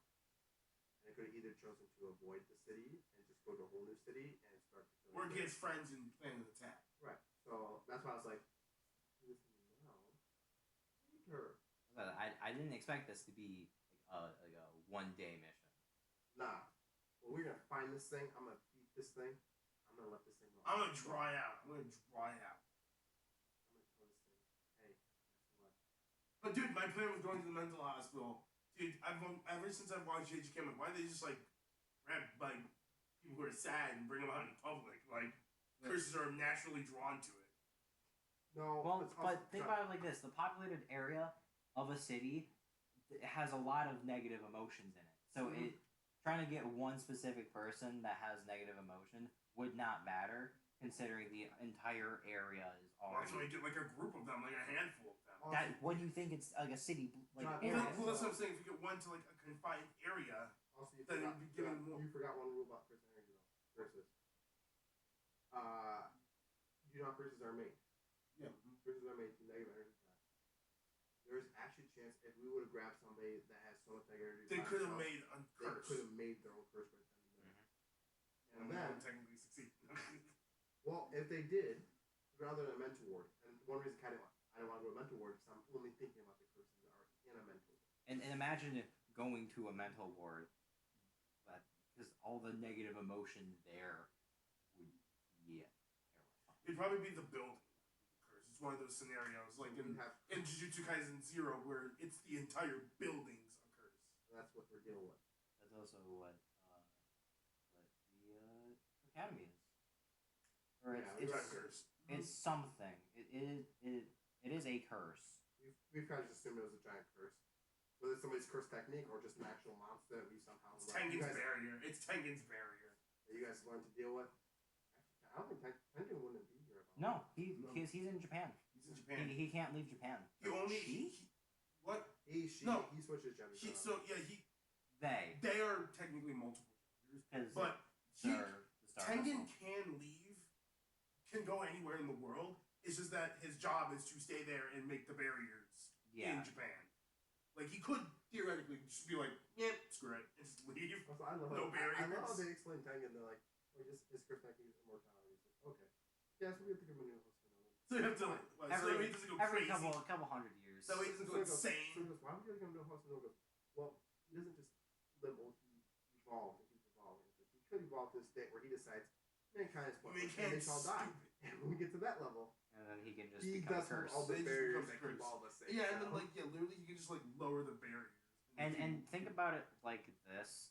And they could have either chosen to avoid the city and just go to a whole new city and start to kill Or each against friends and plan an attack. Right. So that's why I was like, do this now. Later. I didn't expect this to be like a 1-day mission. Nah. Well, we're gonna find this thing. I'm gonna beat this thing. I'm gonna let this thing go. I'm gonna dry out. I'm gonna dry out. I'm gonna tell this thing, hey, guess what? But dude, my plan was going to the mental hospital. Dude, ever since I've watched Age of Cameron, why do they just like grab like people who are sad and bring them out in public? Like curses are naturally drawn to it. No. Well, it's but also- think about it like this: the populated area of a city has a lot of negative emotions in it. So trying to get one specific person that has negative emotion would not matter, considering the entire area is That's why already. you get like a group of them, like a handful of them. That what do you think it's like a city like Well, area? Well, that's what I'm saying. If you get one to like a confined area, Also, you then forgot, you'd be giving more. you forgot one rule about curse energy though. Curses. You know how curses are made. Yeah. Curses are made from negative energy attack. There's actually a chance if we would have grabbed somebody that has so much negative energy, They by could have themselves, made a They curse. could have made their own curse right then and there. And And they then, wouldn't technically succeed. well, if they did, rather than a mental ward, and one reason I didn't want to go to a mental ward because I'm only thinking about the curses that are in a mental ward. And imagine going to a mental ward, because all the negative emotion there would be terrifying. It'd probably be the building. Curse. It's one of those scenarios, like in Jujutsu Kaisen 0, where it's the entire building's a curse. That's what we're dealing with. That's also what the academy is, or Yeah, It's curse. it's something. It is a curse. We've kind of just assumed it was a giant curse. Whether it's somebody's curse technique or just an actual monster that we somehow It's Tengen's barrier. It's Tengen's barrier. that you guys learned to deal with. Actually, I don't think Tengen wouldn't be here. No, he's in Japan. He's in Japan. He can't leave Japan. He only She? what? He switches genders. They. are technically multiple genders, Because but the Star Tengen Vessel. can go anywhere in the world. It's just that his job is to stay there and make the barriers in Japan. Like he could theoretically just be like, yeah, screw it, and just leave. Also, I love No barriers. I love how they explain Tengen. They're like, oh, his curse technique is immortality. It's like, okay. Yeah, so we have to give him a new host. So you have to like, so he doesn't go every crazy. couple hundred years. So he doesn't go insane. So he goes, why would you give him a new host? And he goes, well, he doesn't just live old. He evolves and keeps evolving. He could evolve to a state where he decides mankind is pointless and they shall die. And when we get to that level, and then he can just he become does cursed. all the They just barriers become that cursed. keep all of us safe. Yeah, and then like literally you can just like lower the barriers. And think about it like this: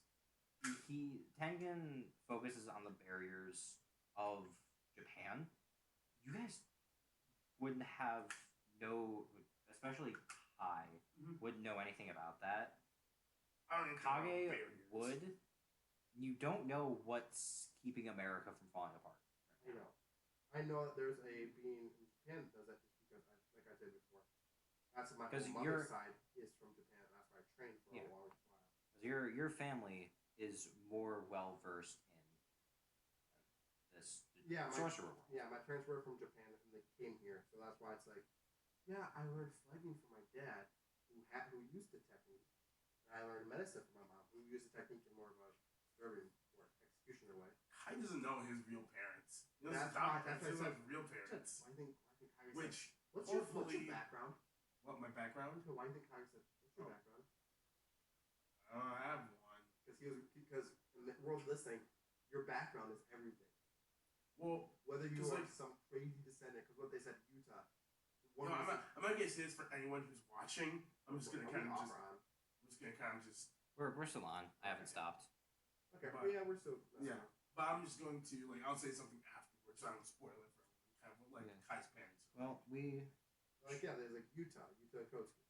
Tengen focuses on the barriers of Japan. You guys wouldn't have especially Kai wouldn't know anything about that. I don't even care about Kage barriers. would. You don't know what's keeping America from falling apart. I know that there's a being in Japan that does that just because, like I said before, that's my 'Cause mother's side is from Japan. That's why I trained for a long while. Because your family is more well versed in this sorcerer world. Yeah, my parents were from Japan and they came here, so that's why it's like, yeah, I learned flagging from my dad, who used the technique, and I learned medicine from my mom, who used the technique in more of a serving or executioner way. Kai doesn't know his real parents. He knows That's his adopted why- parents. that's He why I doesn't have real parents. Why do you think Kage said? Which What's your hopefully- background? What, my background? Why do you think Kage said? What's your Oh. background? I have one. Because in the world of this thing, your background is everything. Well, whether you 'cause, are like- some crazy descendant, because what they said, Utah. I'm not gonna say this for anyone who's watching. I'm just gonna kind of just. We're still on. I haven't stopped. Okay, But- yeah, we're still. Yeah. But I'm just going to like I'll say something afterwards, so I don't spoil it for everyone. Kind of like Yeah. Kai's parents. Well, Like, yeah, there's like Utah Kotsky.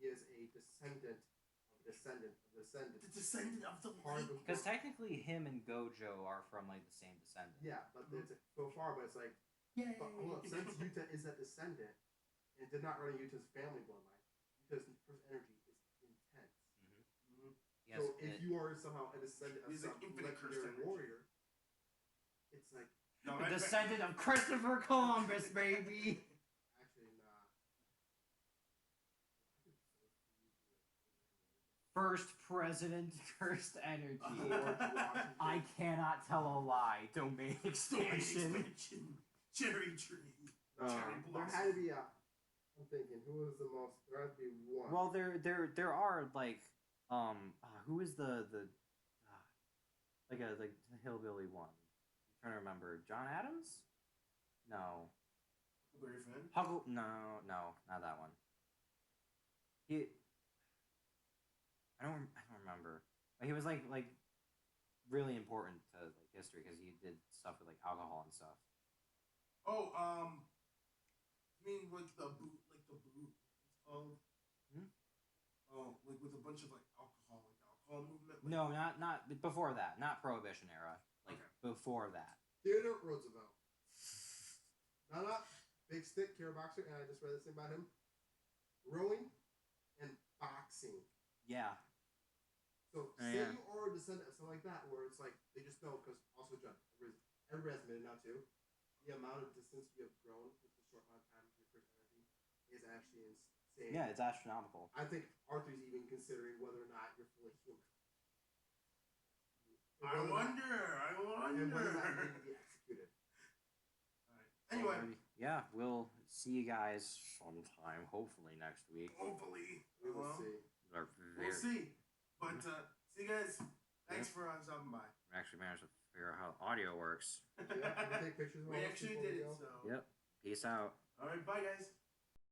He is a descendant of a descendant of a descendant. The descendant of the Part light. of- because technically him and Gojo are from like the same descendant. Yeah, but it's so far, but it's like, Yay! but hold up, since Utah is that descendant, and did not run Utah's family bloodline, Utah's first energy is intense. Yes, So if you are somehow a descendant of He's like some infinite cursed legendary energy. warrior, it's like No, a descendant of Christopher Columbus, baby. actually not. First president, cursed energy. George Washington. I cannot tell a lie. Domain expansion. Cherry tree. Cherry There had to be a. I'm thinking, who was the most? There had to be one. Well, there are like who is the like the hillbilly one? I'm trying to remember. John Adams? No. Huckleberry Finn. No, not that one. I don't remember. But he was like really important to like history because he did stuff with like alcohol and stuff. Oh, you mean like the boot? It's called. Oh, like with a bunch of like alcohol movement. Like, No, not before that. Not Prohibition era. Like before that. Theodore Roosevelt. Not big stick, care boxer, and I just read this thing about him. Rowing and boxing. Yeah. So say you are a descendant of something like that, where it's like they just know because also John, everybody has admitted now too, the amount of distance you have grown with the short amount of time your first energy is actually insane. Yeah, it's astronomical. I think Arthur's even considering whether or not you're fully human. I wonder. And whether or not you need to be executed. Anyway, yeah, we'll see you guys sometime. Hopefully next week. hopefully We will see. We'll see. But see you guys. Thanks for stopping by. We actually managed to figure out how audio works. Yeah, we take pictures. We actually did it. So. Yep. Peace out. All right. Bye, guys.